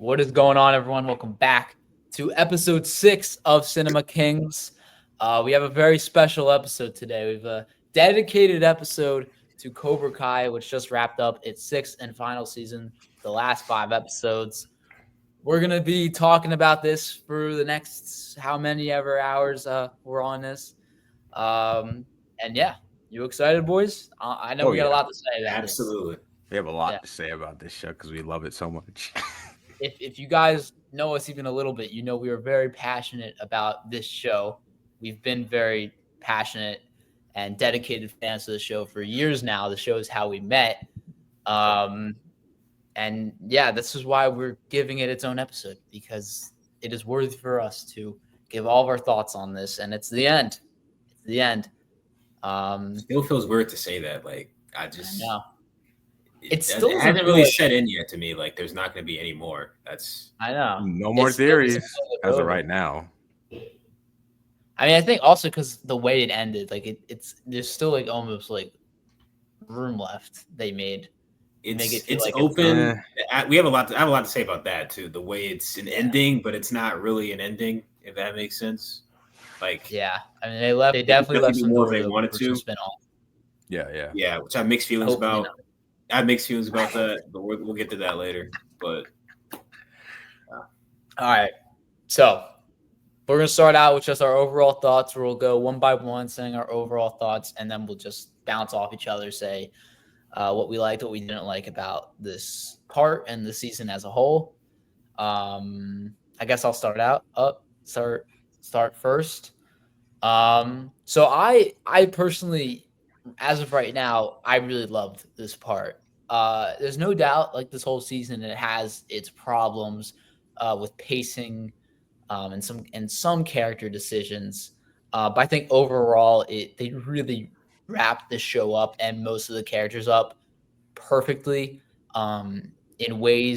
What is going on, everyone? Welcome back to episode 6 of Cinema Kings. We have a very special episode today. We have a dedicated episode to Cobra Kai, which just wrapped up its 6th and final season, the last 5 episodes. We're going to be talking about this for the next how many ever hours we're on this. And yeah, you excited, boys? I know we got a lot to say about Absolutely. We have a lot to say about this show because we love it so much. If you guys know us even a little bit, you know we are very passionate about this show. We've been very passionate and dedicated fans of the show for years now. The show is how we met. And yeah, this is why we're giving it its own episode, because it is worthy for us to give all of our thoughts on this. And it's the end. It's the end. Still feels weird to say that. I know. It hasn't really set in yet to me. Like, there's not going to be any more. I know. No more theories as of right now. I mean, I think also because the way it ended, like it's there's still like almost like room left. They made it's open. I have a lot to say about that too. The way it's an ending, but it's not really an ending. If that makes sense. Like, yeah, I mean, they definitely left some more if they wanted to spin off. Yeah. Which I have mixed feelings about. I have mixed feelings about that, but we'll get to that later. But all right, so we're gonna start out with just our overall thoughts. We'll go one by one, saying our overall thoughts, and then we'll just bounce off each other, say what we liked, what we didn't like about this part and the season as a whole. I guess I'll start first. So I personally, as of right now, I really loved this part. There's no doubt, like this whole season, it has its problems with pacing and some character decisions. But I think overall, they really wrapped the show up and most of the characters up perfectly. In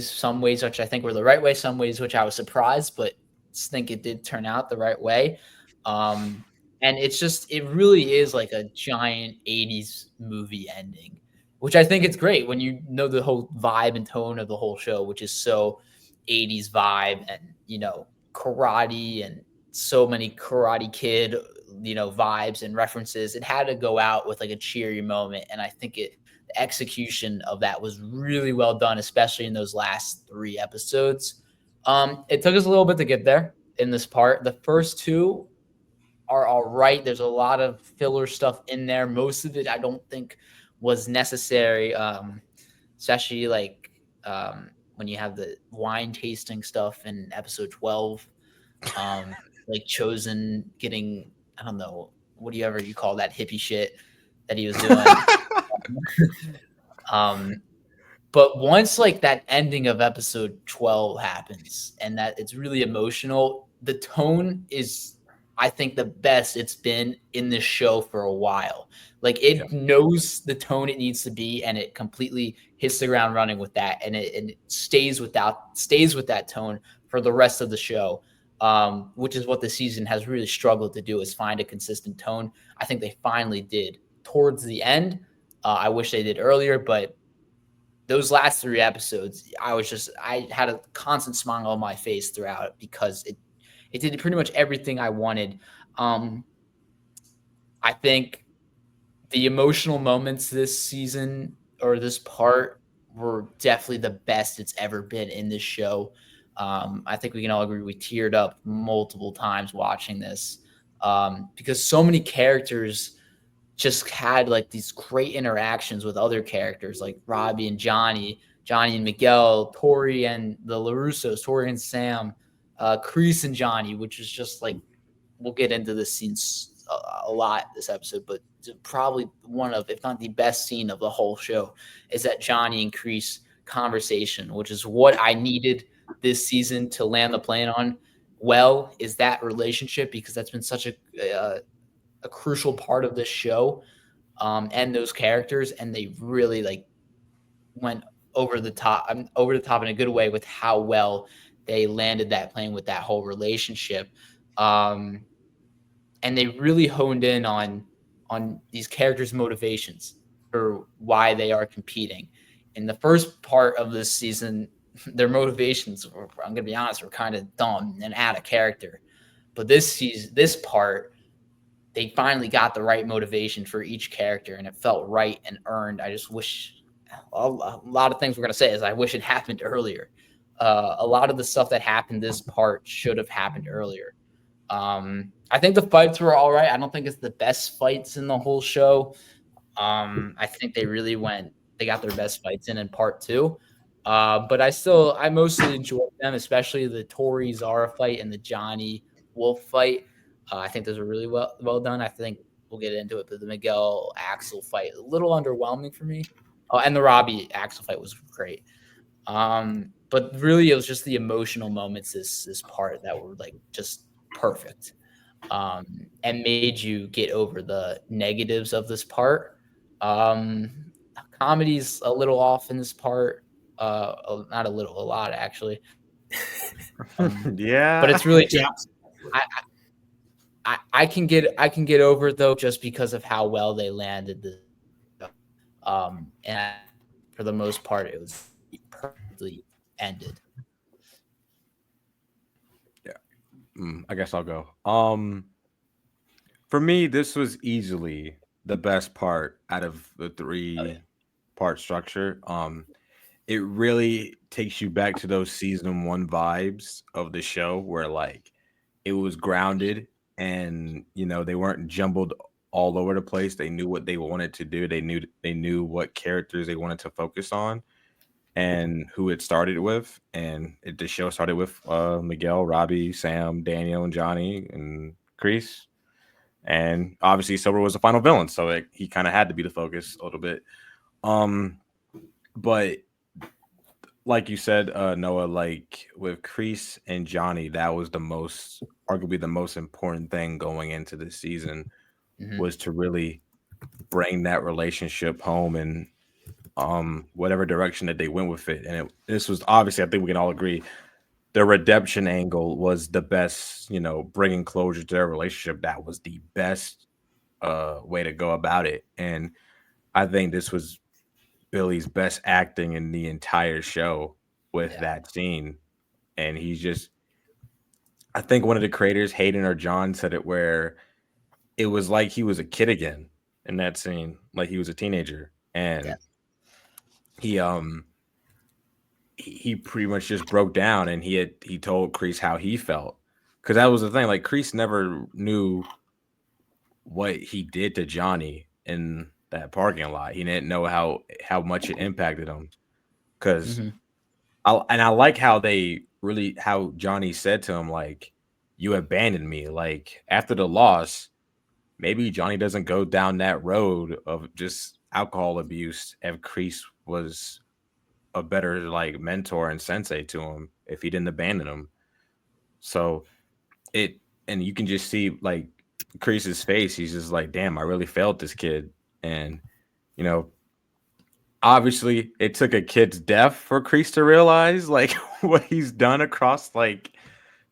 some ways which I think were the right way, some ways which I was surprised, but think it did turn out the right way. And it really is like a giant 80s movie ending, which I think it's great when you know the whole vibe and tone of the whole show, which is so 80s vibe and, karate and so many Karate Kid, vibes and references. It had to go out with like a cheery moment. And I think the execution of that was really well done, especially in those last 3 episodes. It took us a little bit to get there in this part. The first 2 are all right. There's a lot of filler stuff in there. Most of it I don't think was necessary, especially like when you have the wine tasting stuff in episode 12, like Chosen getting, I don't know, whatever you call that hippie shit that he was doing. But once like that ending of episode 12 happens and that it's really emotional, the tone is, I think, the best it's been in this show for a while. Like it knows the tone it needs to be, and it completely hits the ground running with that, and it stays with that tone for the rest of the show, which is what the season has really struggled to do, is find a consistent tone. I think they finally did towards the end. I wish they did earlier, but those last 3 episodes, I had a constant smile on my face throughout because it did pretty much everything I wanted. I think the emotional moments this season or this part were definitely the best it's ever been in this show. I think we can all agree we teared up multiple times watching this because so many characters just had like these great interactions with other characters like Robbie and Johnny and Miguel, Tori and the LaRussos, Tori and Sam, Kreese and Johnny, which is just like, we'll get into this scene a lot this episode, but probably one of, if not the best scene of the whole show, is that Johnny and Kreese conversation, which is what I needed this season to land the plane on. Well, is that relationship, because that's been such a crucial part of this show, and those characters, and they really like went over the top in a good way with how well they landed that plane with that whole relationship. And they really honed in on these characters' motivations for why they are competing. In the first part of this season, their motivations were, I'm gonna be honest, were kind of dumb and out of character. But this season, this part, they finally got the right motivation for each character, and it felt right and earned. I just wish a lot of things we're gonna say is I wish it happened earlier. A lot of the stuff that happened this part should have happened earlier. I think the fights were all right. I don't think it's the best fights in the whole show. I think they really they got their best fights in part two. But I mostly enjoyed them, especially the Tori Zara fight and the Johnny Wolf fight. I think those were really well done. I think we'll get into it, but the Miguel Axel fight a little underwhelming for me. Oh, and the Robbie Axel fight was great. But really, it was just the emotional moments this part that were like just perfect, and made you get over the negatives of this part. Um, Comedy's a little off in this part. Not a little, a lot actually. Yeah. But it's really just I can get over it though, just because of how well they landed the. And for the most part, it was perfectly ended. Yeah. I guess I'll go. For me, this was easily the best part out of the three-part structure. It really takes you back to those season one vibes of the show where like it was grounded and they weren't jumbled all over the place. They knew what they wanted to do. They knew what characters they wanted to focus on and who it started with. And the show started with Miguel, Robbie, Sam, Daniel, and Johnny, and Kreese. And obviously, Silver was the final villain, so he kind of had to be the focus a little bit. But like you said, Noah, like with Kreese and Johnny, that was arguably the most important thing going into this season, was to really bring that relationship home and whatever direction that they went with it. And this was obviously, I think we can all agree, the redemption angle was the best, bringing closure to their relationship. That was the best way to go about it. And I think this was Billy's best acting in the entire show with that scene. And I think one of the creators, Hayden or John, said it where it was like he was a kid again in that scene, like he was a teenager. And he pretty much just broke down, and he told Kreese how he felt, because that was the thing. Like Kreese never knew what he did to Johnny in that parking lot. He didn't know how much it impacted him. Because I like how how Johnny said to him, like, you abandoned me. Like after the loss, maybe Johnny doesn't go down that road of just alcohol abuse if Kreese was a better like mentor and sensei to him, if he didn't abandon him. So and you can just see like Kreese's face. He's just like, damn, I really failed this kid. And obviously it took a kid's death for Kreese to realize like what he's done across like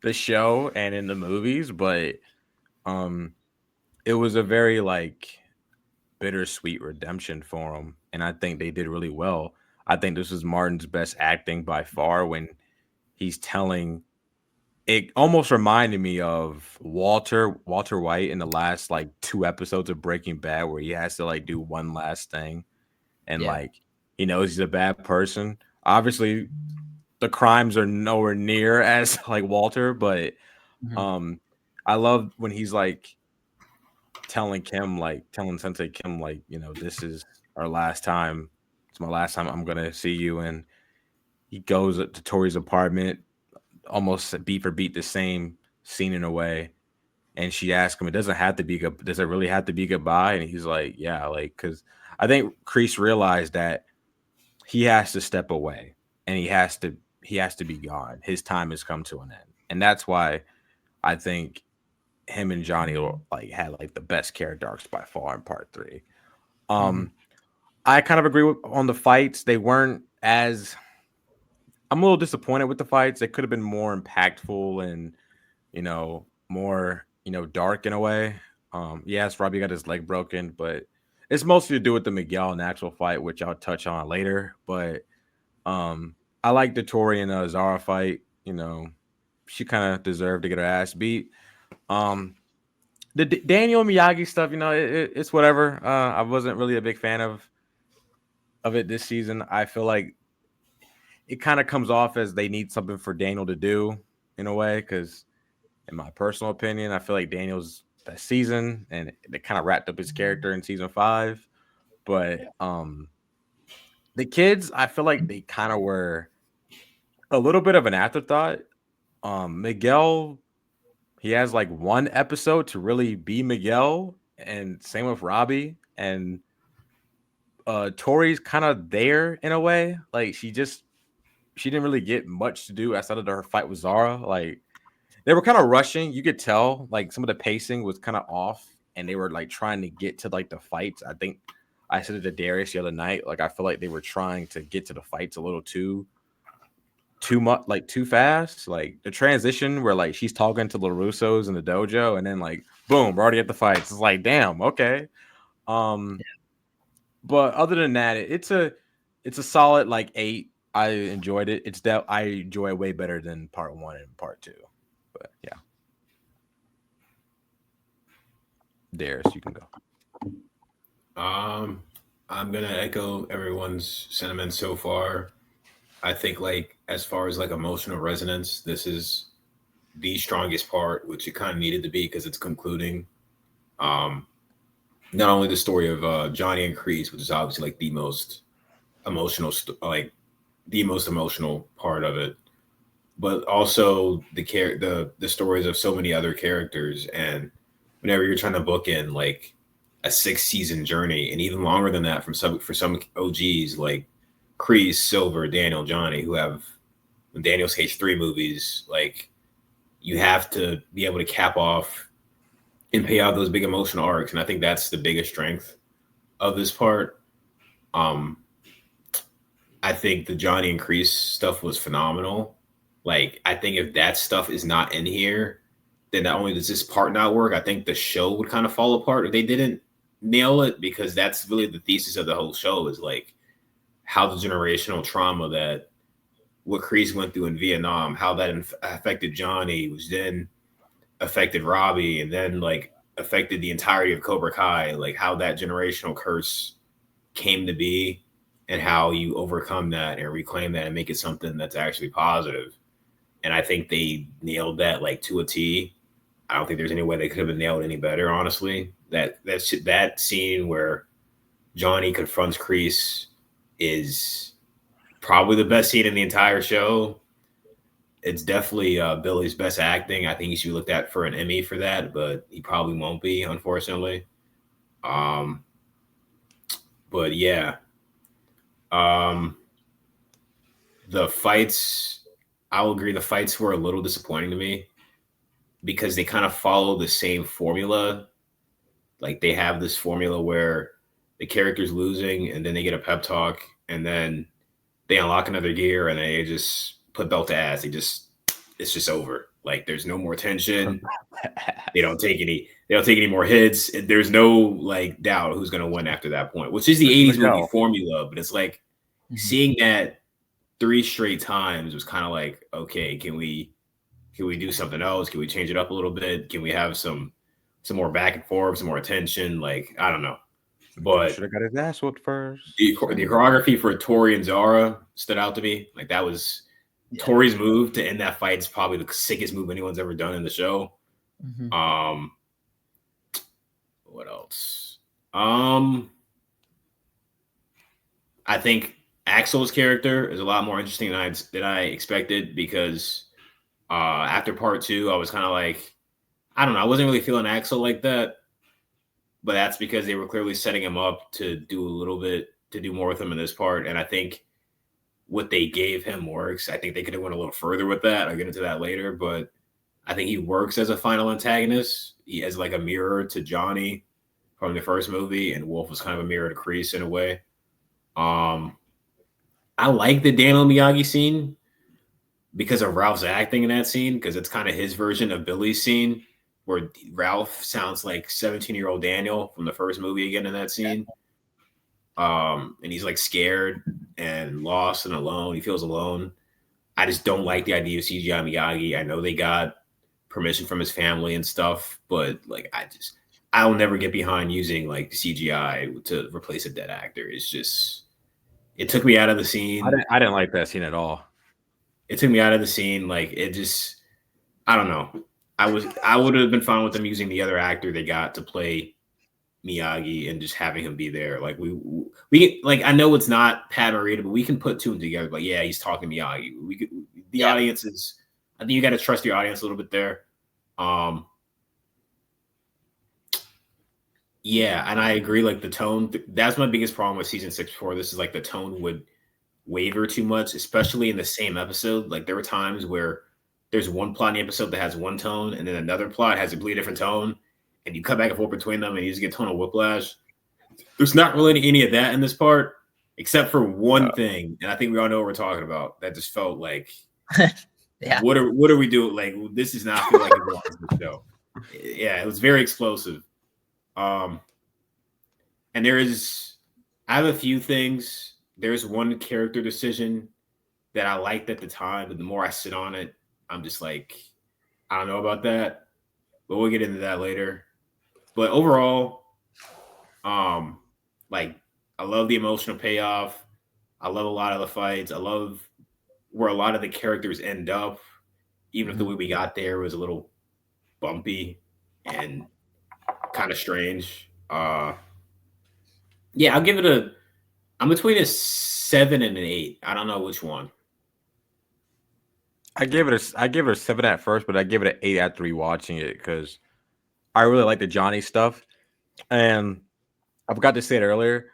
the show and in the movies, but it was a very like bittersweet redemption for him, and I think they did really well. I think this was Martin's best acting by far when he's telling. It almost reminded me of Walter White in the last like 2 episodes of Breaking Bad, where he has to like do one last thing, and like he knows he's a bad person. Obviously, the crimes are nowhere near as like Walter, but I love when he's like telling Sensei Kim, like, this is our last time. It's my last time I'm gonna see you. And he goes to Tori's apartment, almost beat for beat the same scene in a way. And she asks him, does it really have to be goodbye? And he's like, yeah, like, because I think Kreese realized that he has to step away and he has to be gone. His time has come to an end. And that's why I think him and Johnny had like the best character arcs by far in part 3. I kind of agree on the fights. They weren't as. I'm a little disappointed with the fights. They could have been more impactful and more dark in a way. Yes, Robbie got his leg broken, but it's mostly to do with the Miguel and actual fight, which I'll touch on later. But I like the Tori and Zara fight. She kind of deserved to get her ass beat. The Daniel Miyagi stuff, it's whatever. I wasn't really a big fan of it this season. I feel like it kind of comes off as they need something for Daniel to do in a way, because in my personal opinion, I feel like Daniel's best season, and they kind of wrapped up his character in season 5. But the kids, I feel like they kind of were a little bit of an afterthought. Miguel, he has like one episode to really be Miguel, and same with Robbie. And Tori's kind of there in a way. Like she didn't really get much to do outside of her fight with Zara. Like they were kind of rushing. You could tell like some of the pacing was kind of off, and they were like trying to get to like the fights. I think I said it to Darius the other night. Like I feel like they were trying to get to the fights a little too much, like too fast. Like the transition where like she's talking to LaRusso's in the dojo, and then like boom, we're already at the fights. It's like damn, okay. But other than that, it's a solid like 8. I enjoyed it. I enjoy it way better than part 1 and part 2. But yeah. Darius, you can go. I'm gonna echo everyone's sentiment so far. I think like as far as like emotional resonance, this is the strongest part, which it kind of needed to be because it's concluding. Not only the story of Johnny and Kreese, which is obviously like the most emotional, the most emotional part of it, but also the stories of so many other characters. And whenever you're trying to book in like a 6-season journey, and even longer than that for some OGs like Kreese, Silver, Daniel, Johnny, who have when Daniel's H3 movies, like you have to be able to cap off and pay out those big emotional arcs. And I think that's the biggest strength of this part. I think the Johnny and Kreese stuff was phenomenal. Like, I think if that stuff is not in here, then not only does this part not work, I think the show would kind of fall apart if they didn't nail it, because that's really the thesis of the whole show is like how the generational trauma that what Kreese went through in Vietnam, how that affected Johnny, which then affected Robbie, and then like affected the entirety of Cobra Kai, like how that generational curse came to be and how you overcome that and reclaim that and make it something that's actually positive. And I think they nailed that like to a T. I don't think there's any way they could have been nailed any better, honestly. That scene where Johnny confronts Kreese is probably the best scene in the entire show. It's definitely Billy's best acting. I think he should be looked at for an Emmy for that, but he probably won't be, unfortunately. But yeah. The fights, I will agree, the fights were a little disappointing to me because they kind of follow the same formula. Like they have this formula where the character's losing and then they get a pep talk and then they unlock another gear and they just put belt to ass. It's just over. Like there's no more tension. They don't take any more hits. There's no like doubt who's gonna win after that point, which is the 80s movie formula. But it's like seeing that 3 straight times was kind of like, okay, can we do something else? Can we change it up a little bit? Can we have some more back and forth, some more attention? Like, I don't know. But should have got his ass whooped first. The choreography for Tori and Zara stood out to me. Like that was Tori's move to end that fight is probably the sickest move anyone's ever done in the show. Mm-hmm. What else? I think Axel's character is a lot more interesting than I expected because after part 2, I was kind of like, I don't know, I wasn't really feeling Axel like that, but that's because they were clearly setting him up to do more with him in this part, and I think what they gave him works. I think they could have went a little further with that. I'll get into that later, but I think he works as a final antagonist. He has like a mirror to Johnny from the first movie, and Wolf was kind of a mirror to Kreese in a way. I like the Daniel Miyagi scene because of Ralph's acting in that scene, because it's kind of his version of Billy's scene, where Ralph sounds like 17-year-old Daniel from the first movie again in that scene. And he's like scared and lost and alone. He feels alone. I just don't like the idea of CGI Miyagi. I know they got permission from his family and stuff, but like I'll never get behind using like CGI to replace a dead actor. It's just it took me out of the scene. I didn't like that scene at all. It took me out of the scene. Like it just I don't know. I would have been fine with them using the other actor they got to play Miyagi and just having him be there. Like we like I know it's not Pat Morita, but we can put two and together. Like yeah, he's talking Miyagi. We could the audience is. I think you got to trust your audience a little bit there. Yeah, and I agree. Like the tone, that's my biggest problem with season 6 before this is like the tone would waver too much, especially in the same episode. Like there were times where there's one plot in the episode that has one tone, and then another plot has a completely different tone, and you cut back and forth between them, and you just get tonal whiplash. There's not really any of that in this part, except for one thing, and I think we all know what we're talking about. That just felt like, what are we doing? Like this does not feel like it belongs to the show. Yeah, it was very explosive. And I have a few things. There's one character decision that I liked at the time, but the more I sit on it, I'm just like, I don't know about that, but we'll get into that later. But overall, like I love the emotional payoff. I love a lot of the fights. I love where a lot of the characters end up, even if the way we got there was a little bumpy and kind of strange. Yeah, I'm between a 7 and an 8. I don't know which one. I gave it a 7 at first, but I gave it an 8 after rewatching it because I really like the Johnny stuff. And I forgot to say it earlier.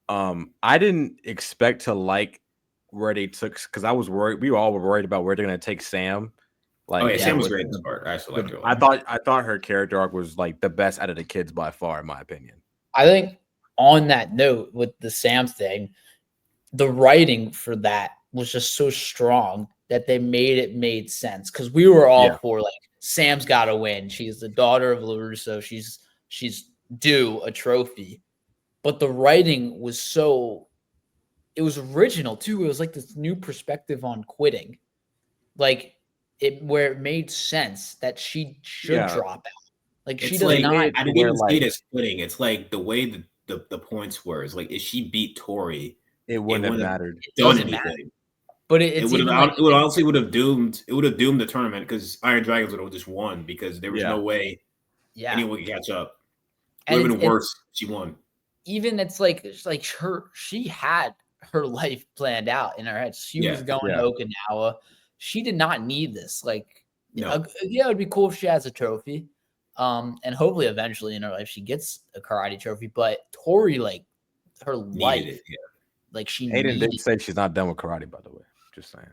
I didn't expect to like where they took because I was worried. We all were worried about where they're gonna take Sam. Like, Sam was great in this part. I actually liked her. I thought her character arc was like the best out of the kids by far, in my opinion. I think on that note with the Sam thing, the writing for that was just so strong that they made sense because we were all for like Sam's got to win. She's the daughter of LaRusso. She's due a trophy, but the writing was it was original too. It was like this new perspective on quitting, like where it made sense that she should drop out. Like she does not. I didn't even see it as quitting. It's like the way the points were. It's like if she beat Tori, it wouldn't have mattered. It doesn't matter. But it would have doomed the tournament because Iron Dragons would have just won because there was no way anyone could catch up. It would have been worse. She won. Even it's like she had her life planned out in her head. She was going to Okinawa. She did not need this. Like, it would be cool if she has a trophy. And hopefully eventually in her life she gets a karate trophy. But Tori, like her life, like she did say she's not done with karate, by the way. Just saying.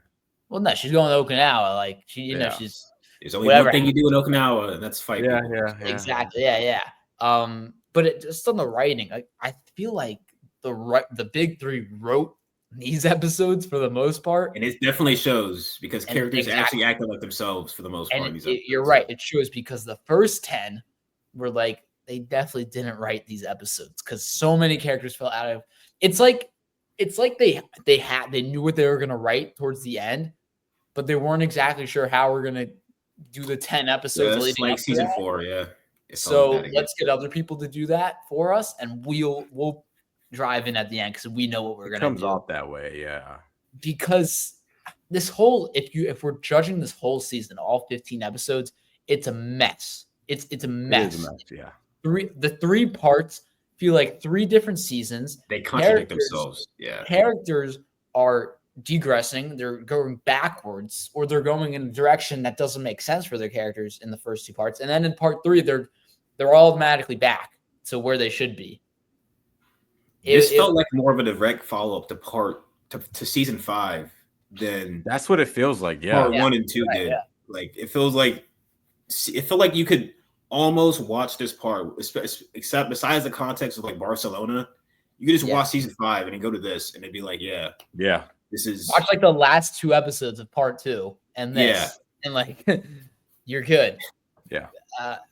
Well, no, she's going to Okinawa. Like she, know, she's. There's only one thing you do in Okinawa, and that's fight. Yeah. Exactly. Yeah. But it just on the writing, I feel like the big three wrote these episodes for the most part, and it definitely shows because characters actually acted like themselves for the most part. You're right. It shows because the first 10 were like they definitely didn't write these episodes because so many characters fell out of. It's like they knew what they were gonna write towards the end, but they weren't exactly sure how we're gonna do the 10 episodes. Leading like season 4, So let's get other people to do that for us, and we'll drive in at the end because we know what we're gonna do. It comes off that way, yeah. Because this whole if we're judging this whole season, all 15 episodes, it's a mess. It's a mess. It is a mess, yeah. The 3 parts feel like 3 different seasons. They contradict themselves. Yeah. Characters are degressing, they're going backwards, or they're going in a direction that doesn't make sense for their characters in the first 2 parts. And then in part 3, they're automatically back to where they should be. This felt like more of a direct follow-up to season 5 than that's what it feels like. Yeah. Part 1 and 2 did. Yeah. Like it felt like you could almost watch this part, except besides the context of like Barcelona, you could just watch season 5 and then go to this, and it'd be like, this is watch like the last 2 episodes of part 2 and this, and like you're good. Yeah.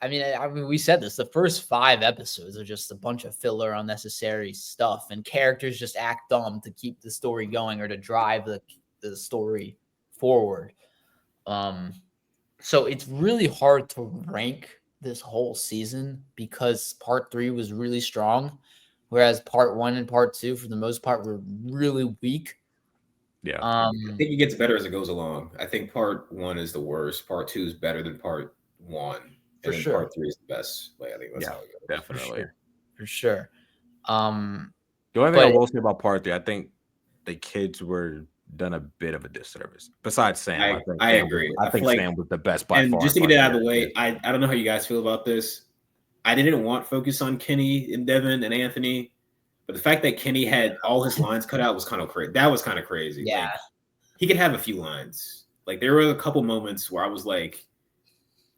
I mean, we said this. The first 5 episodes are just a bunch of filler, unnecessary stuff, and characters just act dumb to keep the story going or to drive the story forward. So it's really hard to rank this whole season because part 3 was really strong, whereas part 1 and part 2, for the most part, were really weak. Yeah. I think it gets better as it goes along. I think part 1 is the worst. Part 2 is better than part 1, For and then sure. part 3 is the best. Like I think that's Yeah. how it goes. Definitely. For sure. The only thing I But will say about part 3, I think the kids were done a bit of a disservice. Besides Sam, I agree. I I feel think like, Sam was the best by and far just in to get it part out 3. of the way, I don't know how you guys feel about this. I didn't want focus on Kenny and Devin and Anthony, but the fact that Kenny had all his lines cut out was kind of crazy. That was kind of crazy. yeah, Like he could have a few lines. Like there were a couple moments where I was like,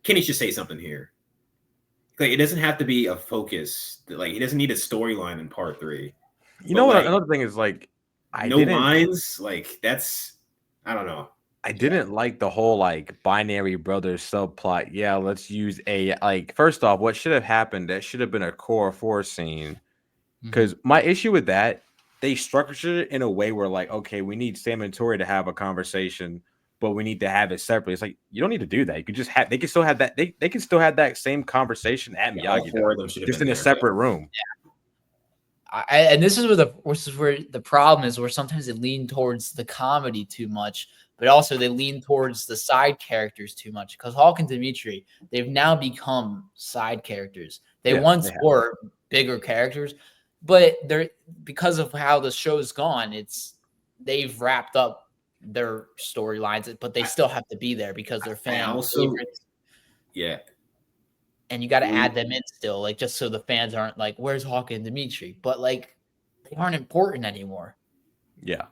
Kenny should say something here. Like it doesn't have to be a focus. Like he doesn't need a storyline in part 3. You But know what? like Another thing is like no lines. Like that's I don't know. I didn't like the whole like binary brothers subplot. Yeah, let's use a like first off, what should have happened? That should have been a core 4 scene. Because my issue with that, they structured it in a way where like, okay, we need Sam and Tori to have a conversation, but we need to have it separately. It's like you don't need to do that. You could just have they can still have that they can still have that same conversation at Yeah, all Miyagi, 4 of them should have just been in a there. separate room. and this is where the problem is, where sometimes they lean towards the comedy too much, but also they lean towards the side characters too much. Because Hawk and Dimitri, they've now become side characters. They Yeah, once they have. were bigger characters, but they're because of how the show's gone, they've wrapped up their storylines, but they still have to be there because they're fan favorites. Yeah. And you got to add them in still, like just so the fans aren't like, "Where's Hawk and Dimitri?" But like, they aren't important anymore. Yeah.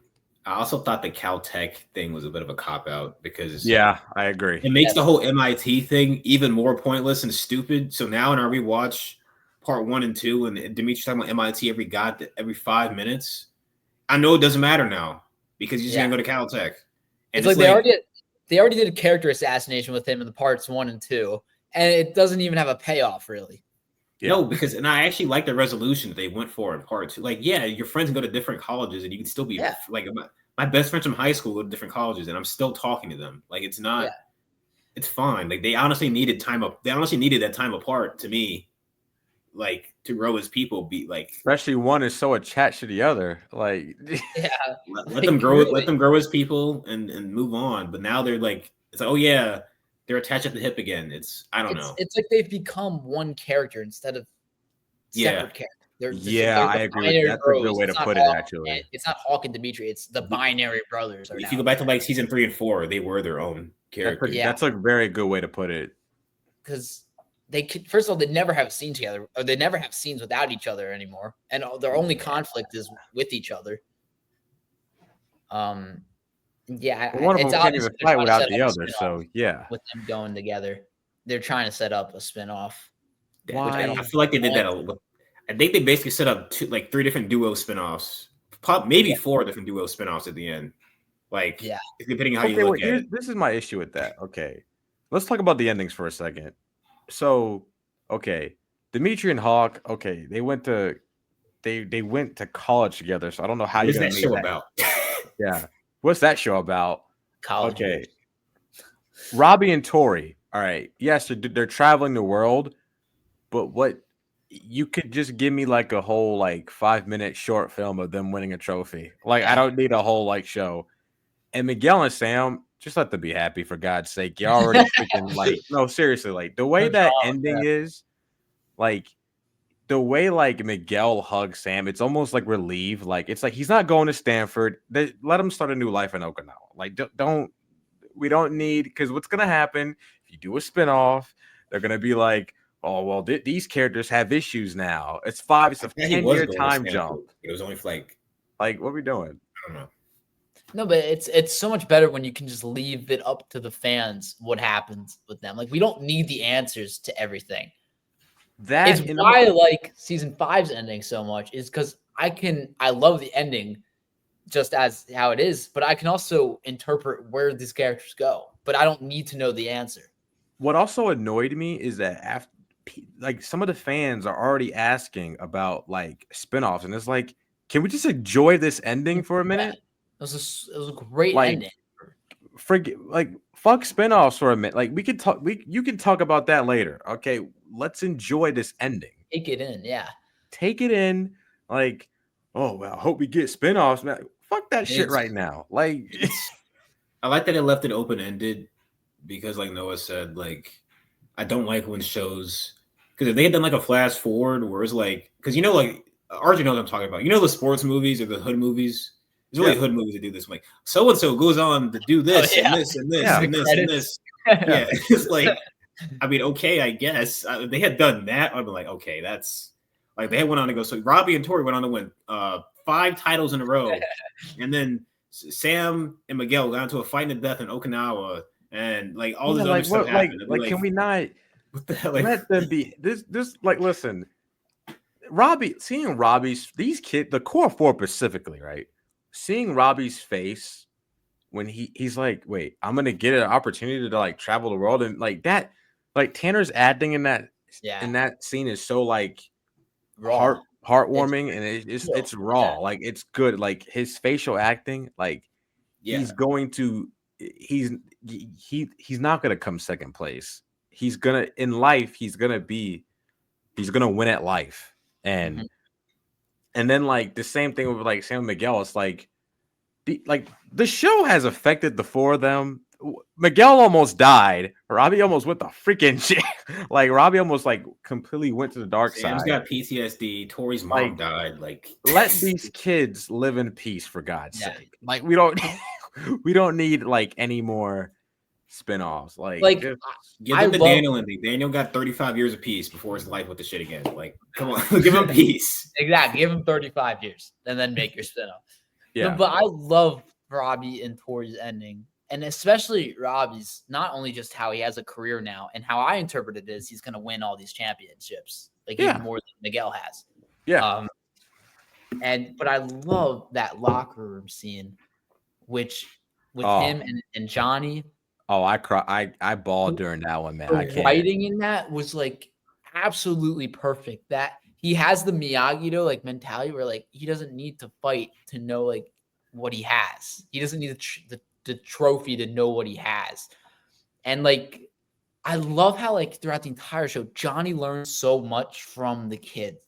I also thought the Caltech thing was a bit of a cop out because Yeah, I agree. it makes the whole MIT thing even more pointless and stupid. So now in our rewatch, part 1 and 2, and Dimitri's talking about MIT every 5 minutes, I know it doesn't matter now because he's just gonna go to Caltech. And it's like they already did a character assassination with him in the parts 1 and 2, and it doesn't even have a payoff really. Yeah. No, because and I actually like the resolution that they went for in part 2. Like, yeah, your friends go to different colleges and you can still be like my best friends from high school go to different colleges and I'm still talking to them. Like it's not it's fine. Like they honestly needed time up. They honestly needed that time apart to me, like to grow as people. Be like, especially one is so attached to the other. Like, let them grow. Really. Let them grow as people and move on. But now they're like, it's like, oh yeah, they're attached at the hip again. I don't know. It's like they've become one character instead of separate characters. I agree with that. That's a good way to put it, actually. It's not Hawk and Dimitri. It's the binary brothers. If you go back to like season 3 and 4, they were their own characters. That's a very good way to put it. Because they could, first of all, they never have scenes together, or they never have scenes without each other anymore, and their only conflict is with each other. One of them can't even fight without the other. So yeah, with them going together, they're trying to set up a spinoff. Why? I feel like they did that. I think they basically set up 3 different duo spinoffs, maybe 4 different duo spinoffs at the end. Like, depending on how you look at it. This is my issue with that. Okay, let's talk about the endings for a second. So, okay, Dimitri and Hawk. Okay, they went to college together. So I don't know how you're gonna make that about. Yeah, what's that show about? College. Okay, Robbie and Tori. All right, yes, they're traveling the world, but what? You could just give me like a whole 5-minute short film of them winning a trophy. Like I don't need a whole show. And Miguel and Sam, just let them be happy for God's sake. You're already freaking no, seriously, the way that ending is, the way Miguel hugs Sam, it's almost relieved. It's like he's not going to Stanford. Let him start a new life in Okinawa. We don't need, because what's gonna happen if you do a spinoff? They're gonna be like, oh, well, these characters have issues now. It's a 10-year time jump. It was only for what are we doing? I don't know. No, but it's so much better when you can just leave it up to the fans what happens with them. We don't need the answers to everything. It's why I like season 5's ending so much, is because I love the ending just as how it is, but I can also interpret where these characters go. But I don't need to know the answer. what also annoyed me is that after like some of the fans are already asking about like spinoffs, and it's like, can we just enjoy this ending for a Yeah, minute? it was a great Like, ending. forget, like, fuck spinoffs for a minute. Like, we could talk, you can talk about that later. Okay, let's enjoy this ending. Take it in, yeah. Take it in. Like, oh well, I hope we get spinoffs, man. Fuck that shit It's right now. Like, it's I like that it left it open ended because, like Noah said, like I don't like when shows because if they had done like a flash forward where it's like because like RJ knows what I'm talking about. You know the sports movies or the hood movies. It's really yeah, hood movies that do this. I'm like so and so goes on to do Oh this and yeah, this and this yeah, the and this and credits. this. yeah. Yeah, it's like I mean, okay, I guess if they had done that, I'd be like, okay, that's like they went on to go. So Robbie and Tori went on to win 5 titles in a row, and then Sam and Miguel got into a fight to death in Okinawa, and like all Yeah, this other like stuff what? happened. It'd be Like, can like, we not what the hell? Like, let them be? This, like, listen, seeing Robbie's these kids, the core four specifically, right? Seeing Robbie's face when he's like, wait, I'm gonna get an opportunity to like travel the world and like that, like Tanner's acting Yeah, in that scene is so like raw. It's heartwarming and real. it's raw, like it's good, like his facial acting, like yeah, he's going to he's not gonna come second place. He's gonna in life, he's gonna win at life. Mhm. And then like the same thing with like Sam Miguel. It's like the show has affected the four of them. Miguel almost died. Robbie almost went the freaking shit. Like Robbie almost like completely went to the dark Sam's side. got PTSD. Tori's mom Like, died. Like, let these kids live in peace for God's Yeah, sake. Like we don't we don't need like any more spin-offs. Like like just give I them the love Daniel ending. Daniel got 35 years of peace before his life with the shit again. Like, come on, give him peace. exactly. Give him 35 years and then make your spinoff. No, yeah. but I love Robbie and Tori's ending, and especially Robbie's. Not only just how he has a career now, and how I interpret it is he's going to win all these championships, like even Yeah. more than Miguel has. Yeah. Um, but I love that locker room scene, which with Oh. him and Johnny. Oh, I cry. I bawled during that one, man. I The can't. writing in that was like absolutely perfect. That he has the Miyagi-Do like mentality where like he doesn't need to fight to know like what he has. He doesn't need the trophy to know what he has. And like I love how like throughout the entire show, Johnny learns so much from the kid.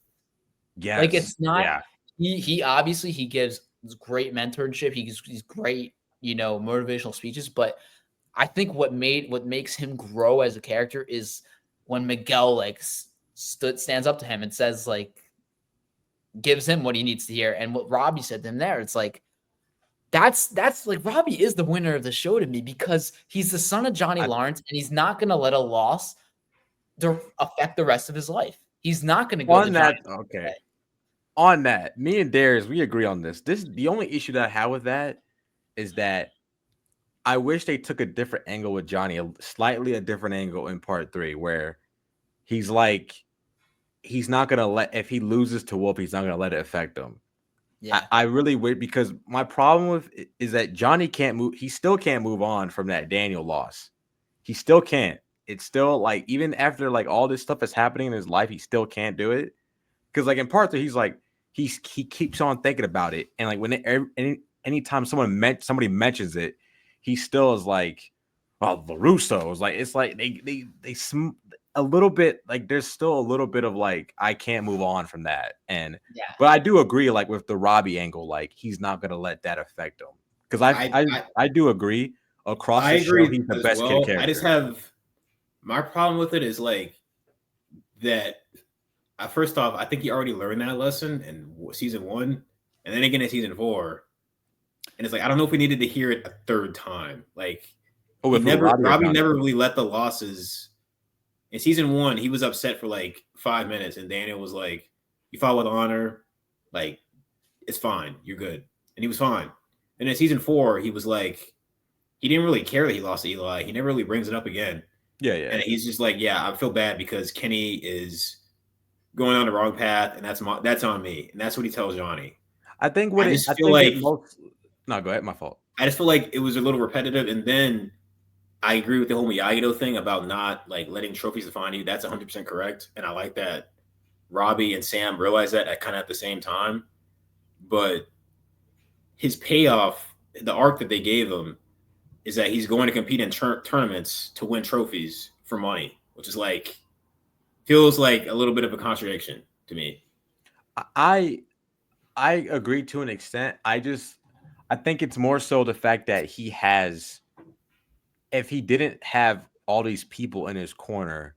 Like Yes. it's not Yeah. he obviously he gives great mentorship. He's great, motivational speeches, but I think what makes him grow as a character is when Miguel like stands up to him and says like gives him what he needs to hear, and what Robbie said to him there. It's like that's like Robbie is the winner of the show to me because he's the son of Johnny I, Lawrence, and he's not going to let a loss affect the rest of his life. He's not going to go the on that, Giants okay. way. On that, me and Darius, we agree on this. The only issue that I have with that is that I wish they took a different angle with Johnny, slightly a different angle in part 3, where he's like, he's not gonna let, if he loses to Wolf, he's not gonna let it affect him. Yeah, I really wish, because my problem with it is that Johnny can't move. He still can't move on from that Daniel loss. He still can't. It's still like, even after like all this stuff is happening in his life, he still can't do it. Because like in part 3, he's like he keeps on thinking about it, and like when anytime somebody mentions it, he still is like, oh, the Russos. Like it's like a little bit, like there's still a little bit of like, I can't move on from that. And yeah. but I do agree, like with the Robbie angle, like he's not gonna let that affect him. Because I do agree, across I the show, agree he's the as best kid well. I just character. have my problem with it is like that. First off, I think he already learned that lesson in season 1, and then again in season 4. And it's like I don't know if we needed to hear it a third time. Like Oh, with Robbie or Robbie Johnny? never really let the losses. In season 1, he was upset for like 5 minutes, and Daniel was like, "You fought with honor, like it's fine, you're good," and he was fine. And in season 4, he was like, he didn't really care that he lost to Eli. He never really brings it up again, Yeah, and he's just like, "Yeah, I feel bad because Kenny is going on the wrong path, and that's on me," and that's what he tells Johnny. I think I most. No, go ahead. My fault. just feel like it was a little repetitive, and then I agree with the whole Miyagi-Do thing about not like letting trophies define you. That's 100% correct, and I like that Robbie and Sam realize that at kind of at the same time. But his payoff, the arc that they gave him, is that he's going to compete in tournaments to win trophies for money, which is like feels like a little bit of a contradiction to me. I I agree to an extent. I think it's more so the fact that he has, if he didn't have all these people in his corner,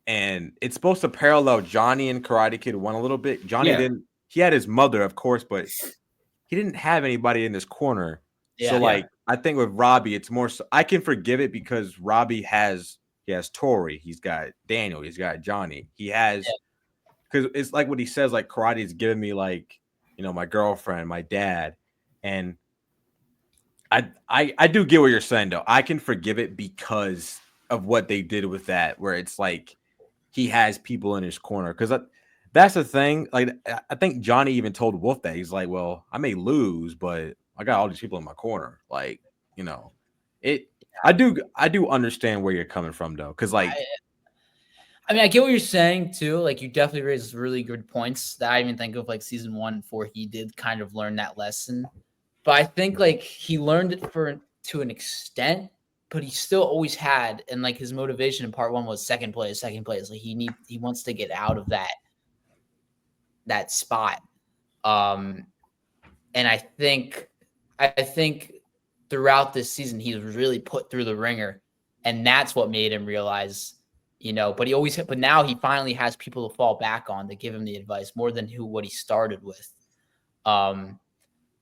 and it's supposed to parallel Johnny and Karate Kid 1 a little bit. Johnny Yeah, didn't, he had his mother, of course, but he didn't have anybody in his corner. So Yeah. yeah, like I think with Robbie, it's more so I can forgive it because Robbie he has Tori, he's got Daniel, he's got Johnny. He has, because it's like what he says, like karate's giving me like, my girlfriend, my dad. And I do get what you're saying though. I can forgive it because of what they did with that, where it's like he has people in his corner. Because that's the thing. Like I think Johnny even told Wolf that he's like, well, I may lose, but I got all these people in my corner. Like, it. I do understand where you're coming from though, because like I mean, I get what you're saying too. Like, you definitely raised really good points that I even think of, like season 1 4. He did kind of learn that lesson, but I think like he learned it to an extent, but he still always had, and like his motivation in part 1 was second place. Like he wants to get out of that spot. And I think throughout this season he was really put through the ringer, and that's what made him realize. But now he finally has people to fall back on to give him the advice more than what he started with.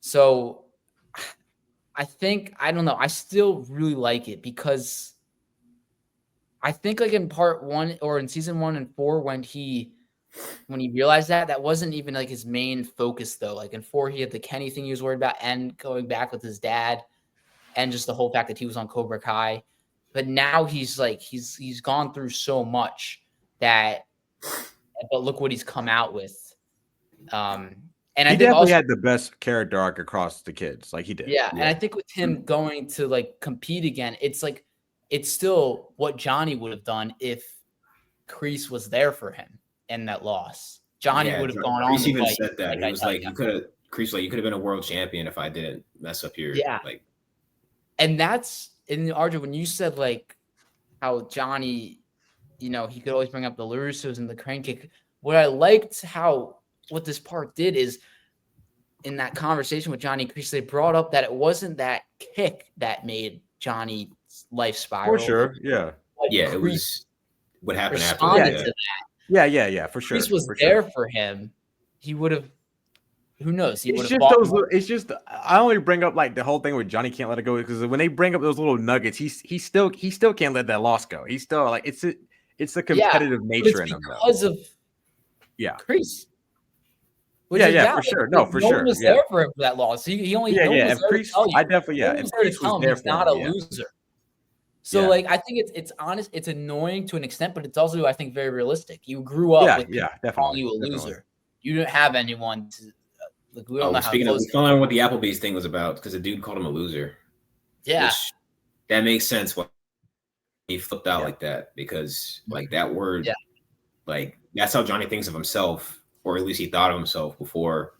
So I don't know. I still really like it because I think like in part 1 or in season 1 and 4, when he realized that wasn't even like his main focus though. Like in 4, he had the Kenny thing he was worried about and going back with his dad and just the whole fact that he was on Cobra Kai. But now he's like, he's gone through so much but look what he's come out with. And I he think definitely also, had the best character arc across the kids. Like he did. yeah, and yeah, I think with him going to like compete again, it's like, it's still what Johnny would have done if Kreese was there for him in that loss. Johnny yeah. would have gone on Kreese to even fight. said that Like, he I was tell like, you. you could have been a world champion if I didn't mess up your Yeah. like. And that's in the Arjun, when you said like how Johnny, he could always bring up the Larusos and the crane kick. What I liked what this part did is, in that conversation with Johnny Kreese, they brought up that it wasn't that kick that made Johnny's life For spiral. sure. Yeah. But Yeah, it Kreese was what happened after that. Yeah. responded Yeah, to Yeah. For that. sure. Kreese was For there sure. for him. He would have, who knows? He would It's have just fought those. more. It's just I only bring up like the whole thing where Johnny can't let it go because when they bring up those little nuggets, he still can't let that loss go. He's still like it's the Yeah, competitive but it's nature in him though. because of Yeah. Kreese. Which is For sure. No, like, for no one sure. was Yeah. there for him for that loss. No one If was there to Kreese, tell you. I definitely No one if was there to Kreese was tell him there he's for not him, a yeah. loser. So Yeah. like, I think it's honest, it's annoying to an extent, but it's also, I think, very realistic. You grew up with people calling Definitely. you a Definitely. loser. You didn't have anyone to like. We don't know Oh, how speaking of, close. we found out what the Applebee's thing was about because the dude called him a loser, Yeah, which that makes sense why he flipped out Yeah. like that because like that word, Yeah. like that's how Johnny thinks of himself, or at least he thought of himself before,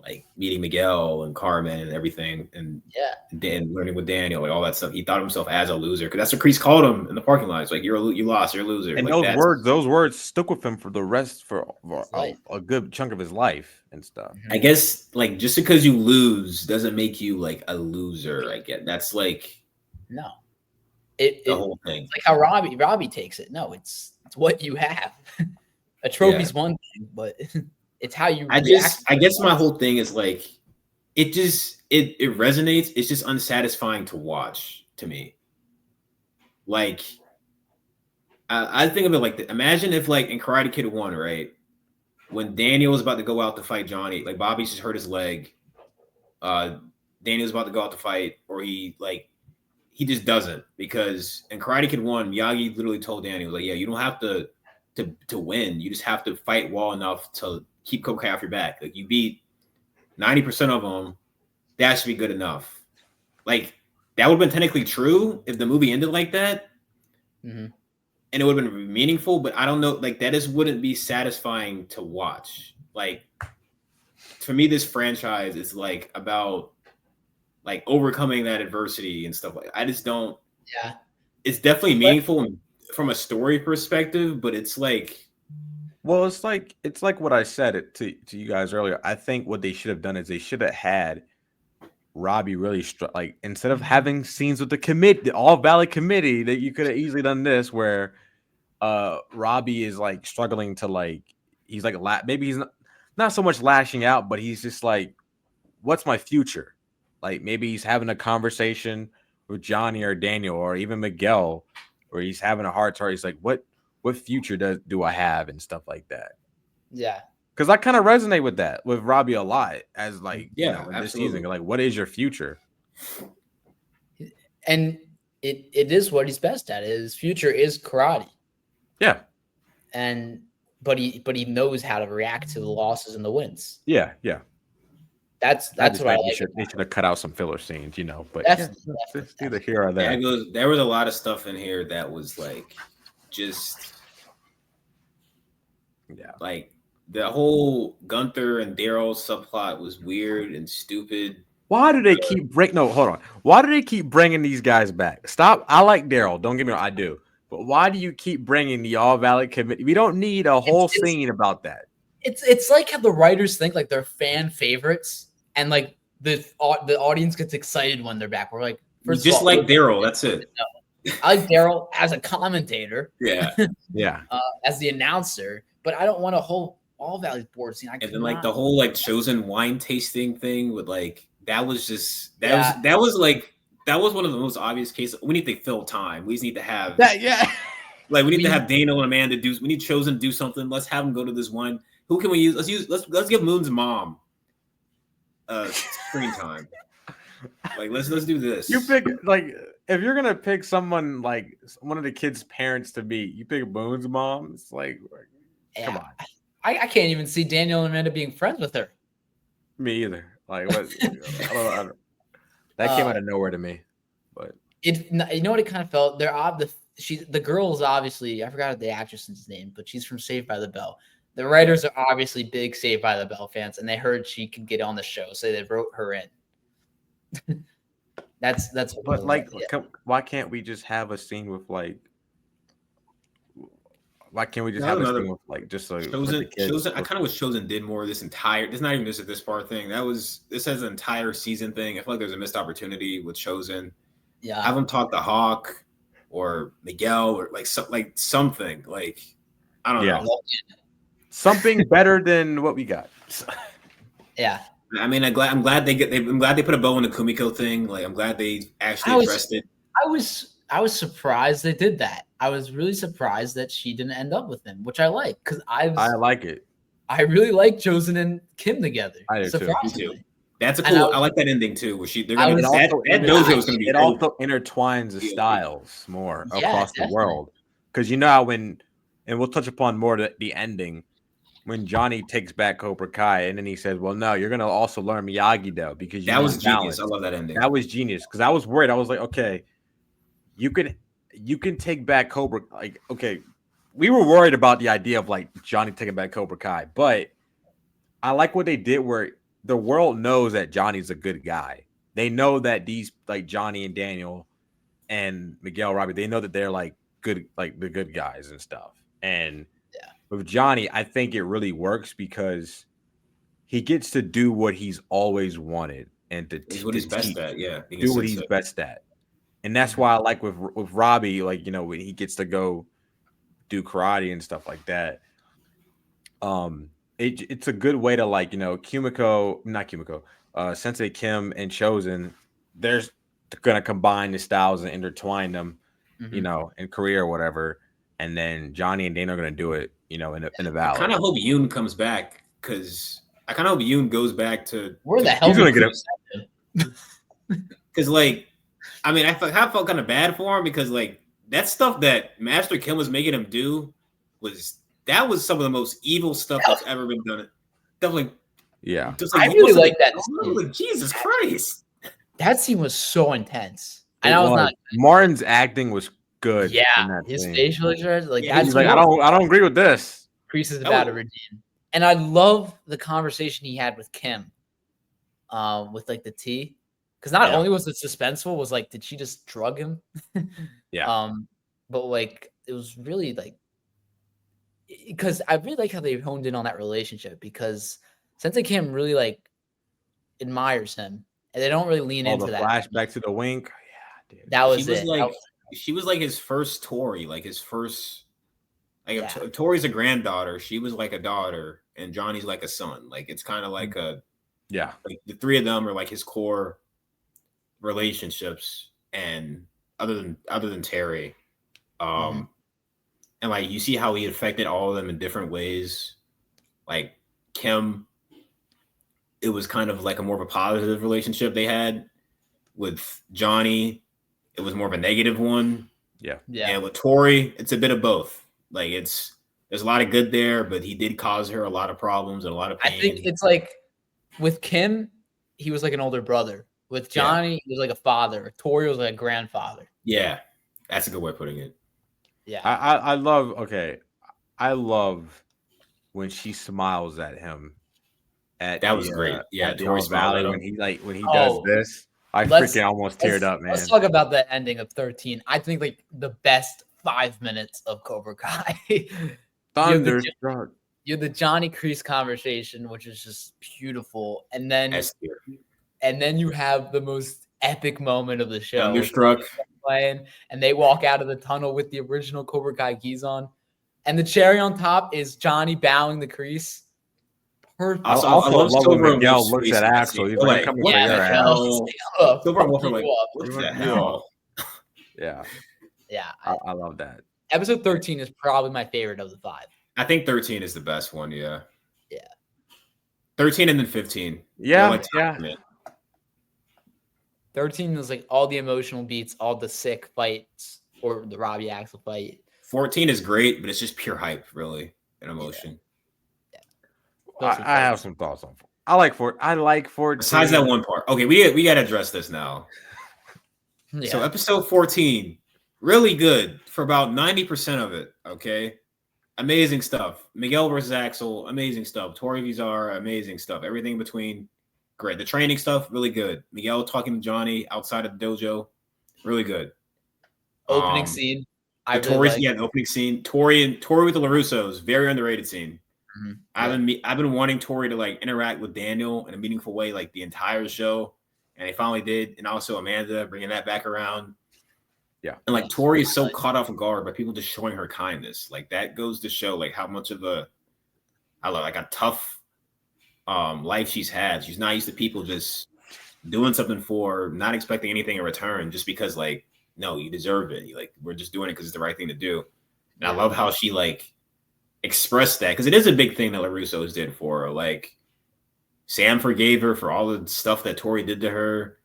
like meeting Miguel and Carmen and everything, and yeah. then learning with Daniel, like all that stuff. He thought of himself as a loser because that's what Kreese called him in the parking lot. It's like you lost, you're a loser. And Like that's. those words stuck with him for the rest for Life. a good chunk of his life and stuff. I guess like just because you lose doesn't make you like a loser. I get that's like No, the whole thing. It's like how Robbie takes it. No, it's what you have. A trophy's one thing, but it's how you react. I guess my whole thing is like it just it resonates. It's just unsatisfying to watch to me. Like I think of it like this. Imagine if like in Karate Kid 1, right? When Daniel was about to go out to fight Johnny, like Bobby just hurt his leg. Daniel's about to go out to fight, or he just doesn't, because in Karate Kid 1, Miyagi literally told Daniel, like, yeah, you don't have to win. You just have to fight well enough to keep Cobra Kai off your back. Like you beat 90% of them, that should be good enough. Like that would have been technically true if the movie ended like that, Mhm. and it would have been meaningful. But I don't know, like that just wouldn't be satisfying to watch. Like for me, this franchise is like about like overcoming that adversity and stuff like. I just don't. Yeah. It's definitely But meaningful from a story perspective, but it's like Well, it's like what I said to you guys earlier. I think what they should have done is they should have had Robbie really like instead of having scenes with the committee, the all valid committee, that you could have easily done this where Robbie is like struggling to like he's like maybe he's not so much lashing out, but he's just like, what's my future? Like maybe he's having a conversation with Johnny or Daniel or even Miguel, where he's having a heart to heart. He's like, what future do I have and stuff like that. yeah. Because I kind of resonate with that with Robbie a lot as like yeah, you know in this absolutely. season. Like, what is your future? And it is what he's best at. His future is karate. Yeah, And but he knows how to react to the losses and the wins. yeah. That's I just what I think like. they should have cut out some filler scenes, you know. But yeah, Definitely, it's either here or there. There was a lot of stuff in here that was like just like the whole Gunther and Daryl subplot was weird and stupid. Why do they keep hold on. Why do they keep bringing these guys back? Stop. I like Daryl. Don't get me wrong. I do. But why do you keep bringing the all valid committee? We don't need a whole scene about that. It's like how the writers think like they're fan favorites, and like the audience gets excited when they're back. We're like, first just like Daryl. That's it. I like Daryl as a commentator. Yeah, yeah. As the announcer, but I don't want a whole all valid board scene. And then like the whole like chosen wine tasting thing with like that was just that was one of the most obvious cases. We need to fill time. We just need to have that. Yeah, like we need to have Daniel and Amanda do. We need Chosen to do something. Let's have them go to this one. Who can we use? Let's give Moon's mom screen time. Like let's do this. You pick like if you're gonna pick someone like one of the kids' parents to be, you pick Moon's mom. It's like come on. I can't even see Daniel and Amanda being friends with her. Me either. Like what? I don't, that came out of nowhere to me. But you know what it kind of felt. The girl is obviously, I forgot the actress's name, but she's from Saved by the Bell. The writers are obviously big Saved by the Bell fans, and they heard she could get on the show, so they wrote her in. that's. But like, why can't we just have a scene with like? Why can't we just have a scene with like just like Chosen? I kind of wish Chosen did more of this entire. It's not even just this part thing. This has an entire season thing. I feel like there's a missed opportunity with Chosen. Yeah, have them talk to Hawk or Miguel or like something like I don't know. Something better than what we got. Yeah. I mean, I'm glad they put a bow on the Kumiko thing. Like, I'm glad they actually addressed it. I was surprised they did that. I was really surprised that she didn't end up with him, which I like because I like it. I really like Chosen and Kim together. I do too. That's a cool. I like that ending too. Where that dojo is going to be. It also intertwines the styles more across the world because you know how and we'll touch upon more the ending. When Johnny takes back Cobra Kai and then he says, well, no, you're going to also learn Miyagi-Do because that was genius. I love that ending. That was genius because I was worried. I was like, okay, you can take back Cobra. Like, okay, we were worried about the idea of like Johnny taking back Cobra Kai, but I like what they did where the world knows that Johnny's a good guy. They know that these like Johnny and Daniel and Miguel Robbie, they know that they're like good, like the good guys and stuff. And with Johnny, I think it really works because he gets to do what he's always wanted and to do what he's best at. Yeah, do what he's best at, and that's why I like with Robbie, like when he gets to go do karate and stuff like that. It's a good way to like Sensei Kim and Chosen. They're gonna combine the styles and intertwine them, in Korea or whatever. And then Johnny and Dana are going to do it, in the valley. I kind of hope Yoon comes back because I kind of hope Yoon goes back to. Where the hell he's going to get him? Because, I mean, I felt kind of bad for him because, that stuff that Master Kim was making him do was some of the most evil stuff that's ever been done. Definitely. Yeah. I really like that scene. Jesus Christ. That scene was so intense. I It know it's was. not. Martin's acting was good Yeah, in that his scene. facial expressions, like Yeah, that's He's like, what I don't agree with this. Kreese is That about was- to redeem. And I love the conversation he had with Kim, with like the tea, because not Yeah. only was it suspenseful, was like, did she just drug him? Yeah. But like it was really like, because I really like how they honed in on that relationship, because Sensei Kim really like admires him, and they don't really lean All the into that. flashback to the wink. Yeah, dude. That was she was it. like she was like his first Tori, like his first. Like Yeah. if Tori's a granddaughter, she was like a daughter, and Johnny's like a son. Like it's kind of like Yeah. like the three of them are like his core relationships, and other than Terry, and like you see how he affected all of them in different ways. Like Kim, it was kind of like a more of a positive relationship they had. With Johnny, it was more of a negative one. Yeah. And with Tori, it's a bit of both. Like there's a lot of good there, but he did cause her a lot of problems and a lot of pain. I think it's like with Kim, he was like an older brother. With Johnny, he was like a father. Tori was like a grandfather. Yeah, that's a good way of putting it. Yeah. I love. Okay, I love when she smiles at him. At That was great. Yeah, at the Tori Old smiled Valley at when him. he does this. I freaking almost teared up, man. Let's talk about the ending of 13. I think like the best 5 minutes of Cobra Kai. Thunderstruck. You have the Johnny Kreese conversation, which is just beautiful, and then you have the most epic moment of the show. Thunderstruck. Playing, and they walk out of the tunnel with the original Cobra Kai gis on, and the cherry on top is Johnny bowing the Kreese. Perfect. I love when Miguel looks at Axel. He's like, "Come "What the hell?" Silver and Wolf are like, "What the hell?" Yeah, yeah. I love that. Episode 13 is probably my favorite of the 5. I think 13 is the best one. Yeah. 13 and then 15. Yeah, like yeah. 13 is like all the emotional beats, all the sick fights, or the Robbie Axel fight. 14 is great, but it's just pure hype, really, and emotion. I have some thoughts on. I like 14. Besides that one part, okay, we got to address this now. Yeah. So episode 14, really good for about 90% of it. Okay, amazing stuff. Miguel versus Axel, amazing stuff. Tori Vizar, amazing stuff. Everything in between, great. The training stuff, really good. Miguel talking to Johnny outside of the dojo, really good. Opening scene. The opening scene. Tori with the LaRussos, very underrated scene. Mm-hmm. I've been wanting Tori to like interact with Daniel in a meaningful way, like the entire show, and they finally did. And also Amanda bringing that back around. Yeah, and like Tori is so caught off guard by people just showing her kindness. Like that goes to show like how much of a tough life she's had. She's not used to people just doing something for, not expecting anything in return, just because like, no, you deserve it. Like we're just doing it because it's the right thing to do. And I love how she like expressed that, because it is a big thing that LaRusso's did for her. Like Sam forgave her for all the stuff that Tori did to her.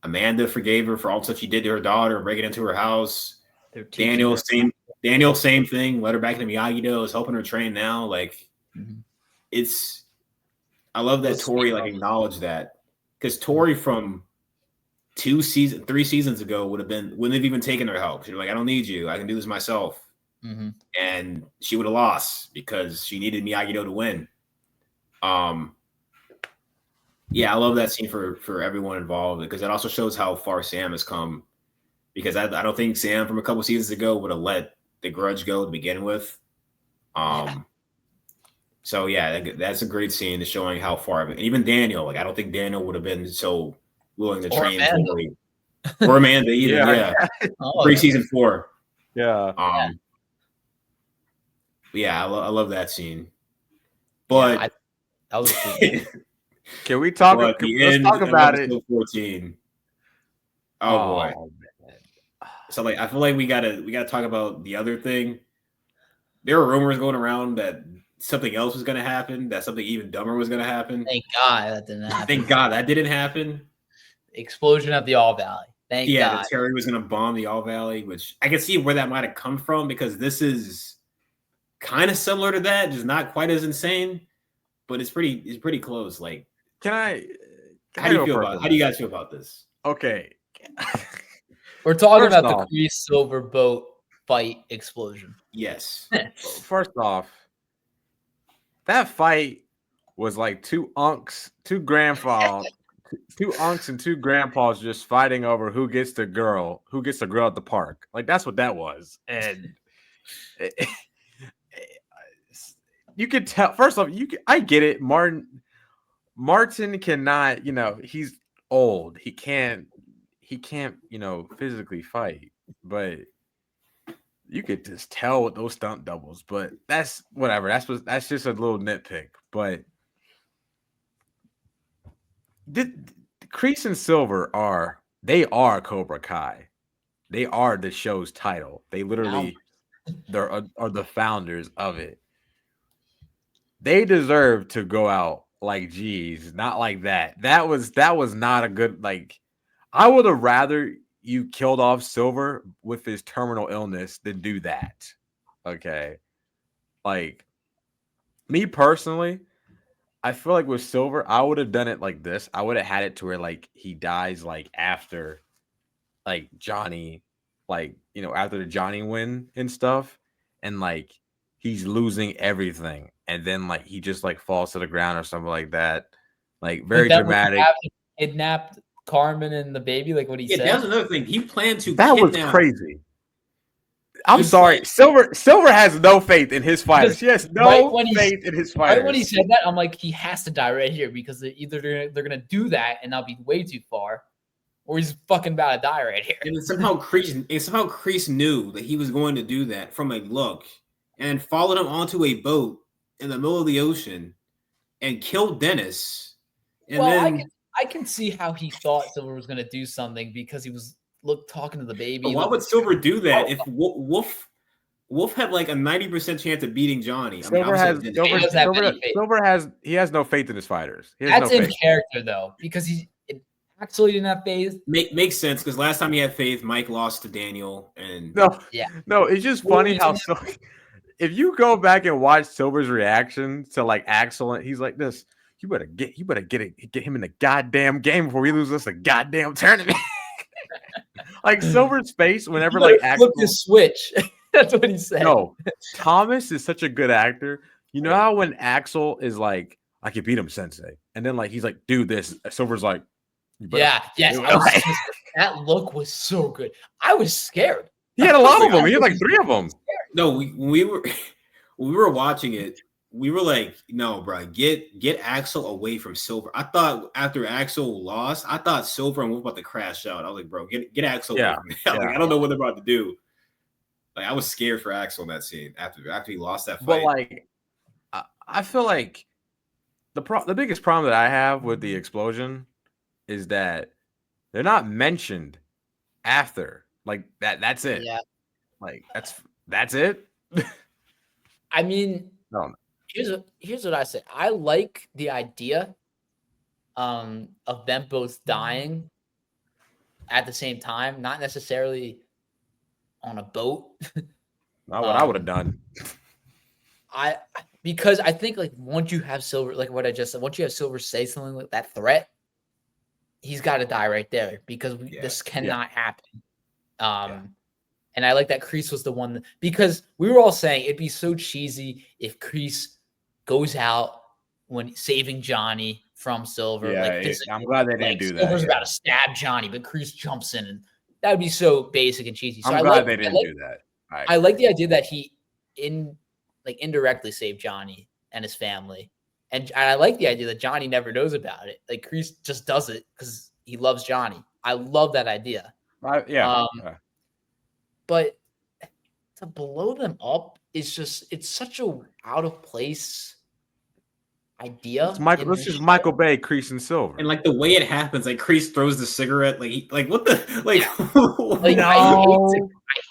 Amanda forgave her for all the stuff she did to her daughter, breaking into her house. Daniel, same thing. Let her back into Miyagi-Do, is helping her train now. Like I love that Tori like acknowledged that, because Tori from 3 seasons ago wouldn't have even taken her help. She'd be like, I don't need you. I can do this myself. Mm-hmm. And she would have lost because she needed Miyagi-Do to win. Yeah, I love that scene for everyone involved, because it also shows how far Sam has come. Because I don't think Sam from a couple seasons ago would have let the grudge go to begin with. So yeah, that's a great scene, showing how far. And even Daniel, like I don't think Daniel would have been so willing to train Tori or Amanda either. Yeah. Pre-season 4. Yeah. Yeah, I love that scene. But that was can we talk? Let's talk about it. 14. Oh boy. Man. So like I feel like we gotta talk about the other thing. There were rumors going around that something else was gonna happen, that something even dumber was gonna happen. Thank God that didn't happen. Thank God that didn't happen. Explosion at the All Valley. Thank God. That Terry was gonna bomb the All Valley, which I can see where that might have come from, because this is kind of similar to that, just not quite as insane, but it's pretty close. Like, how do you guys feel about this? Okay. We're talking First about the off, Kreese Silver boat fight explosion. Yes. first off, that fight was like two unks, two unks and two grandpas just fighting over who gets the girl at the park. Like that's what that was. And you could tell. First off, I get it. Martin cannot. He's old. He can't. Physically fight. But you could just tell with those stunt doubles. But that's whatever. That's just a little nitpick. But Kreese and Silver are Cobra Kai. They are the show's title. They literally are the founders of it. They deserve to go out like geez, not like that. That was not a good like. I would have rather you killed off Silver with his terminal illness than do that. Okay, like me personally, I feel like with Silver, I would have done it like this. I would have had it to where like he dies like after like Johnny, like after the Johnny win and stuff, and like he's losing everything, and then like he just like falls to the ground or something like that, like very dramatic. Kidnapped Carmen and the baby, like what he said. Yeah, that was another thing. He planned to. That was crazy. I'm sorry. Silver has no faith in his fighters. He has no faith in his fighters. Right when he said that, I'm like, he has to die right here because either they're gonna do that and I'll be way too far, or he's fucking about to die right here. And somehow Kreese knew that he was going to do that from a look, and followed him onto a boat in the middle of the ocean, and killed Dennis. And then I can see how he thought Silver was gonna do something because he was talking to the baby. But why would Silver do that if Wolf had like a 90% chance of beating Johnny? Silver has no faith in his fighters. That's in character though, because he actually didn't have faith. Makes sense because last time he had faith, Mike lost to Daniel, and no, it's just funny how if you go back and watch Silver's reaction to like Axel, he's like this. You better get him in the goddamn game before we lose this a goddamn tournament. Like Silver's face whenever like Axel flip the switch. That's what he said. No, Thomas is such a good actor. You know how when Axel is like, I can beat him, Sensei, and then like he's like, do this. Silver's like, yes. That look was so good. I was scared. He had a lot of them. He had like 3 of them. No, we were watching it. We were like, no, bro, get Axel away from Silver. I thought after Axel lost, I thought Silver and Wolf about to crash out. I was like, bro, get Axel away from me. Like, I don't know what they're about to do. Like, I was scared for Axel in that scene after he lost that fight. But like, I feel like the biggest problem that I have with the explosion is that they're not mentioned after. Like that's it. Yeah. Like that's it. I mean, no. Here's what I say. I like the idea of them both dying at the same time, not necessarily on a boat. Not what I would have done. Because I think like once you have Silver, like what I just said, once you have Silver say something like that threat, he's got to die right there because this cannot happen. And I like that Kreese was the one because we were all saying it'd be so cheesy if Kreese goes out when saving Johnny from Silver. Yeah, I'm glad they didn't do that. Silver's about to stab Johnny, but Kreese jumps in, and that would be so basic and cheesy. So I'm glad they didn't do that. I like the idea that he indirectly saved Johnny and his family, and I like the idea that Johnny never knows about it. Like Kreese just does it because he loves Johnny. I love that idea. But to blow them up is it's such a out of place idea. This is Michael Bay, Kreese and Silver, and like the way it happens, like Kreese throws the cigarette, like what the like. I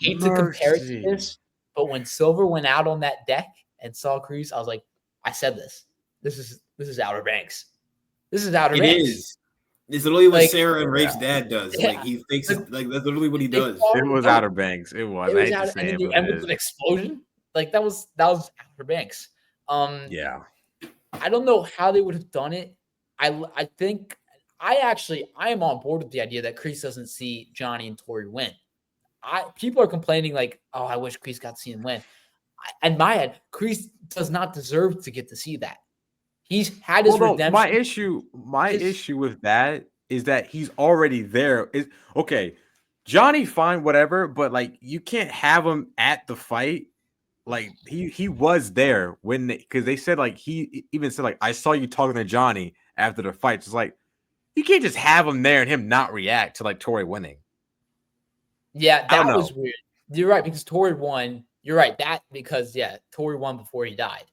hate to compare it to this, but when Silver went out on that deck and saw Kreese, I was like, I said this. This is Outer Banks. This is Outer Banks. It is. It's literally what Sarah and Rafe's dad does. Yeah. Like he thinks like that's literally what he does. It was Outer Banks. It was. I hate to say it, and with an explosion. Like that was Outer Banks. Yeah. I don't know how they would have done it. I think I am on board with the idea that Kreese doesn't see Johnny and Tori win. People are complaining like, oh, I wish Kreese got to see him win. In my head, Kreese does not deserve to get to see that. He's had his redemption. My issue with that is that he's already there. Is okay, Johnny, fine, whatever, but like you can't have him at the fight. Like he was there when because they said like he even said like I saw you talking to Johnny after the fight. It's like you can't just have him there and him not react to like Tori winning. Yeah, that was weird. You're right because Tori won. You're right that because Tori won before he died.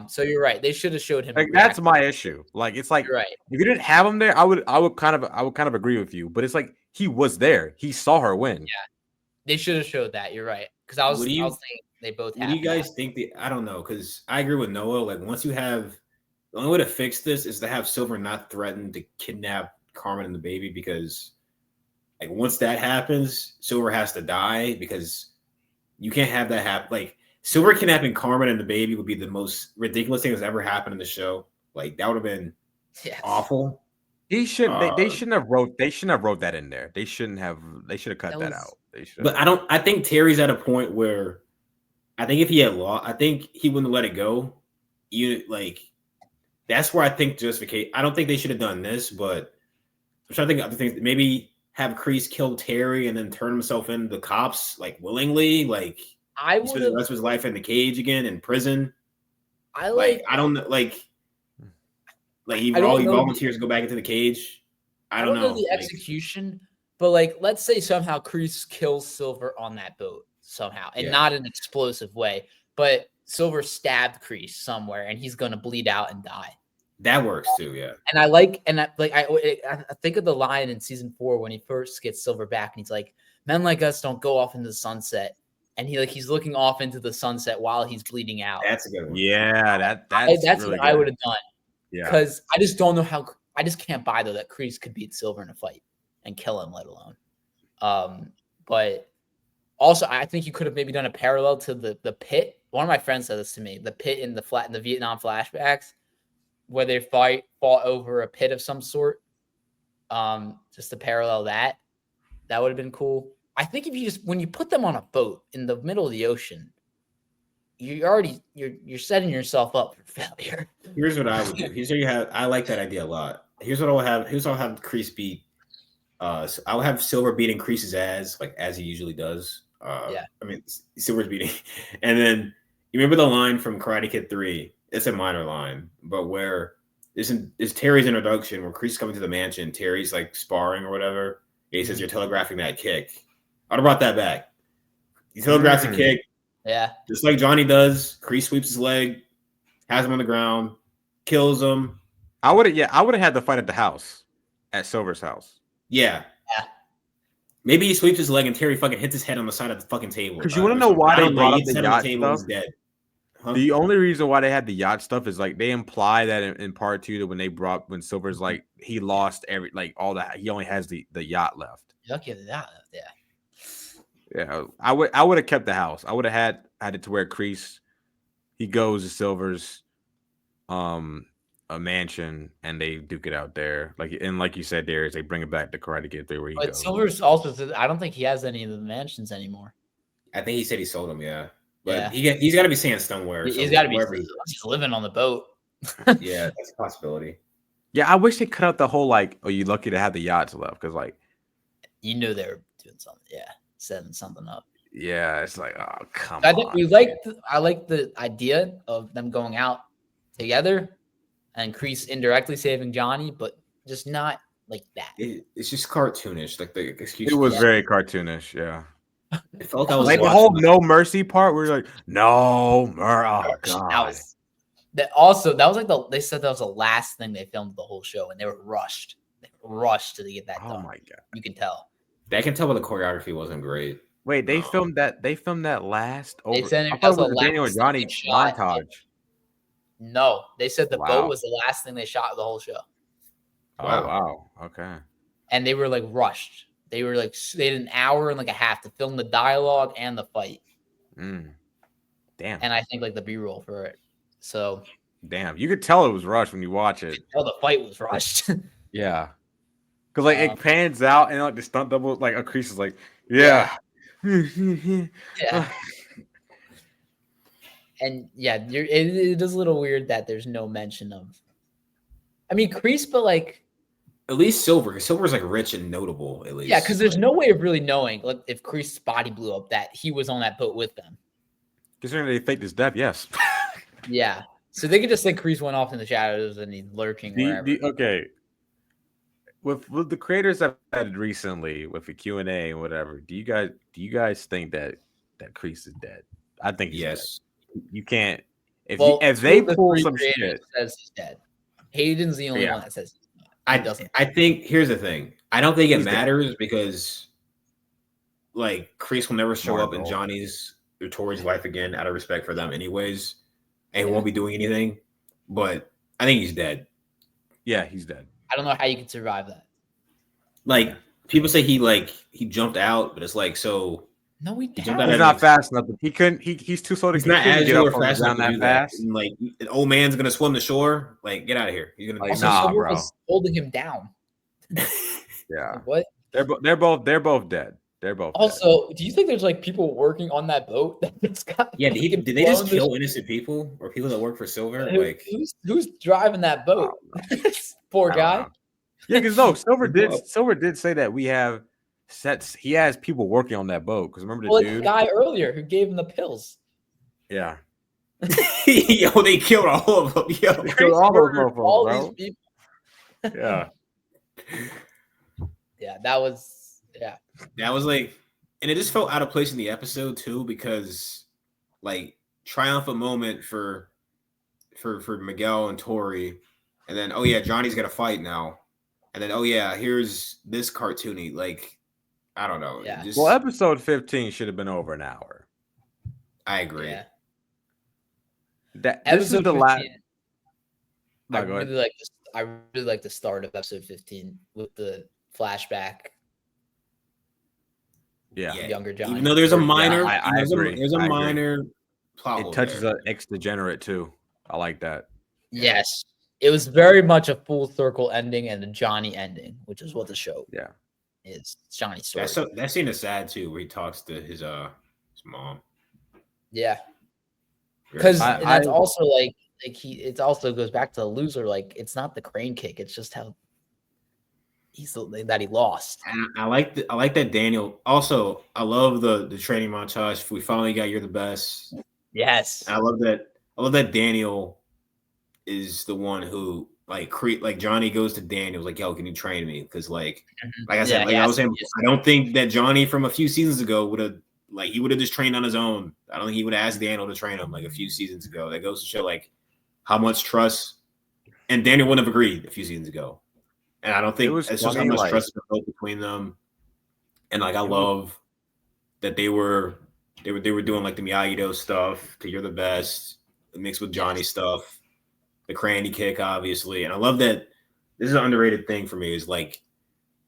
So you're right. They should have showed him. Like that's my issue. Like it's like right. If you didn't have him there, I would kind of agree with you. But it's like he was there. He saw her win. Yeah, they should have showed that. You're right. Because I was thinking they both. What do you guys think? I don't know. Because I agree with Noah. Like once you have the only way to fix this is to have Silver not threaten to kidnap Carmen and the baby because like once that happens, Silver has to die because you can't have that happen. Like Silver kidnapping Carmen and the baby would be the most ridiculous thing that's ever happened in the show. Like that would have been awful. They shouldn't have wrote that in there. They should have cut that out. But I think Terry's at a point where I think if he had law, I think he wouldn't let it go. That's where I think justification. I don't think they should have done this, but I'm trying to think of other things. Maybe have Kreese kill Terry and then turn himself into the cops like willingly. Like I would spend the rest of his life in the cage again in prison. I don't know. He volunteers to go back into the cage. I don't know the execution, but like let's say somehow Kreese kills Silver on that boat somehow, and not in an explosive way, but Silver stabbed Kreese somewhere, and he's gonna bleed out and die. That works too, yeah. And I think of the line in season 4 when he first gets Silver back, and he's like, "Men like us don't go off into the sunset." And he's looking off into the sunset while he's bleeding out. That's a good one. Yeah, that's really what I would have done. Yeah, because I just don't know how. I just can't buy though that Kreese could beat Silver in a fight and kill him, let alone. But also, I think you could have maybe done a parallel to the pit. One of my friends said this to me: the pit in the Vietnam flashbacks, where they fought over a pit of some sort. Just to parallel that would have been cool. I think if when you put them on a boat in the middle of the ocean, you're setting yourself up for failure. Here's what I would do. I like that idea a lot. Here's what I'll have. I'll have Kreese beat. So I'll have Silver beating Kreese's ass, like as he usually does. I mean, Silver's beating, and then you remember the line from Karate Kid 3. It's a minor line, but where is Terry's introduction where Kreese coming to the mansion. Terry's like sparring or whatever. And he says, "You're telegraphing that kick." I'd have brought that back. He telegraphs a kick. Yeah. Just like Johnny does. Kreese sweeps his leg, has him on the ground, kills him. I would have had the fight at the house, at Silver's house. Yeah. Maybe he sweeps his leg and Terry fucking hits his head on the side of the fucking table. Because you want to know why they brought up the yacht stuff? Dead. Huh? The only reason why they had the yacht stuff is like they imply that in part 2 that when Silver's like he lost all that, he only has the yacht left. Lucky the yacht left, yeah. Yeah, I would have kept the house. I would have had it to where Kreese, he goes to Silver's a mansion and they duke it out there. Like you said, Darius, they bring it back to Karate Kid 3 where he goes. But Silver's also, I don't think he has any of the mansions anymore. I think he said he sold them, yeah. But he's got to be staying somewhere. He's got to be he's living on the boat. Yeah, that's a possibility. Yeah, I wish they cut out the whole you're lucky to have the yachts left because you knew they were doing something. Yeah. Setting something up. Yeah, it's like, oh, come on. I think I like the idea of them going out together and Kreese indirectly saving Johnny, but just not like that. It's just cartoonish. Like the excuse. It was very cartoonish, yeah. It felt like the whole no mercy part where you're like, no, oh god. That was they said that was the last thing they filmed the whole show and they were rushed. They were rushed to get that done. Oh my god. You can tell. I can tell by the choreography wasn't great. Wait, they filmed that. They filmed that last. They said it was the Daniel and Johnny montage. No, they said the boat was the last thing they shot the whole show. Oh wow, okay. And they were rushed. They were they had an hour and like a half to film the dialogue and the fight. Damn. And I think the B-roll for it. So damn, you could tell it was rushed when you watch it. Oh, the fight was rushed. Yeah. Because like it pans out and like the stunt double, like a Kreese is like, Yeah. yeah. Yeah. And yeah, it is a little weird that there's no mention of. I mean, Kreese, but like, At least Silver, because Silver's like rich and notable. At least, yeah, because there's no way of really knowing like if Kreese's body blew up that he was on that boat with them. Considering they faked his death, yes. Yeah, so they could just say Kreese went off in the shadows and he's lurking wherever. Okay. With the creators I've had recently with the Q&A and whatever, do you guys think that Kreese is dead? I think he's dead. You can't if they pull some shit says he's dead. Hayden's the only one that says I think here's the thing. I don't think it matters because like Kreese will never show up in Johnny's or Tori's life again out of respect for them anyways. And he won't be doing anything. But I think he's dead. Yeah, he's dead. I don't know how you can survive that. Like people say he jumped out, but it's like so. No, he didn't. He's not fast enough. He couldn't. He's too slow to. He's not agile or fast enough to do that. And like an old man's gonna swim the shore. Like get out of here. He's gonna. Also, nah, bro. Was holding him down. Yeah. Like, what? They're both dead. They're both. Also, dead. Do you think there's like people working on that boat that's got? Yeah. Did they just kill innocent people or people that work for Silver? Like who's driving that boat? Poor guy. Yeah, because no, Silver did say that we have sets. He has people working on that boat. Because remember the dude, the guy earlier who gave him the pills. Yeah. Yo, they killed all of them. Yo, they killed all those motherfuckers, bro. These people. Yeah. Yeah, that was like, and it just felt out of place in the episode too because, like, triumphant moment for Miguel and Tori, and then oh yeah, Johnny's got to fight now. And then, oh yeah, here's this cartoony. Like, I don't know. Yeah. Well, episode 15 should have been over an hour. I agree. Yeah. This is the last. I really like the start of episode 15 with the flashback. Yeah. Younger Johnny. Even though there's a minor, I agree. There's a minor plot. It touches an ex-degenerate too. I like that. Yes. It was very much a full circle ending and a Johnny ending, which is what the show is. It's Johnny's story. That scene is sad too, where he talks to his mom. Yeah. Because that's also like it also goes back to the loser. Like it's not the crane kick, it's just how that he lost. And I like that Daniel. Also, I love the training montage. We finally got You're the Best. Yes. And I love that Daniel is the one who like Johnny goes to Daniel like, yo, can you train me? Because like I said, I was saying, I don't think that Johnny from a few seasons ago would have he would have just trained on his own. I don't think he would have asked Daniel to train him like a few seasons ago. That goes to show like how much trust, and Daniel wouldn't have agreed a few seasons ago. And I don't think it's just how much trust is built between them. And like I love that they were doing like the Miyagi-Do stuff to You're the Best mixed with Johnny stuff. The cranny kick, obviously. And I love that this is an underrated thing for me is like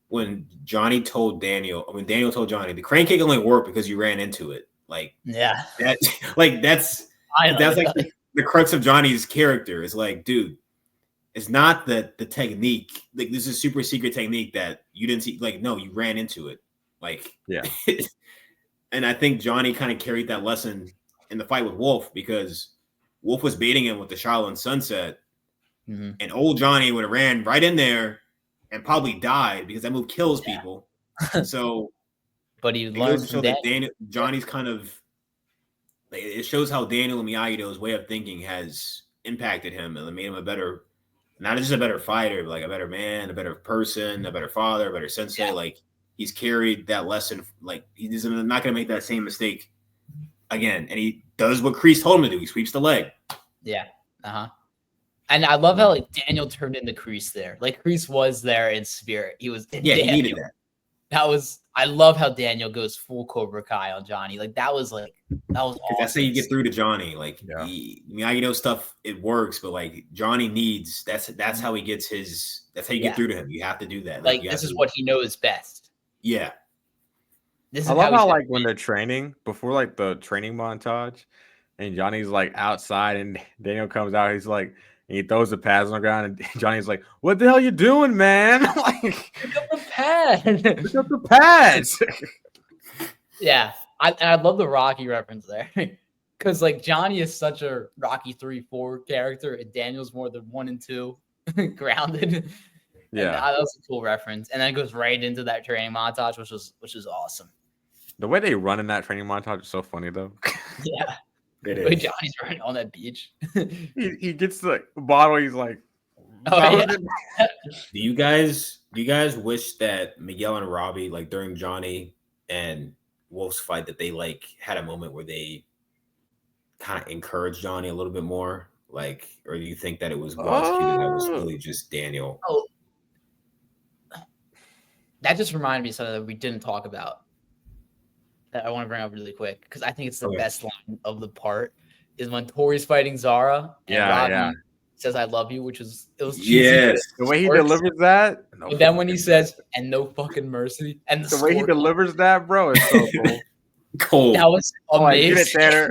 when Daniel told Johnny, the crane kick only worked because you ran into it. Like, yeah, that's like the crux of Johnny's character is like, dude, it's not that the technique, like this is super secret technique that you didn't see. Like, no, you ran into it. Like, yeah. And I think Johnny kind of carried that lesson in the fight with Wolf because Wolf was beating him with the Shaolin Sunset, and old Johnny would have ran right in there and probably died because that move kills people. So, but he learned from that. Johnny's kind of like, it shows how Daniel Miyagi-Do's way of thinking has impacted him and made him a better, not just a better fighter, but like a better man, a better person, a better father, a better sensei. Yeah. Like he's carried that lesson. Like he's not going to make that same mistake again, and he does what Kreese told him to do. He sweeps the leg. Yeah. And I love how like Daniel turned into Kreese there. Like Kreese was there in spirit. He was. Yeah, Daniel. He needed that. I love how Daniel goes full Cobra Kai on Johnny. Like that was awesome. That's how you get through to Johnny. Like Miyagi-Do stuff, it works, but like Johnny needs. That's how he gets his. That's how you get through to him. You have to do that. Like this is what he knows best. Yeah. I love how like when they're training before like the training montage, and Johnny's like outside, and Daniel comes out. He's like, he throws the pads on the ground, and Johnny's like, "What the hell you doing, man? Like, Pick up the pad. pick up the pads." Yeah, I love the Rocky reference there. Because like Johnny is such a Rocky 3-4 character, and Daniel's more the 1 and 2 grounded. And Yeah, that was a cool reference. And then it goes right into that training montage, which is awesome. the way they run in that training montage is so funny though. Yeah. It The way is. Johnny's running on that beach. He gets the bottle. He's like, Oh, yeah. Do you guys wish that Miguel and Robbie, like during Johnny and Wolf's fight, that they like had a moment where they kind of encouraged Johnny a little bit more? Like, or do you think that it was well executed? That was really just Daniel. Oh, that just reminded me of something that we didn't talk about that I want to bring up really quick because I think it's the best line of the part is when Tori's fighting Zara and Robbie says "I love you," which is it was cheesy. Yes, the way he delivers that. But then when he says "and no fucking mercy" and the way he delivers that, bro, is so cool. Cold. That was amazing. Get it, Tanner.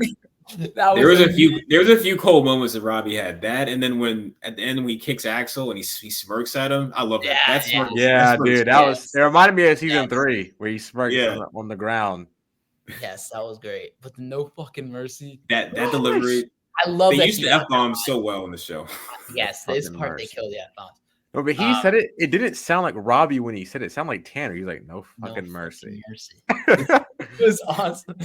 There was a few cold moments that Robbie had. That, and then when at the end when he kicks Axel and he smirks at him, I love that. That's dude. That was it. Reminded me of season 3 where he smirks on the ground. Yes, that was great. But the no fucking mercy. That delivery. I love they that used the F-bomb so well in the show. Yes, this part they killed the F-bomb. No, but he said it. It didn't sound like Robbie when he said it. It sounded like Tanner. He's like, "No fucking mercy." It was awesome.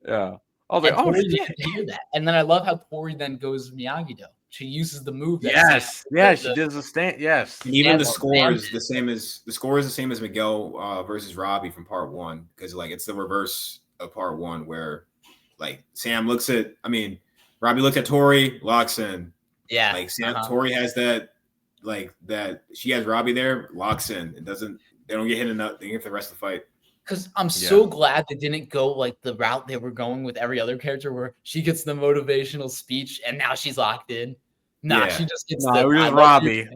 Yeah, I was like, "Oh, Tori didn't hear that." And then I love how Tori then goes Miyagi-Do. She uses the move. Yes, she does the stand. Yes, and even the score is the same as Miguel versus Robbie from part 1 because like it's the reverse of part 1 where like Sam looks at. I mean, Robbie looks at Tori, locks in. Yeah, like Sam, Tori has that. Like that, she has Robbie there, locks in. It doesn't. They don't get hit enough. They get the rest of the fight. Because I'm so glad they didn't go like the route they were going with every other character, where she gets the motivational speech and now she's locked in. Nah, she just gets the Robbie,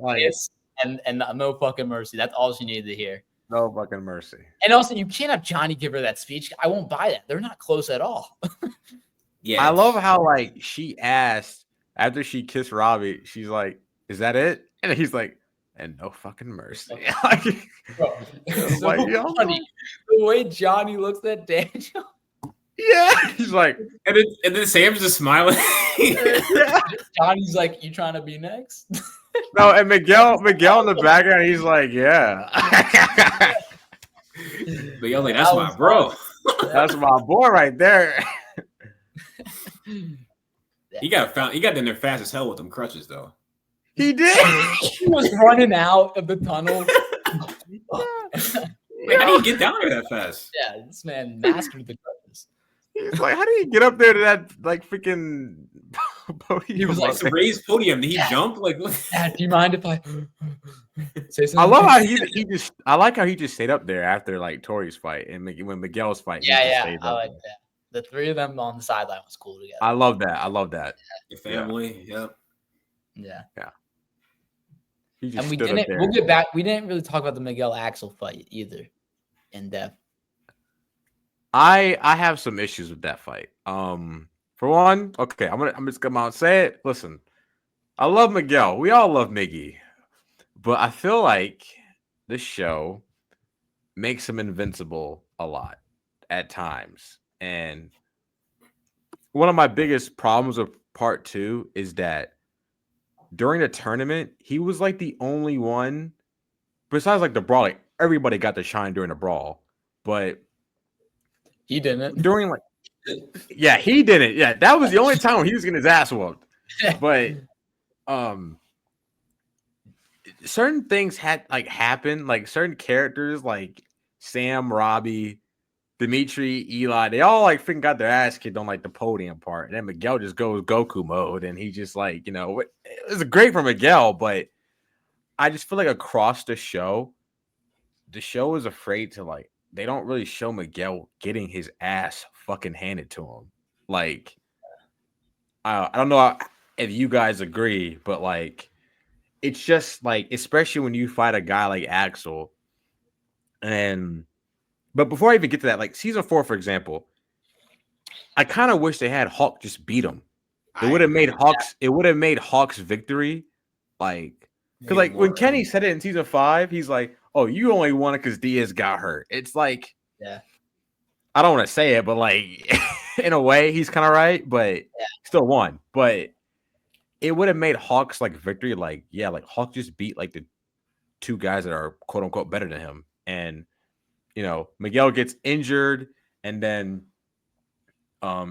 and no fucking mercy. That's all she needed to hear. No fucking mercy. And also, you can't have Johnny give her that speech. I won't buy that. They're not close at all. Yeah, I love how like she asked after she kissed Robbie. She's like, "Is that it?" And he's like, "And no fucking mercy." Bro, it's so funny. The way Johnny looks at Daniel. Yeah, he's like, and then Sam's just smiling. Johnny's like, "You trying to be next?" No, and Miguel in the background, he's like, "Yeah." Miguel's like, "That's my bro. That's my boy right there." He got in there fast as hell with them crutches though. He did. He was running out of the tunnel. Wait, how do you get down there that fast? Yeah, this man mastered the crutches. He's like, how do you get up there to that like freaking podium? He was like some raised podium. Did he jump? Like, Dad, do you mind if I say something? I love how he just. I like how he just stayed up there after like Tori's fight and when Miguel's fight. Yeah, I like that. The three of them on the sideline was cool together. I love that. The family, yeah. And we'll get back. We didn't really talk about the Miguel Axel fight either in depth. I have some issues with that fight. For one, okay, I'm just come out and say it. Listen, I love Miguel. We all love Miggy, but I feel like this show makes him invincible a lot at times. And one of my biggest problems with part 2 is that during the tournament, he was like the only one, besides like the brawl, like everybody got to shine during the brawl, but he didn't. During like, yeah, he didn't. Yeah, that was the only time when he was getting his ass whooped. But certain things had like happened, like certain characters like Sam, Robbie, Dimitri, Eli, they all like freaking got their ass kicked on like the podium part. And then Miguel just goes Goku mode and he just like, it was great for Miguel, but I just feel like across the show is afraid to like, they don't really show Miguel getting his ass fucking handed to him. Like, I don't know if you guys agree, but like, it's just like, especially when you fight a guy like Axel. But before I even get to that, like season 4, for example, I kind of wish they had Hulk just beat him. It would have made Hawks. It would have made Hawks' victory, like, because like when Kenny said it in season 5, he's like, "Oh, you only won it because Diaz got hurt." It's like, Yeah. I don't want to say it, but like, in a way, he's kind of right, but still won. But it would have made Hawks like victory, like, yeah, like Hawk just beat like the 2 guys that are quote unquote better than him, and Miguel gets injured, and then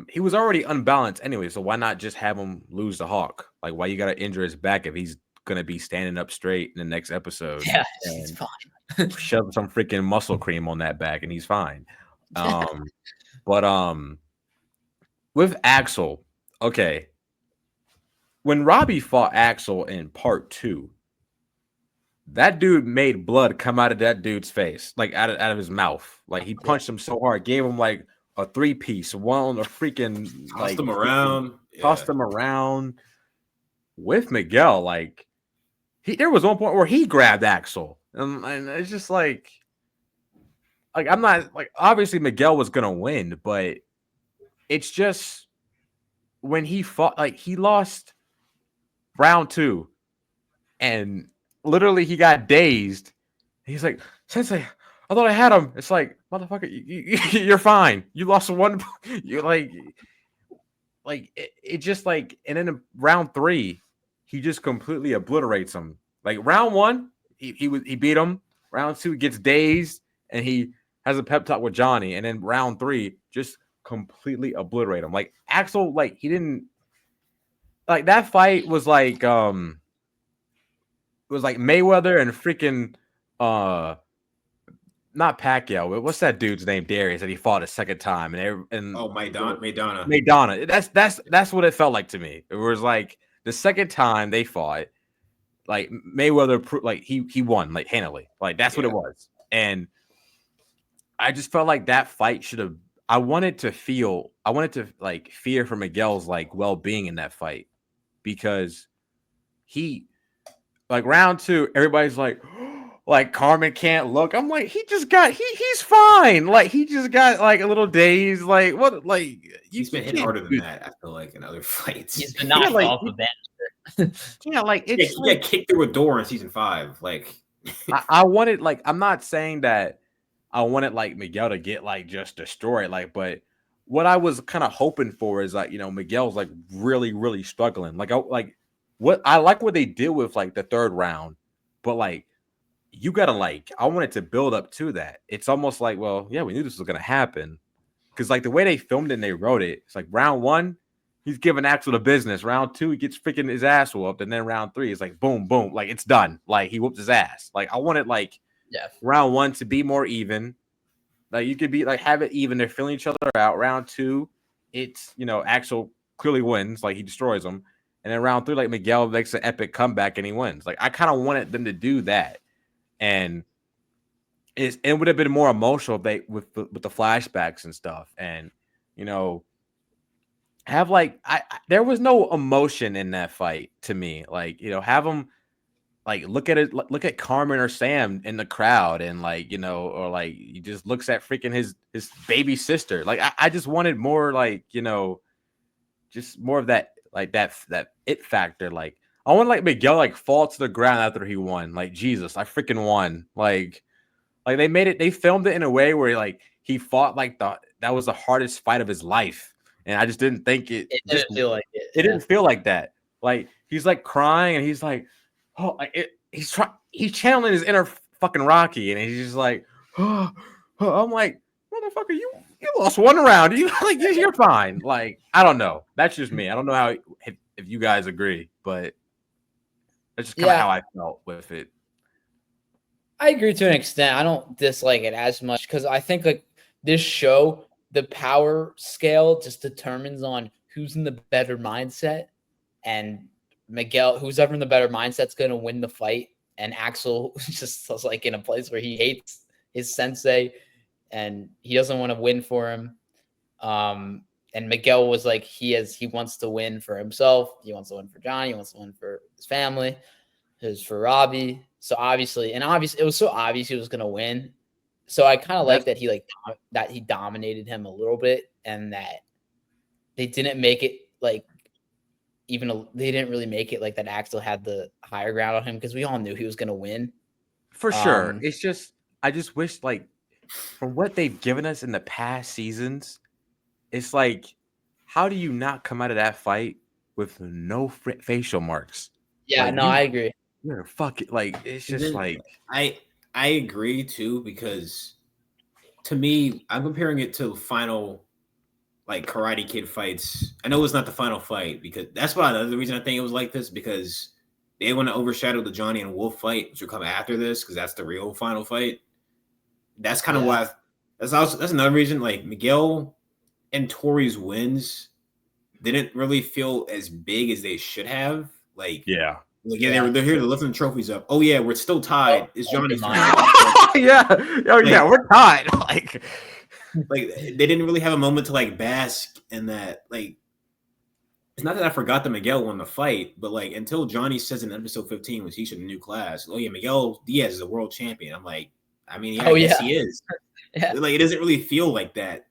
he was already unbalanced anyway, so why not just have him lose the Hawk? Like, why you gotta injure his back if he's gonna be standing up straight in the next episode? Yeah, he's fine. Shove some freaking muscle cream on that back and he's fine. But with Axel, okay. When Robbie fought Axel in part 2, that dude made blood come out of that dude's face, like out of his mouth. Like he punched him so hard, gave him like a 3-piece, one on the freaking tossed him around. Tossed him around. With Miguel, like there was one point where he grabbed Axel, and it's just like I'm not like, obviously Miguel was gonna win, but it's just when he fought, like he lost round 2, and literally he got dazed. He's like, Sensei, I thought I had him. It's like, motherfucker, you're fine. You lost one. You're like it just like, and then in round 3, he just completely obliterates him. Like round 1, he beat him. Round 2, gets dazed, and he has a pep talk with Johnny, and then round 3, just completely obliterate him. Like Axel, like he didn't, like that fight was like Mayweather and freaking not Pacquiao. What's that dude's name? Darius, that he fought a second time, and Maidana. That's what it felt like to me. It was like the second time they fought, like Mayweather, like he won like handily. Like that's what it was, and I just felt like that fight should have. I wanted to like fear for Miguel's like well-being in that fight, because he, like round 2, everybody's like Carmen can't look. I'm like, he's fine. Like he just got like a little dazed. Like what? Like he's been hit harder than that. I feel like in other fights, he's been knocked off a bench. Yeah, like it's he got kicked through a door in season 5. Like I wanted, like, I'm not saying that I wanted like Miguel to get like just destroyed, like, but what I was kind of hoping for is like, Miguel's like really, really struggling. Like what I like what they did with like the 3rd round, but like you gotta like, I wanted to build up to that. It's almost like, well, yeah, we knew this was gonna happen, because like the way they filmed it and they wrote it, it's like round 1, he's giving Axel the business. Round 2, he gets freaking his ass whooped, and then round 3 is like boom, boom, like it's done. Like he whooped his ass. Like I wanted like round 1 to be more even. Like you could be like have it even. They're filling each other out. Round 2, it's Axel clearly wins, like he destroys him, and then round 3, like Miguel makes an epic comeback and he wins. Like I kind of wanted them to do that, and it would have been more emotional if they with the flashbacks and stuff, and have like there was no emotion in that fight to me. Like have them like look at Carmen or Sam in the crowd, and like or like he just looks at freaking his baby sister. Like I just wanted more, like just more of that, like that it factor. Like I want like Miguel like fall to the ground after he won. Like Jesus, I freaking won. Like they filmed it in a way where like he fought like that was the hardest fight of his life. And I just didn't think it didn't feel like it. It didn't feel like that. Like he's like crying, and he's like, oh, like he's channeling his inner fucking Rocky, and he's just like, oh. I'm like, motherfucker, you lost one round. You're fine. Like I don't know. That's just me. I don't know how if you guys agree, but that's just kind of how I felt with it. I agree to an extent. I don't dislike it as much, because I think like this show, the power scale just determines on who's in the better mindset, and Miguel, who's ever in the better mindset's going to win the fight. And Axel just was like in a place where he hates his sensei and he doesn't want to win for him. And Miguel was like, he wants to win for himself. He wants to win for Johnny. He wants to win for his family. His for Robbie. So obviously, it was so obvious he was going to win. So I kind of like that he dominated him a little bit, and that they didn't make it like they didn't really make it like that. Axel had the higher ground on him because we all knew he was going to win. For sure. It's just, I just wish, like, from what they've given us in the past seasons, it's like, how do you not come out of that fight with no facial marks? Yeah, like, no, I agree. You're fucking, like, it's just like. I agree too, because to me, I'm comparing it to final, like, Karate Kid fights. I know it's not the final fight, because that's why the reason I think it was like this, because they want to overshadow the Johnny and Wolf fight, which will come after this, because that's the real final fight. That's kind of why. That's another reason. Like, Miguel and Tori's wins didn't really feel as big as they should have. Like, they're here to lift the trophies up. Oh yeah, we're still tied. It's Johnny's turn. We're tied. Like they didn't really have a moment to, like, bask in that. Like, it's not that I forgot that Miguel won the fight, but, like, until Johnny says in episode 15 when he's in a new class, oh yeah, Miguel Diaz is a world champion. I'm like, I mean, I guess he is. Like, it doesn't really feel like that.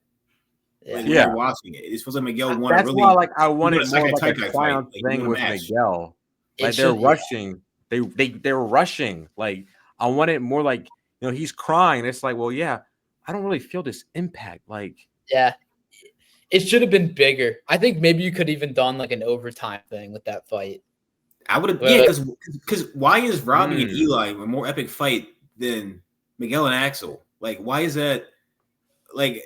When you're watching it, it feels like Miguel won. That's why, like, I wanted more like a triumph thing with Miguel. Like, they're rushing. They're rushing. Like, I wanted more, like, he's crying. It's like, well, yeah, I don't really feel this impact. Like, it should have been bigger. I think maybe you could even done like an overtime thing with that fight. I would have, because why is Robbie and Eli a more epic fight than Miguel and Axel? Like, why is that? Like,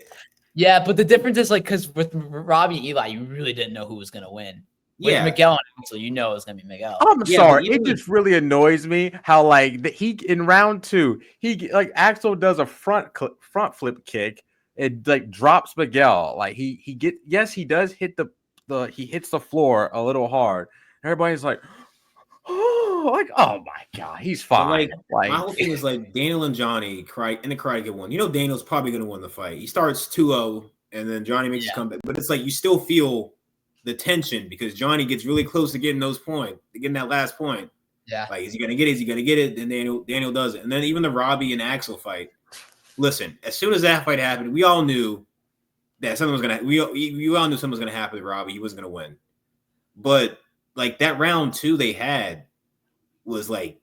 yeah, but the difference is, like, because with Robbie and Eli, you really didn't know who was gonna win. With Miguel and Axel, you know it was gonna be Miguel. I'm sorry, it just really annoys me how, like, he in round 2, Axel does a front flip kick. It, like, drops Miguel. Like, he does hit he hits the floor a little hard. Everybody's like, oh, like, oh my god, he's fine. Like, my whole thing is, like, Daniel and Johnny in the Karate Kid one. Daniel's probably gonna win the fight. He starts 2-0, and then Johnny makes his comeback. But it's like you still feel the tension because Johnny gets really close to getting that last point. Yeah, like, is he gonna get it? Is he gonna get it? Then Daniel does it, and then even the Robbie and Axel fight. Listen, as soon as that fight happened, we all knew that something was gonna. We all knew something was gonna happen to Robbie. He was gonna win, but, like, that round 2 they had was like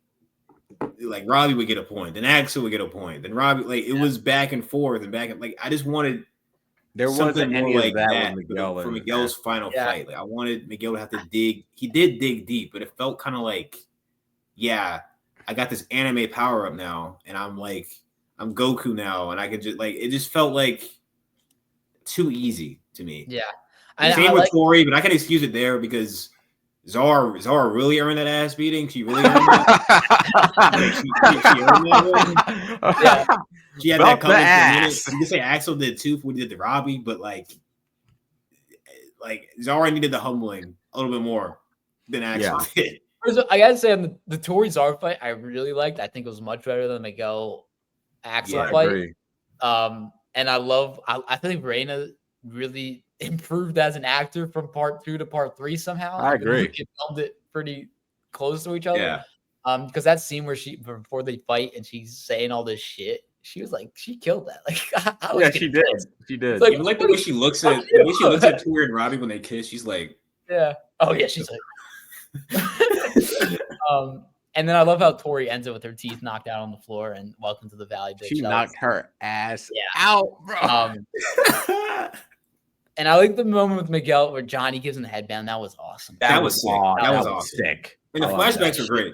Robbie would get a point, then Axel would get a point, then Robbie. Like, it was back and forth and back and, like, I just wanted something more any like that for Miguel's final fight. Like, I wanted Miguel to have to dig. He did dig deep, but it felt kind of like, I got this anime power up now, and I'm Goku now, and I could just, like, it just felt like too easy to me. Yeah. Same with Tori, but I can excuse it there because Zara really earned that ass beating. She really earned that. she earned that. She had that coming for a minute. You can say Axel did too for what he did to Robbie, but like Zara needed the humbling a little bit more than Axel did. I gotta say, on the Tori Zara fight, I really liked. I think it was much better than the Miguel Axel fight. Agree. And I think Reina really improved as an actor from part 2 to part 3 somehow. I agree. They filmed it pretty close to each other. Yeah. Because that scene where before they fight and she's saying all this shit, she was like, she killed that. Like, she did. She did. Like, even like the way she looks at Tori and Robbie when they kiss, she's like, oh yeah, she's like. And then I love how Tori ends it with her teeth knocked out on the floor and welcome to the Valley. Bitch. She knocked her ass out, bro. And I like the moment with Miguel where Johnny gives him the headband. That was awesome. That was sick. That was awesome. Sick. And the flashbacks were great.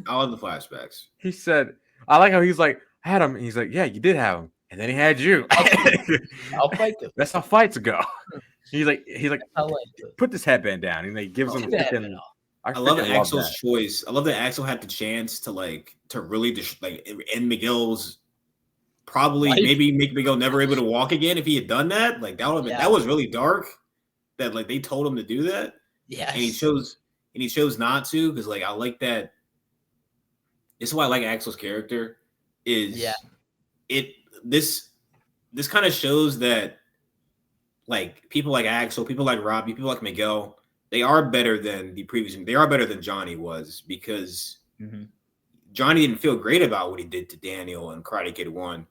I love the flashbacks. He said, I like how he's like, I had him. And he's like, yeah, you did have him. And then he had you. I'll fight them. That's how fights go. He's like, put this headband down. And he gives him I love Axel's choice. I love that Axel had the chance to really end Miguel's probably maybe make Miguel never able to walk again if he had done that. Like, that would have been that was really dark. That, like, they told him to do that. Yeah. And he chose not to, because, like, I like that. This is why I like Axel's character. This kind of shows that, like, people like Axel, people like Robbie, people like Miguel, they are better than they are better than Johnny was, because Johnny didn't feel great about what he did to Daniel in Karate Kid 1,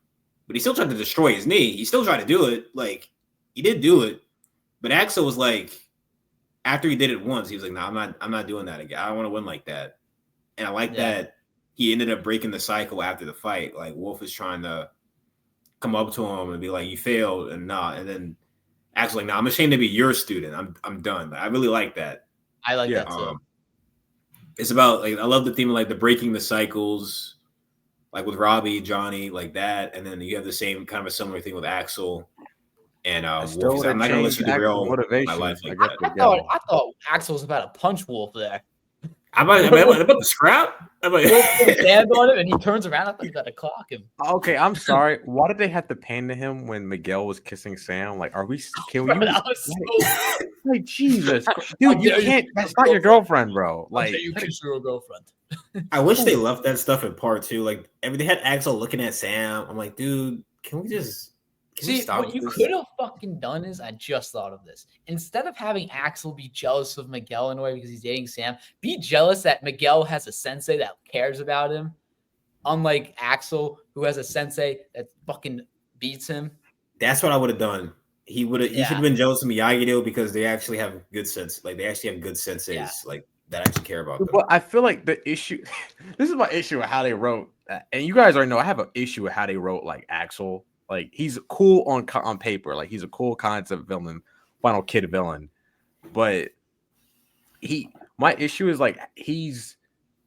but he still tried to destroy his knee. He still tried to do it. Like, he did do it, but Axel was like, after he did it once, he was like, "No, I'm not doing that again. I don't want to win like that." And I like Yeah. that he ended up breaking the cycle after the fight. Like Wolf is trying to come up to him and be like, "You failed," and then Axel's like, "No, I'm ashamed to be your student. I'm done." I really like that. I like Yeah. that too. It's about like I love the theme of like the breaking the cycles, like with Robbie, Johnny, like that, and then you have the same kind of a similar thing with Axel and I Wolf. still He's would like, I'm have not gonna let changed you Axel's derail my life motivations like against that. Miguel. I thought Axel was about to punch Wolf there. I'm about the scrap. Wolf put his hand on him and he turns around. I thought he was about to clock him. Okay, I'm sorry. Why did they have to pan to him when Miguel was kissing Sam? Like, are we? Can Bro, you? that was so. Like Jesus, How dude, you dare you can't. kiss That's your not your girlfriend? girlfriend, bro. How dare Like, you kiss your girlfriend? I wish they left that stuff in part two. Like, they had Axel looking at Sam. I'm like, dude, can we See, stop what with you this? could have fucking done is, I just thought of this. Instead of having Axel be jealous of Miguel in a way because he's dating Sam, be jealous that Miguel has a sensei that cares about him, unlike Axel, who has a sensei that fucking beats him. That's what I would have done. He should Yeah, have been jealous of Miyagi-Do because they actually have good sense. Like they actually have good senseis yeah. like that actually care about them. but I feel like the issue. This is my issue with how they wrote, and you guys already know I have an issue with how they wrote like Axel. Like he's cool on paper, like he's a cool concept villain, final kid villain, but my issue is like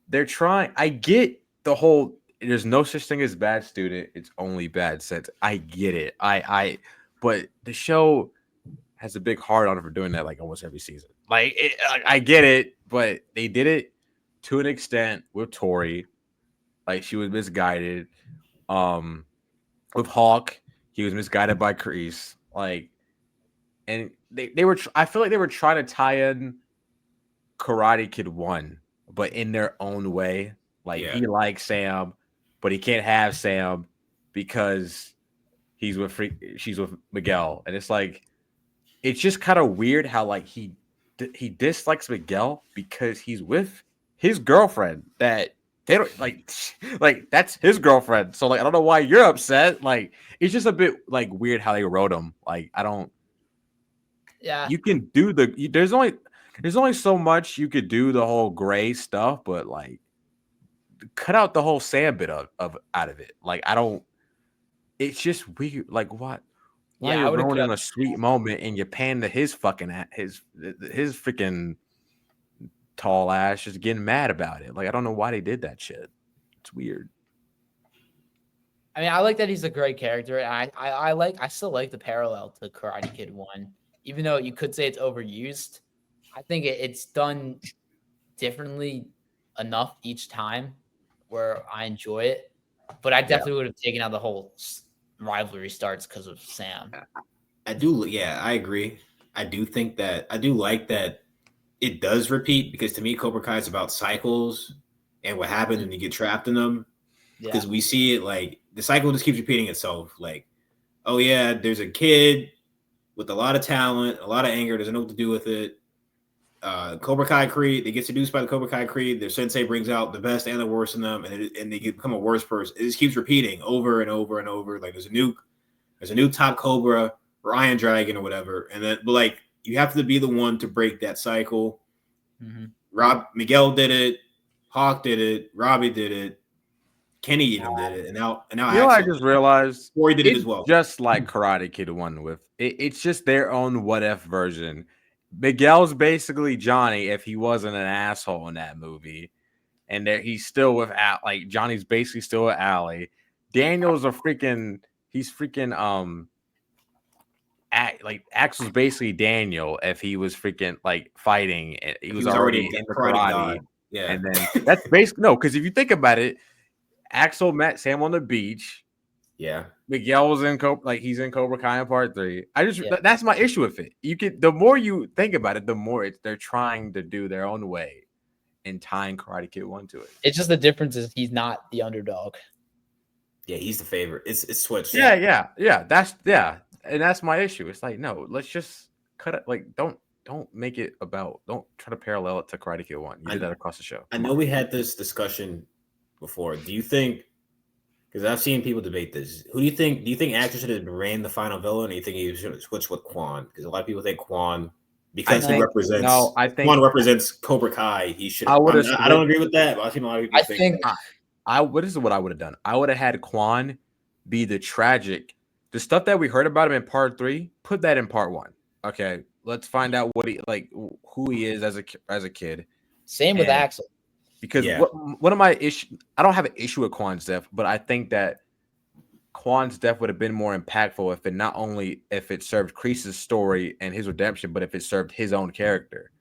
they're trying. I get the whole. There's no such thing as bad student. It's only bad sense. I get it. But the show has a big hard on it for doing that like almost every season. I get it, but they did it to an extent with Tori. Like she was misguided. With Hawk, he was misguided by Kreese. Like, and they were. I feel like they were trying to tie in Karate Kid 1, but in their own way. Like he likes Sam, but he can't have Sam because she's with Miguel, and it's like it's just kind of weird how like he dislikes Miguel because he's with his girlfriend that they don't like that's his girlfriend. So like I don't know why you're upset. Like it's just a bit like weird how they wrote him. Like I don't. Yeah. You can do there's only so much you could do the whole gray stuff, but like cut out the whole Sam bit of out of it. Like I don't. It's just weird. Like what? Why Yeah, I you're would have ruining cut. a sweet moment and you pan to his fucking his freaking tall ass just getting mad about it. Like I don't know why they did that shit. It's weird. I mean, I like that he's a great character, and I still like the parallel to Karate Kid 1, even though you could say it's overused. I think it's done differently enough each time where I enjoy it, but I definitely would have taken out the whole rivalry starts because of Sam. I do. Yeah, I agree. I do think that I do like that it does repeat because to me, Cobra Kai is about cycles and what happens when you get trapped in them. Yeah, Because we see it like the cycle just keeps repeating itself. Like, oh yeah, there's a kid with a lot of talent, a lot of anger, doesn't know what to do with it. Cobra Kai Creed, they get seduced by the Cobra Kai Creed. Their sensei brings out the best and the worst in them, and they become a worse person. It just keeps repeating over and over and over. Like there's a new top Cobra or Iron Dragon or whatever, and then but like you have to be the one to break that cycle. mm-hmm. Miguel did it, Hawk did it, Robbie did it, Kenny even did it, and now You know, I Axel just realized Corey did it as well. just like Karate Kid 1 with it's just their own what if version. Miguel's basically Johnny if he wasn't an asshole in that movie, and he's still with like Johnny's basically still with Allie. Daniel's he's freaking like Axel's basically Daniel if he was freaking like fighting. He was already in the karate. God. Yeah, And then that's basically no, because if you think about it, Axel met Sam on the beach. Yeah, Miguel was in he's in Cobra Kai in part 3. That's my issue with it. The more you think about it, the more they're trying to do their own way and tying Karate Kid 1 to it. It's just the difference is he's not the underdog. Yeah, he's the favorite. It's switched. Yeah. And that's my issue. It's like, no, let's just cut it. Like, don't make it about. Don't try to parallel it to Karate Kid 1. You did that across the show. I know we had this discussion before. Do you think? Because I've seen people debate this. Who do you think? Do you think Axel should have ran the final villain, or do you think he should have switched with Quan? Because a lot of people think Quan because he think represents no. I think Quan represents Cobra Kai. He should. I would have. I don't agree with that, but I've seen a lot of people I think think that. What is what I would have done? I would have had Quan be the tragic, the stuff that we heard about him in part 3. Put that in part 1. Okay, let's find out what he like, who he is as a kid. same with And Axel. because Yeah. one of my issue, I don't have an issue with Quan's death, but I think that Quan's death would have been more impactful if it not only if it served Kreese's story and his redemption, but if it served his own character.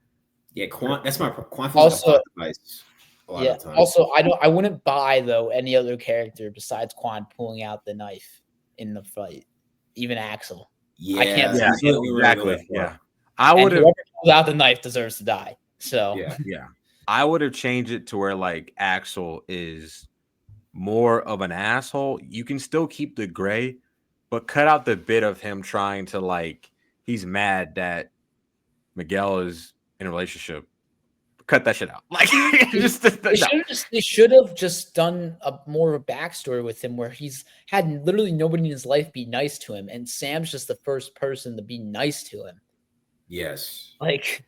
Yeah, Quan. That's my Quan feels like a Also, plot device a lot yeah. of the time. Also, I wouldn't buy though any other character besides Quan pulling out the knife in the fight. Even Axel. Yeah, I can't see Yeah, him. exactly. Yeah, I And would have. whoever pulls out the knife deserves to die. So Yeah. I would have changed it to where like Axel is more of an asshole. You can still keep the gray, but cut out the bit of him trying to like he's mad that Miguel is in a relationship. Cut that shit out. Like just they should have just done a more of a backstory with him where he's had literally nobody in his life be nice to him, and Sam's just the first person to be nice to him. Yes. Like,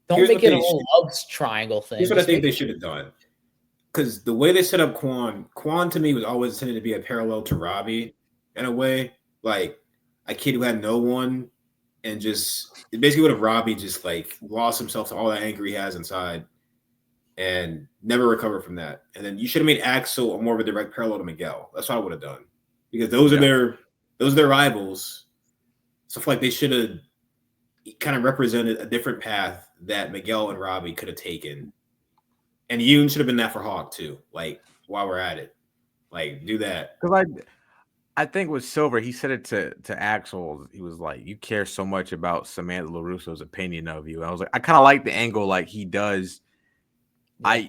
don't Here's make what it a they whole love triangle thing. Here's what I Just think make they should have done. Because the way they set up Quan to me was always intended to be a parallel to Robbie in a way. Like a kid who had no one and just basically would have Robbie just like lost himself to all that anger he has inside and never recovered from that. And then you should have made Axel a more of a direct parallel to Miguel. That's what I would have done. Because those are their rivals. So I feel like they should have kind of represented a different path that Miguel and Robbie could have taken. And Yoon should have been that for Hawk too. Like while we're at it, like do that. because I think with Silver, he said it to Axel. He was like, "You care so much about Samantha LaRusso's opinion of you." I was like, I kind of like the angle, like he does. Yeah.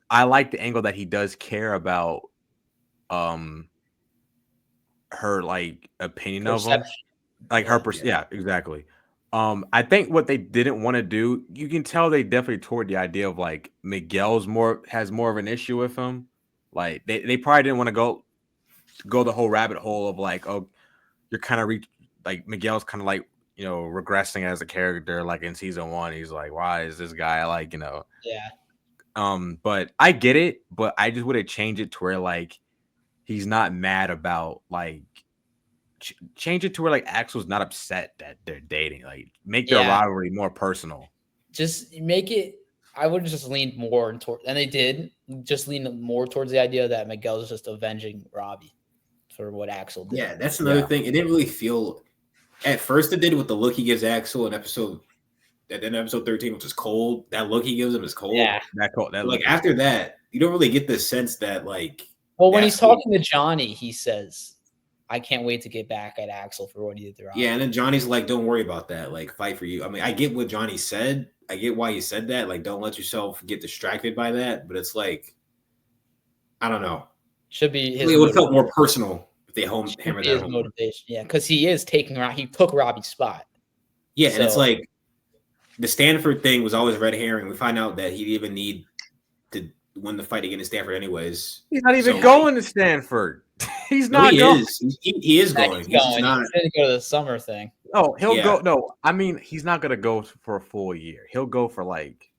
I like the angle that he does care about, her like opinion of him, like her yeah, exactly. I think what they didn't want to do, you can tell they definitely toward the idea of like Miguel's has more of an issue with him. Like they probably didn't want to go the whole rabbit hole of like, oh, you're kind of like Miguel's kind of like, you know, regressing as a character. Like in season 1, he's like, why is this guy like, you know? Yeah. But I get it, but I just would have changed it to where like he's not mad about like change it to where like Axel's not upset that they're dating. Like make their rivalry more personal. Just make it. I would have just leaned more toward, and they did just lean more towards the idea that Miguel's just avenging Robbie for what Axel did. Yeah, that's another thing. It didn't really feel at first. It did with the look he gives Axel in episode 13, which is cold. That look he gives him is cold. Yeah, that cold. That like after that, you don't really get the sense that like. Well, when he's talking to Johnny, he says, "I can't wait to get back at Axel for what he did to Robbie." Yeah, and then Johnny's like, "Don't worry about that. Like, fight for you." I mean, I get what Johnny said. I get why he said that. Like, don't let yourself get distracted by that. But it's like, I don't know. Should be his. It would felt more personal if they hammered that home. Motivation. Yeah, because he is taking around. He took Robbie's spot. Yeah, and it's like the Stanford thing was always red herring. We find out that he didn't even need to win the fight against Stanford anyways. He's not even going to Stanford. He's not going. Is. He is going. He's going. Not... He's going to go to the summer thing. Oh, he'll go. No, I mean, he's not going to go for a full year. He'll go for like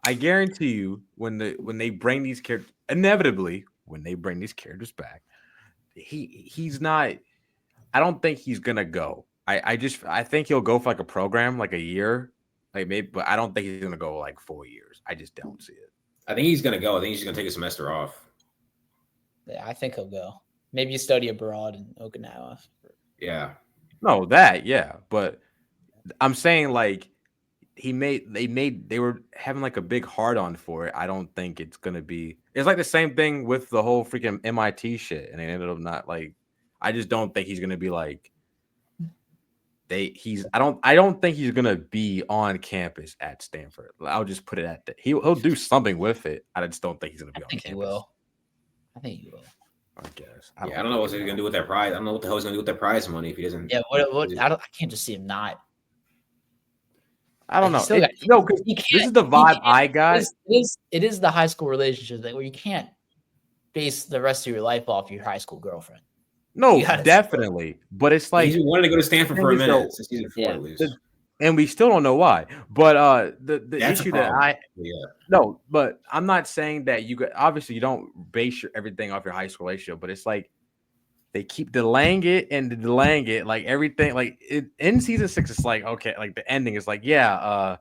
I guarantee you when they bring these characters, inevitably when they bring these characters back, he's not. I don't think he's going to go. I think he'll go for like a program, like a year, like maybe, but I don't think he's going to go like 4 years. I just don't see it. I think he's going to go. I think he's going to take a semester off. Yeah, I think he'll go. Maybe study abroad in Okinawa. Yeah. No, but I'm saying like they were having like a big hard on for it. I don't think it's gonna be. It's like the same thing with the whole freaking MIT shit, and they ended up not like. I just don't think he's gonna be like. I don't think he's gonna be on campus at Stanford. I'll just put it at that. He'll do something with it. I just don't think he's gonna be on campus. I think he will. I guess. I don't know what he's gonna do with that prize. I don't know what the hell he's gonna do with that prize money if he doesn't. Yeah, I can't just see him not. I don't know. No, because this is the vibe I got. It is the high school relationship thing where you can't base the rest of your life off your high school girlfriend. No, definitely. But it's like he wanted to go to Stanford for a minute since season 4 at least. and we still don't know why. But the That's a issue that problem. Yeah. no, but I'm not saying that obviously you don't base everything off your high school relationship, but it's like they keep delaying it and delaying it, like everything. Like in season 6, it's like okay, like the ending is like we're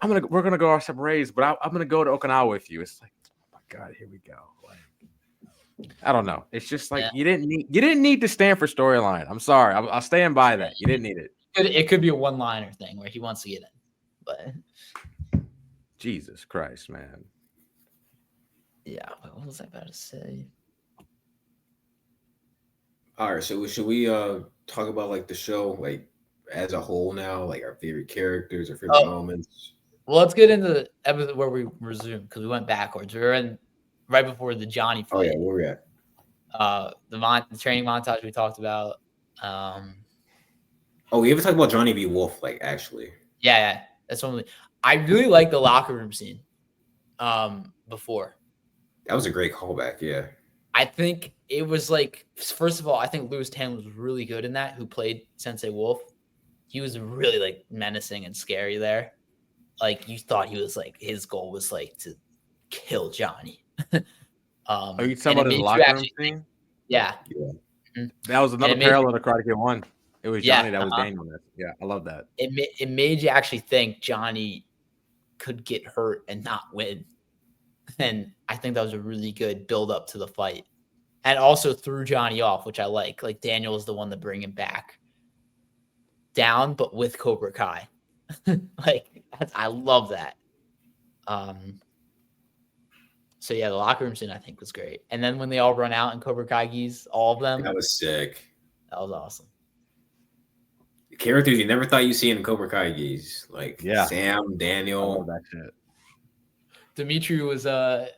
gonna go our separate ways, but I'm gonna go to Okinawa with you. It's like, oh my god, here we go. Like, I don't know. It's just like Yeah. you didn't need to stand for storyline. I'm sorry, I'll stand by that. You didn't need it. It could be a one-liner thing where he wants to get in, but Jesus Christ, man. yeah. What was I about to say? All right, so should we talk about like the show like as a whole now, like our favorite characters, our favorite Oh, moments? well, let's get into the episode where we resume because we went backwards. We were in right before the Johnny Oh yeah, fight. where we at? The training montage we talked about. Oh, we haven't talked about Johnny V. Wolf, like actually. Yeah, that's one. I really like the locker room scene. Before. That was a great callback, yeah. I think it was like, first of all, I think Louis Tan was really good in that, who played Sensei Wolf. He was really like menacing and scary there. Like you thought he was like, his goal was like to kill Johnny. Are you talking about his locker room scene? Yeah. Yeah. That was another parallel to Karate Kid 1. It was Johnny that was Daniel. Yeah, I love that. It made you actually think Johnny could get hurt and not win. And I think that was a really good build up to the fight. And also threw Johnny off, which I like. Like Daniel is the one to bring him back down, but with Cobra Kai. Like I love that. So yeah, the locker room scene I think was great. And then when they all run out in Cobra Kai gis, all of them. That was sick. That was awesome. The characters you never thought you'd see in Cobra Kai gis, like Sam, Daniel. That shit. Dimitri was that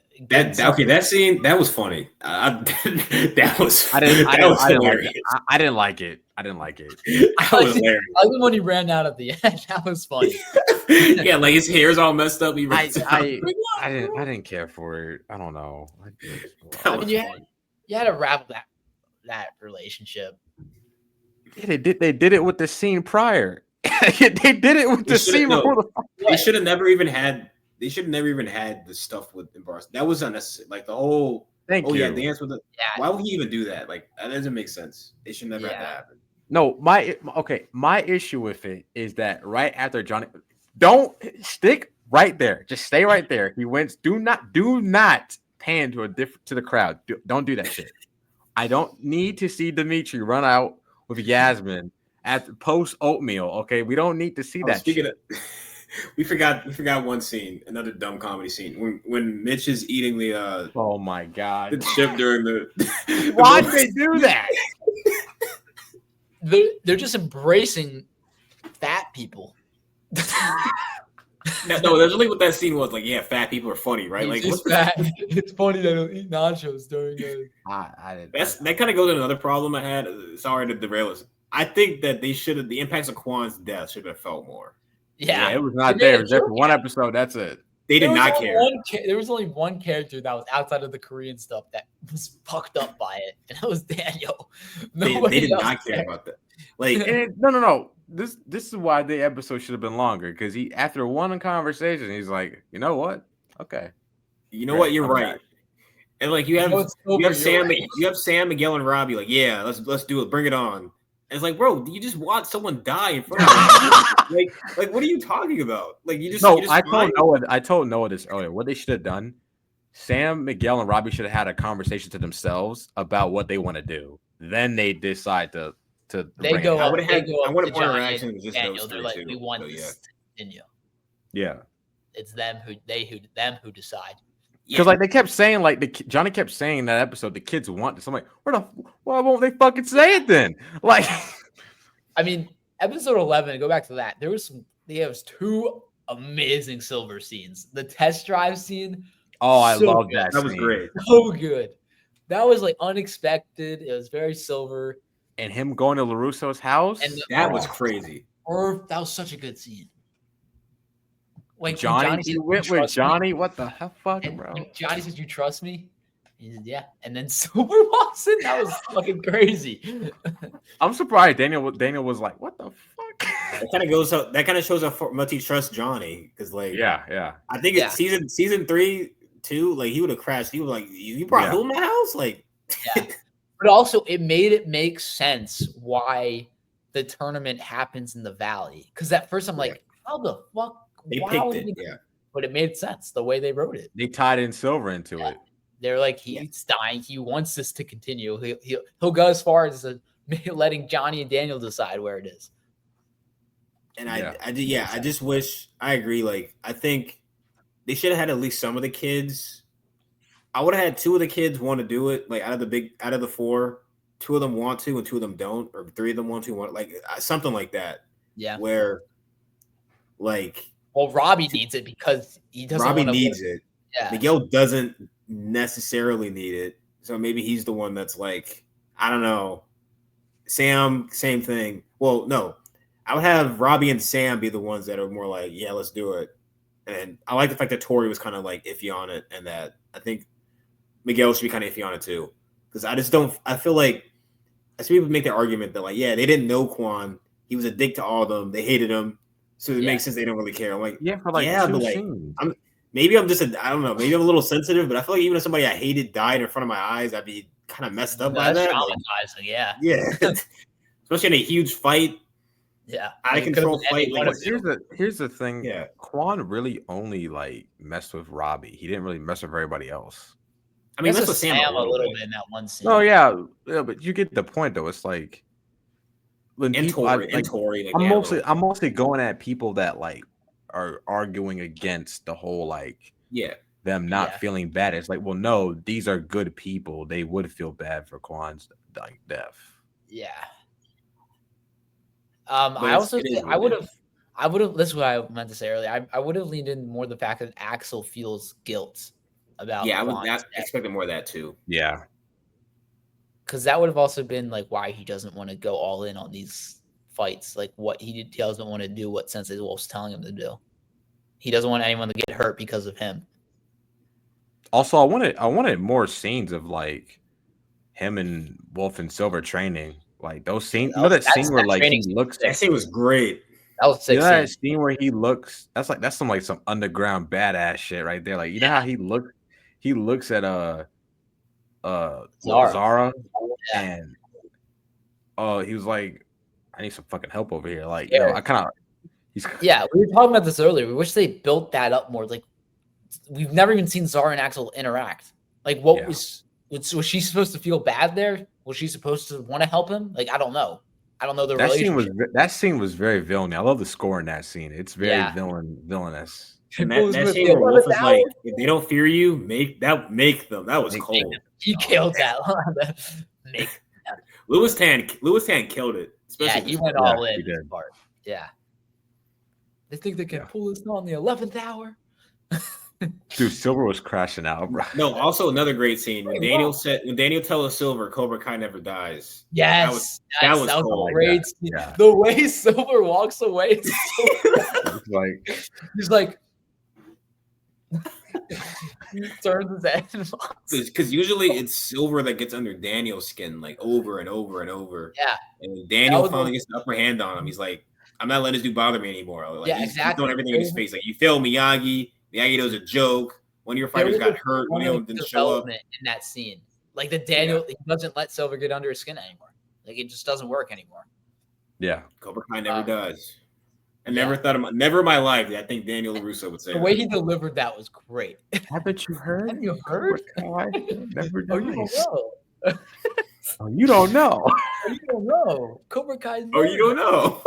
scene that was funny. That was hilarious. I didn't like it. That was hilarious. I like when he ran out at the end. That was funny. Yeah, like his hair's all messed up. I didn't care for it. I don't know. I mean, you had to wrap that relationship. Yeah, they did it with the scene prior. They did it with the scene before the fight. They should have never even had. They should have never even had the stuff with embarrassment. That was unnecessary. Like the whole. Yeah, dance with the. Yeah. Why would he even do that? Like that doesn't make sense. It should never have to happen. No, my issue with it is that right after Johnny, don't stick right there. Just stay right there. He wins. Do not pan to the crowd. Don't do that shit. I don't need to see Dimitri run out with Yasmin at post oatmeal. Okay, we don't need to see that. Speaking of, we forgot one scene, another dumb comedy scene when Mitch is eating the. Oh my god! The chip during the. Why did they do that? They're just embracing fat people. No, that's really what that scene was. Like, yeah, fat people are funny, right? Like, what's fat? It's funny that they'll eat nachos during the. That kind of goes to another problem I had. Sorry to derail us. I think that they should have the impacts of Kwan's death should have felt more. Yeah, it was not there. It was there for one episode. That's it. They did not care. There was only one character that was outside of the Korean stuff that was fucked up by it, and that was Daniel. They did not care about that. Like, no. This is why the episode should have been longer, because he, after one conversation, he's like, you know what? Okay. You know what? You're right. Back. And like you have Sam, Miguel, and Robbie. Like, yeah, let's do it. Bring it on. And it's like, bro, you just watch someone die in front of you. like, what are you talking about? Like, you just I told Noah this earlier. What they should have done, Sam, Miguel, and Robbie should have had a conversation to themselves about what they want to do. Then they decide to. They go. I would have interaction with just Daniel. They're like, we want this, didn't you? Yeah. It's them who decide. Because like they kept saying, like Johnny kept saying in that episode, the kids want this. I'm like, why won't they fucking say it then? Like, I mean, episode 11. Go back to that. There was two amazing silver scenes. The test drive scene. Oh, I love that. That was great. So good. That was like unexpected. It was very silver. And him going to LaRusso's house. And that was crazy. That was such a good scene. Like Johnny went with Johnny. What the hell, bro? Johnny says, "You trust me?" He said, "Yeah." And then Silver walks in. That was fucking crazy. I'm surprised Daniel was like, "What the fuck?" That kind of goes up. That kind of shows how much he trusts Johnny because, like, Yeah. I think it's season 3, 2. Like, he would have crashed. He was like, "You brought who in my house?" Like, yeah. But also, it made it make sense why the tournament happens in the valley. Because at first, I'm like, "How the fuck?" They picked it. Yeah, but it made sense the way they wrote it. They tied in Silver into it. They're like, he's dying. He wants this to continue. He'll go as far as letting Johnny and Daniel decide where it is. And I just wish. I agree. Like, I think they should have had at least some of the kids. I would have had 2 of the kids want to do it. Like, out of the 4, 2 of them want to and 2 of them don't, or 3 of them want to, like something like that. Yeah. Where, like, well, Robbie needs it because he doesn't. Robbie needs it. Yeah. Miguel doesn't necessarily need it, so maybe he's the one that's like, I don't know. Sam, same thing. Well, no, I would have Robbie and Sam be the ones that are more like, yeah, let's do it. And I like the fact that Tori was kind of like iffy on it, and that I think Miguel should be kind of iffy on it too. Because I feel like I see people make the argument that, like, yeah, they didn't know Quan. He was a dick to all of them. They hated him. So it makes sense they don't really care. I'm like, for like 2 scenes. Maybe I'm just I don't know. Maybe I'm a little sensitive, but I feel like even if somebody I hated died in front of my eyes, I'd be kind of messed up by that. Traumatizing, yeah. Especially in a huge fight. Yeah, out of control fight. Like, here's the thing. Yeah, Quan really only like messed with Robbie. He didn't really mess with everybody else. I mean, messed with Sam a little bit in that one scene. Oh yeah, but you get the point though. It's like when Tori, I'm mostly going at people that like are arguing against the whole like them not feeling bad. It's like, well, no, these are good people. They would feel bad for Quan's like death. Yeah. I also think I would have. This is what I meant to say earlier. I would have leaned in more the fact that Axel feels guilt about. Yeah, I would expected more of that too. Yeah, because that would have also been like why he doesn't want to go all in on these fights. Like what he doesn't want to do what Sensei Wolf's telling him to do. He doesn't want anyone to get hurt because of him. Also, I wanted more scenes of like him and Wolf and Silver training. Like those scenes, that scene where like he looks. That scene was great. That was sick. That scene where he looks. That's some underground badass shit right there. Like you know how he looks. He looks at Zara, and he was like, I need some fucking help over here. Like I kind of. Yeah, we were talking about this earlier. We wish they built that up more. Like we've never even seen Zara and Axel interact. Like was she supposed to feel bad there? Was she supposed to want to help him? Like, I don't know. I don't know the relationship. That scene was very villainous. I love the score in that scene. It's very villainous. And that scene where Wolf was like, if they don't fear you, make them. That was cold. He killed that. Louis Tan killed it. Yeah, he went all in. Part. Yeah. They think they can pull this on the 11th hour. Dude, Silver was crashing out, bro. No, also another great scene when Daniel tells Silver Cobra Kai never dies. Yes, that was cool. Great scene. Yeah. The way Silver walks away, he's like he turns his head because usually it's Silver that gets under Daniel's skin like over and over and over. Yeah, and Daniel finally gets the upper hand on him. He's like, "I'm not letting this dude bother me anymore." Like, he's throwing everything in his face. Like, you failed Miyagi. Miyagi knows a joke. One of your fighters got hurt. One of them didn't show up. In that scene, like the Daniel, he doesn't let Silver get under his skin anymore. Like it just doesn't work anymore. Yeah, Cobra Kai never does. I never never in my life. I think Daniel LaRusso would say the way he delivered that was great. Haven't you heard? Have you heard? Never dies. Oh, you don't know. Oh, you don't know. You don't know. Cobra Kai. Oh, you don't know.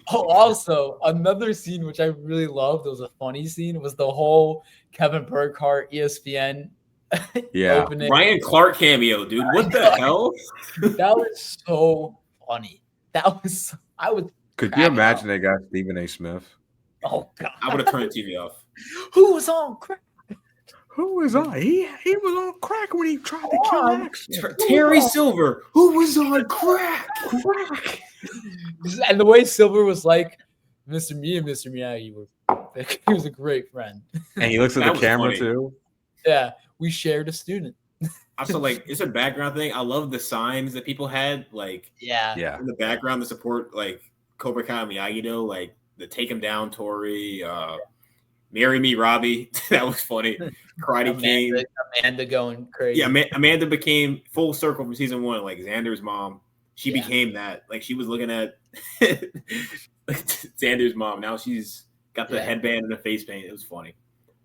Oh, also another scene which I really loved. It was a funny scene. Was the whole Kevin Burkhardt ESPN opening. Ryan Clark cameo, dude. What the hell? That was so funny. Could you imagine they got Stephen A. Smith? Oh God! I would have turned the TV off. Who was on crack? Who was on? He was on crack when he tried to kill Axel. Terry Silver. Who was on crack? And the way Silver was like, Mr. Miyagi were. He was a great friend. And he looks at the camera too. Yeah, we shared a student. Also, like, it's a background thing. I love the signs that people had, like, Yeah. Yeah. in the background to support, like, Cobra Kai and Miyagi-Do, like, the Take Him Down Tori, Marry Me Robbie. That was funny. Karate King. Amanda going crazy. Yeah, Amanda became full circle from season 1, like Xander's mom. She became that. Like, she was looking at Xander's mom. Now she's got the headband and the face paint. It was funny.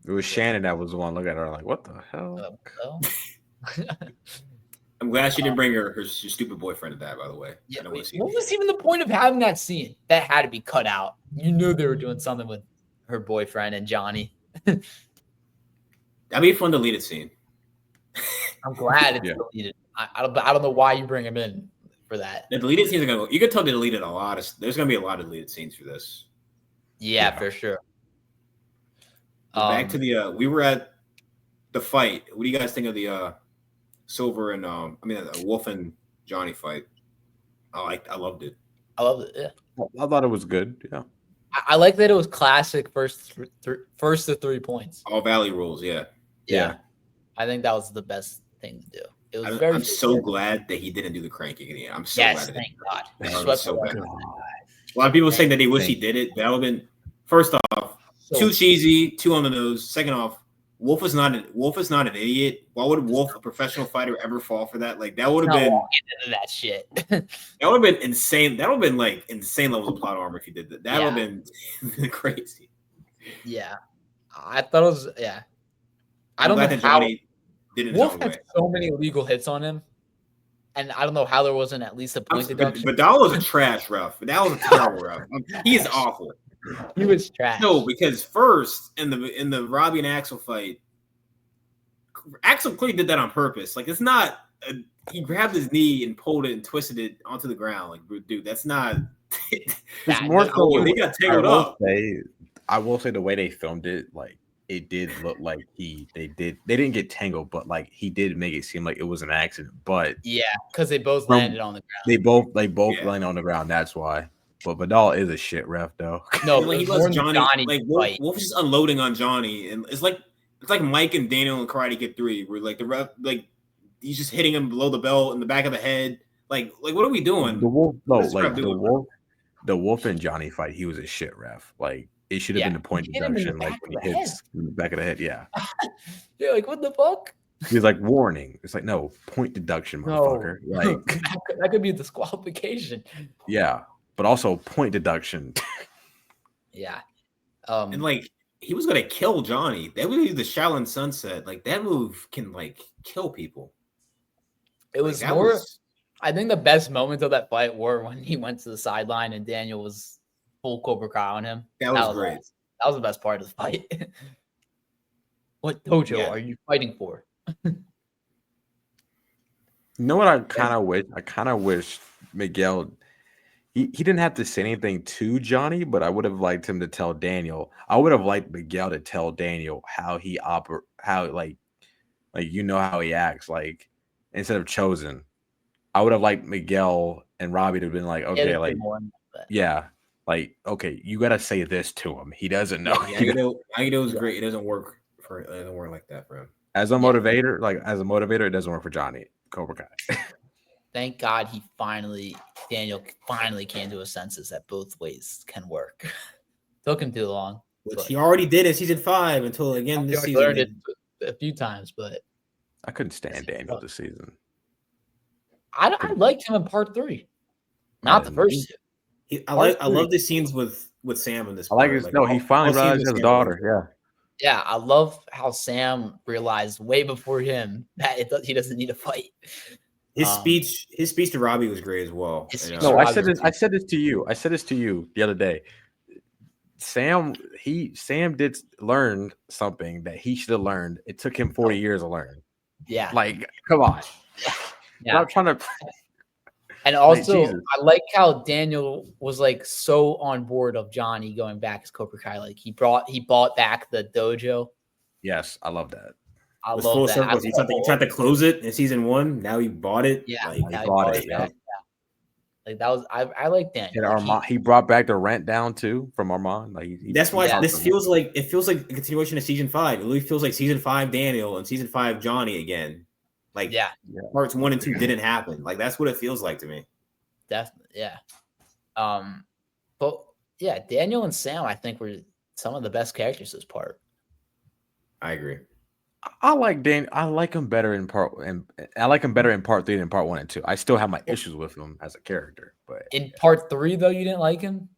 It was Shannon that was the one looking at her like, what the hell? I'm glad she didn't bring her stupid boyfriend to that, by the way. Yeah, what was even the point of having that scene? That had to be cut out. You knew they were doing something with her boyfriend and Johnny. That'd be a fun deleted scene. I'm glad it's deleted. I don't know why you bring him in for that. The deleted scenes are gonna. You can tell they deleted a lot of. There's gonna be a lot of deleted scenes for this. Yeah, for sure. Back to the. We were at the fight. What do you guys think of the Silver and the Wolf and Johnny fight? I loved it. I loved it. Yeah, I thought it was good. Yeah, I like that it was classic first to 3 points. All Valley rules. Yeah. I think that was the best thing to do. It was I'm so glad that he didn't do the cranking again. I'm so glad. Thank God. A lot of people saying that they wish he did it. That would have been, first off, too cheesy, too on the nose. Second off, Wolf is not an idiot. Why would Wolf, a professional fighter, ever fall for that? Like, that would have been into that shit. That would have been insane. That would have been like insane levels of plot armor if he did that. That would have been crazy. Yeah, I thought it was. Yeah, I don't know how Johnny did it. Wolf had so many illegal hits on him, and I don't know how there wasn't at least a point deduction. But that was a trash ref. That was a terrible ref. He is awful. He was trash. No, because first in the Robbie and Axel fight, Axel clearly did that on purpose. Like, it's not. He grabbed his knee and pulled it and twisted it onto the ground. Like, dude, that's not. It's more so. He got tangled up. I will say the way they filmed it, like, it did look like they didn't get tangled, but like he did make it seem like it was an accident. But yeah, because they both landed on the ground. They both landed on the ground. That's why. But Vidal is a shit ref, though. No, like, he lets Johnny like Wolf is just unloading on Johnny, and it's like Mike and Daniel in Karate Kid 3, where like the ref, like, he's just hitting him below the belt in the back of the head. Like what are we doing? The Wolf and Johnny fight, he was a shit ref. Like, it should have been the point deduction, like when he hits in the back of the head. Yeah. You're like, what the fuck? He's like, warning. It's like, no, point deduction, motherfucker. No. Like that could be disqualification. Yeah, but also point deduction. Yeah. And like, he was gonna kill Johnny. That would be the Shaolin Sunset. Like, that move can like kill people. It was more. I think the best moments of that fight were when he went to the sideline and Daniel was full Cobra Kai on him. That was great. That was the best part of the fight. What dojo are you fighting for? You know what I kind of wish? I kind of wish Miguel. He didn't have to say anything to Johnny, but I would have liked him to tell Daniel. I would have liked Miguel to tell Daniel how he like you know how he acts. Like, instead of Chosen, I would have liked Miguel and Robbie to have been like, okay, like, yeah, like, okay, you got to say this to him. He doesn't know. Miyagi-Do is great. It doesn't work like that for him. As a motivator, it doesn't work for Johnny Cobra Kai. Thank God Daniel finally came to a senses that both ways can work. Took him too long. Which he already did in season 5 until again this season. Learned it a few times, but I couldn't stand Daniel this season. I liked him in part 3, not the first two. I love the scenes with Sam in this. He finally realized his daughter. Yeah. Yeah, I love how Sam realized way before him that he doesn't need to fight. His speech to Robbie was great as well. No, I said this to you the other day. Sam did learn something that he should have learned. It took him 40 years to learn. Yeah. Like, come on. Yeah. I'm trying to. And also, I like how Daniel was like so on board of Johnny going back as Cobra Kai. Like, he bought back the dojo. Yes, I love that. I love that. He tried to close it in season 1. Now he bought it. Yeah, he bought it. Yeah. Like, that was I like Daniel. And he brought back the rent down too from Armand. Like, that's why this feels like a continuation of season 5. It really feels like season 5 Daniel and season 5 Johnny again. Like Yeah, parts 1 and 2 didn't happen. Like that's what it feels like to me. definitely. Yeah. But yeah, Daniel and Sam, I think, were some of the best characters this part. I agree. I like Dan. I like him better in part, and I like him better in part 3 than part 1 and 2. I still have my issues with him as a character, but In part 3, though, you didn't like him?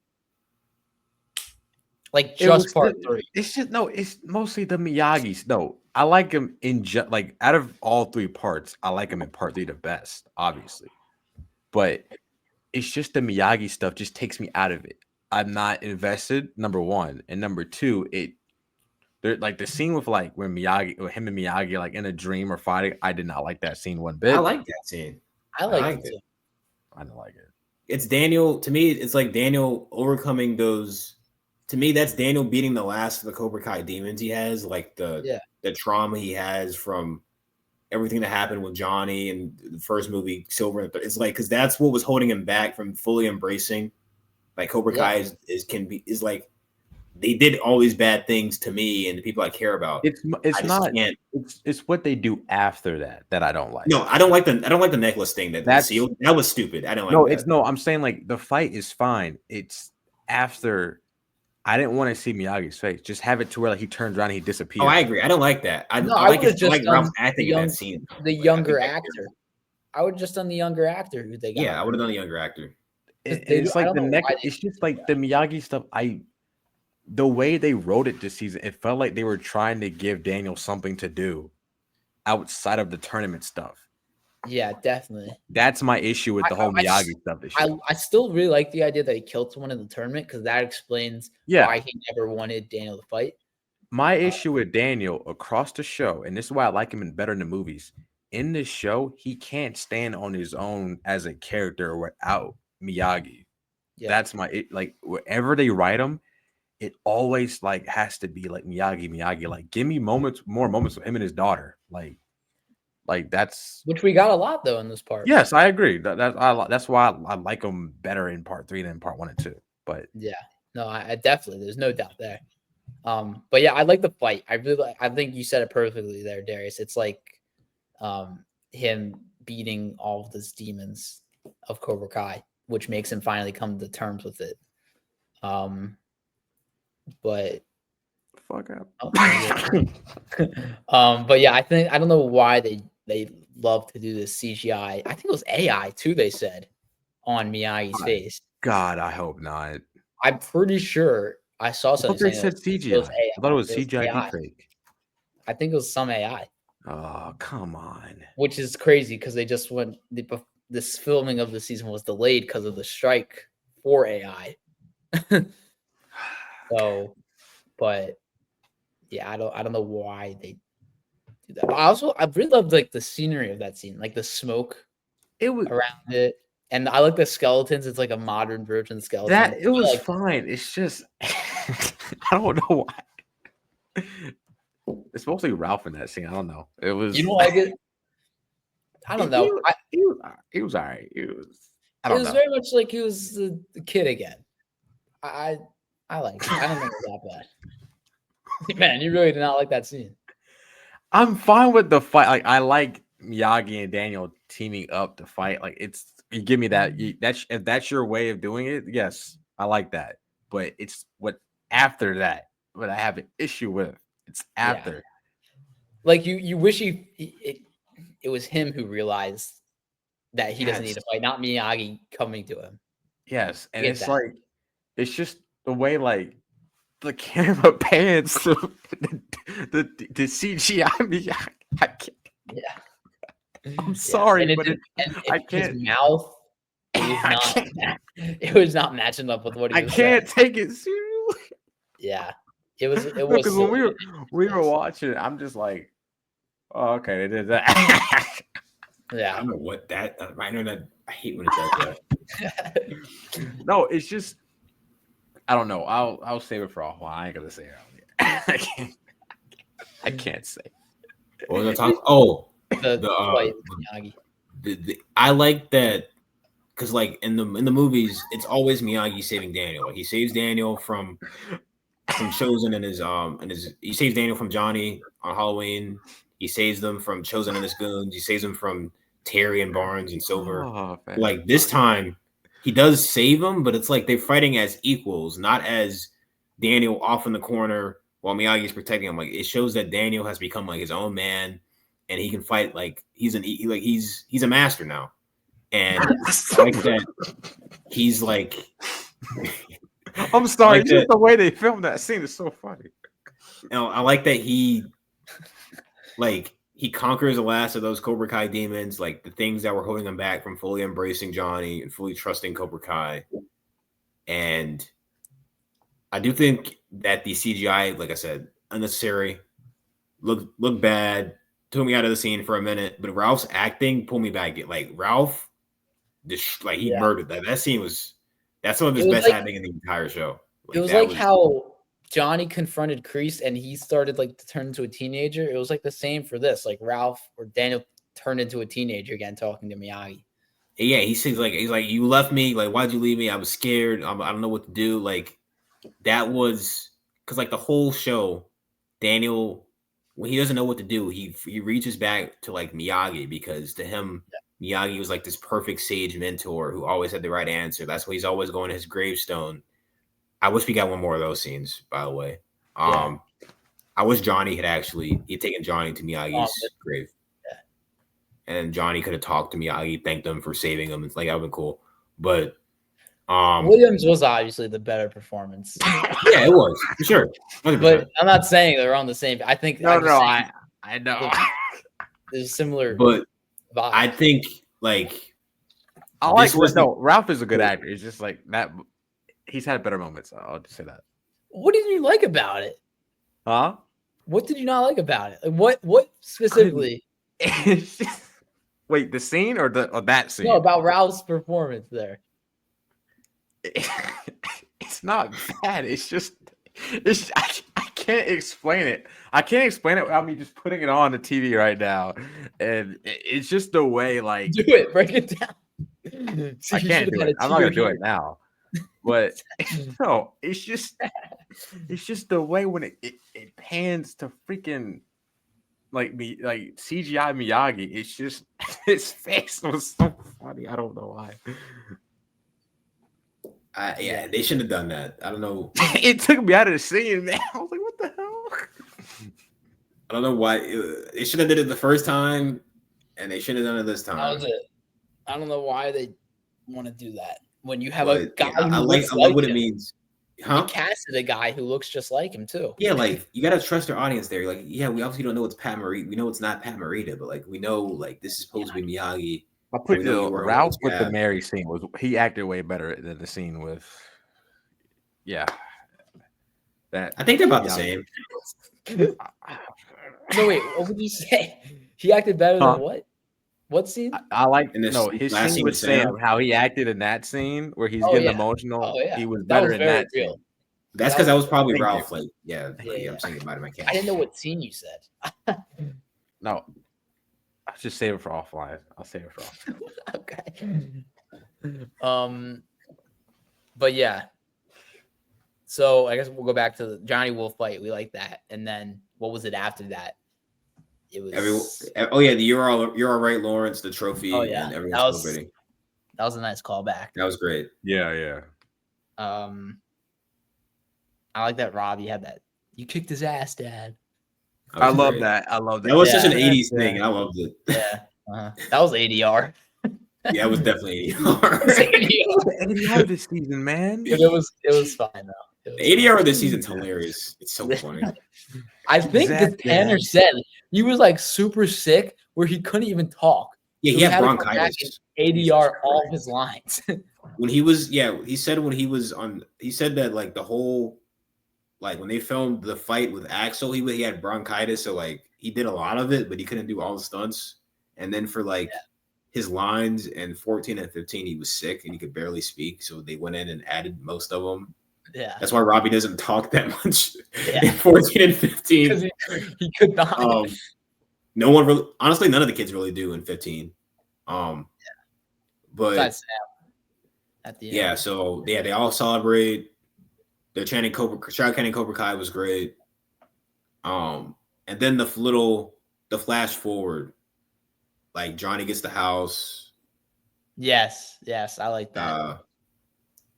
Like it was just part 3. it's just no. It's mostly the Miyagi's. No, I like him in like out of all 3 parts. I like him in part 3 the best, obviously, but it's just the Miyagi stuff just takes me out of it. I'm not invested. Number 1, and number 2, like the scene with like when him and Miyagi like in a dream or fighting. I did not like that scene one I bit. like that scene. I liked it too. I didn't like it. It's Daniel. To me, it's like Daniel overcoming those. To me, that's Daniel beating the last of the Cobra Kai demons he has, like the trauma he has from everything that happened with Johnny and the first movie, Silver. It's like because that's what was holding him back from fully embracing. Like Cobra Kai is like they did all these bad things to me and the people I care about. It's what they do after that I don't like. No, I don't like the necklace thing that was stupid. I don't like that. I'm saying like the fight is fine. It's after. I didn't want to see Miyagi's face. Just have it to where like he turns around and he disappears. Oh, I agree. I don't like that. I would have just Ralph's acting in that scene. The younger actor. I would have just done the younger actor who they got. Yeah, I would have done the younger actor. It's like the next. It's just like the Miyagi stuff. The way they wrote it this season, it felt like they were trying to give Daniel something to do outside of the tournament stuff. Yeah, definitely. That's my issue with the whole Miyagi stuff. I still really like the idea that he killed someone in the tournament because that explains why he never wanted Daniel to fight. My issue with Daniel across the show, and this is why I like him better in the movies. In this show, he can't stand on his own as a character without Miyagi. Yeah. That's my like wherever they write him, it always like has to be like Miyagi. Like give me more moments with him and his daughter. Like that's which we got a lot though in this part. Yes, I agree. That's why I like him better in part 3 than part 1 and 2. But yeah, no, I definitely. There's no doubt there. But yeah, I like the fight. I think you said it perfectly there, Darius. It's like him beating all of those demons of Cobra Kai, which makes him finally come to terms with it. But fuck up. But yeah, I don't know why they love to do this CGI. I think it was AI too. They said on Miyagi's face. God, I hope not. I'm pretty sure I saw something. They said CGI. I thought it was CGI deepfake. I think it was some AI. Oh, come on. Which is crazy because they just went. This filming of the season was delayed because of the strike for AI. So, but yeah, I don't know why they do that. But I really loved like the scenery of that scene, like the smoke around it. And I like the skeletons. It's like a modern version of skeleton. That it was fine. It's just I don't know why. It's mostly Ralph in that scene. I don't know. It was. You don't like it? I don't know. He was all right. It was very much like he was the kid again. I like it. I don't think it was that bad. Man, you really did not like that scene. I'm fine with the fight. Like I like Miyagi and Daniel teaming up to fight. Like you give me that. If that's your way of doing it, yes, I like that. But it's what after that what I have an issue with. It's after. Yeah. Like you wish it was him who realized that he doesn't need to fight, not Miyagi coming to him. Yes, and it's that. Like it's just the way like the camera pans the CGI Miyagi. I can't. Yeah. I'm sorry, but I can't. His mouth it was not matching up with what he was saying. Take it seriously. Yeah. It was because when we were watching it, I'm just like, oh, okay, they did that. Yeah. I don't know what that I know that I hate when it does that. No, it's just I don't know. I'll save it for a while. I ain't gonna say it. I can't say. What was I talking? Oh, Miyagi. I like that because like in the movies, it's always Miyagi saving Daniel. Like he saves Daniel from Chosen and his he saves Daniel from Johnny on Halloween. He saves them from Chosen and his goons. He saves them from Terry and Barnes and Silver. Oh, man. Like this time, he does save them, but it's like they're fighting as equals, not as Daniel off in the corner while Miyagi's protecting him. Like it shows that Daniel has become like his own man, and he can fight like he's a master now. And like that, he's like. I'm sorry, like just the way they filmed that scene is so funny. I like that he conquers the last of those Cobra Kai demons, like the things that were holding him back from fully embracing Johnny and fully trusting Cobra Kai. And I do think that the CGI, like I said, unnecessary, look bad, took me out of the scene for a minute. But Ralph's acting pulled me back. Like Ralph, he murdered that. That scene that's some of his best acting in the entire show. Like, it was like how Johnny confronted Kreese and he started like to turn into a teenager. It was like the same for this. Like Ralph or Daniel turned into a teenager again, talking to Miyagi. Yeah, he's like, you left me. Like, why'd you leave me? I was scared. I don't know what to do. Like, that was because like the whole show, Daniel, when he doesn't know what to do, he reaches back to like Miyagi because to him, Miyagi was like this perfect sage mentor who always had the right answer. That's why he's always going to his gravestone. I wish we got one more of those scenes, by the way. I wish Johnny he'd taken Johnny to Miyagi's grave. Yeah. And Johnny could have talked to Miyagi, thanked him for saving him. It's like that would have been cool. But Williams was obviously the better performance. Yeah, it was for sure. 100%. But I'm not saying they're on the same. I think I know there's similar. But vibes. I think like Ralph is a good actor. It's just like that. He's had better moments. I'll just say that. What did you like about it? Huh? What did you not like about it? Like what specifically? Wait, the scene or that scene? No, about Ralph's performance there. It's not bad. I can't explain it. I can't explain it without me just putting it on the TV right now. And it's just the way, like, do it, break it down. I can't do it. I'm not gonna do it now. But no, it's just the way when it pans to freaking like CGI Miyagi. It's just his face was so funny. I don't know why. They shouldn't have done that. I don't know. It took me out of the scene, man. I was like, what the hell? I don't know why. They should have did it the first time, and they shouldn't have done it this time. That was it. I don't know why they want to do that. When you have a guy who I like what it means. Huh? They casted a guy who looks just like him, too. Yeah, like, you got to trust your audience there. Like, yeah, we obviously don't know it's Pat Morita. We know it's not Pat Morita, but, like, we know, like, this is supposed to be Miyagi. I put Ralph with the Mary scene he acted way better than the scene with that. I think they're about the same. No, wait, what would you say? He acted better than what? What scene? I like his scene with Sam. How he acted in that scene where he's getting emotional. He was better in that scene. That's because that was probably Ralph. Like, I'm thinking about it. I didn't know what scene you said. No. I'll just save it for offline. I'll save it for offline. Okay. But yeah. So I guess we'll go back to the Johnny Wolf fight. We like that. And then what was it after that? It was the You're all right, Lawrence, the trophy. Oh yeah, and everyone's celebrating. That was a nice callback. That was great. Yeah. I like that Robbie had that. You kicked his ass, Dad. I love that. That was such an 80s thing. I loved it. Yeah. That was ADR. Yeah, it was definitely ADR. ADR this season, man. It was fine though. ADR this season's hilarious. It's so funny. I think that Tanner said he was like super sick where he couldn't even talk. Yeah, he had bronchitis. ADR all his lines. When he was, he said that like the whole, like when they filmed the fight with Axel, he had bronchitis, so like he did a lot of it, but he couldn't do all the stunts. And then for his lines in 14 and 15, he was sick and he could barely speak, so they went in and added most of them. Yeah, that's why Robbie doesn't talk that much in 14 and 15 because he could not. No one really, honestly, none of the kids really do in 15. But at the end. So they all celebrate. They're chanting Cobra Kai was great. And then the little the flash forward, like Johnny gets the house. Yes, I like that.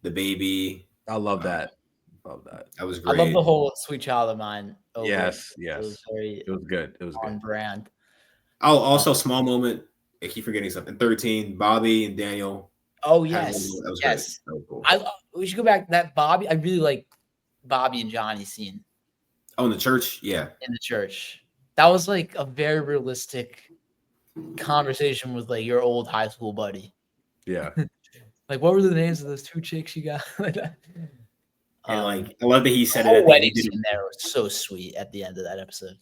The baby. I love that. Love that. That was I love the great. whole Sweet Child of Mine. Yes. It was very It was good. It was on good. brand. Oh, also small moment. I keep forgetting something. 13, Bobby and Daniel. Oh had yes, one that was yes. great. That was cool. We should go back to that Bobby. I really like Bobby and Johnny scene Oh, in the church? Yeah. in the church. That was like a very realistic conversation with like your old high school buddy. Yeah. Like, what were the names of those two chicks you got? And like, I love that he said the it whole at the wedding end. scene there was so sweet at the end of that episode.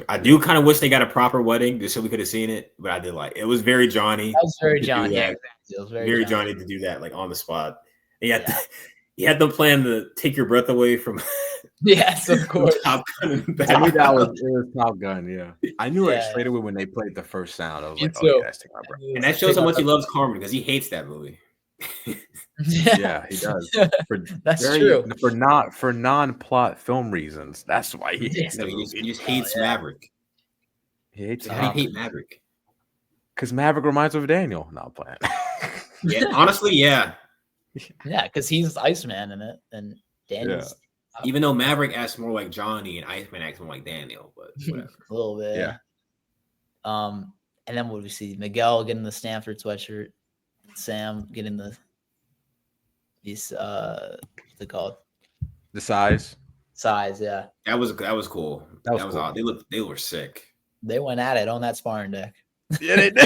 I do kind of wish they got a proper wedding just so we could have seen it, but I did like it. Was very Johnny. That was very to do Johnny. Yeah, that. exactly. It was Very Johnny to do that, like on the spot. And you had the plan to take your breath away from. Yes, of course. I knew that was Top Gun. Yeah, I knew it straight away when they played the first sound. I was like, "Oh yeah, that's take my breath." And that shows how much he loves Carmen because he hates that movie. Yeah, he does. That's true. For non-plot film reasons. That's why he hates the movie. He just hates Maverick. He hates. How do you hate Maverick? Because Maverick reminds him of Daniel. Not playing. Yeah, honestly, yeah. Yeah, because he's Iceman in it, and Daniel's even though Maverick acts more like Johnny and Iceman acts more like Daniel, but whatever. A little bit. Yeah. And then what do we see? Miguel getting the Stanford sweatshirt, Sam getting these what's it called? The size. Yeah. That was cool. That was cool. odd. They were sick. They went at it on that sparring deck. Yeah, they did.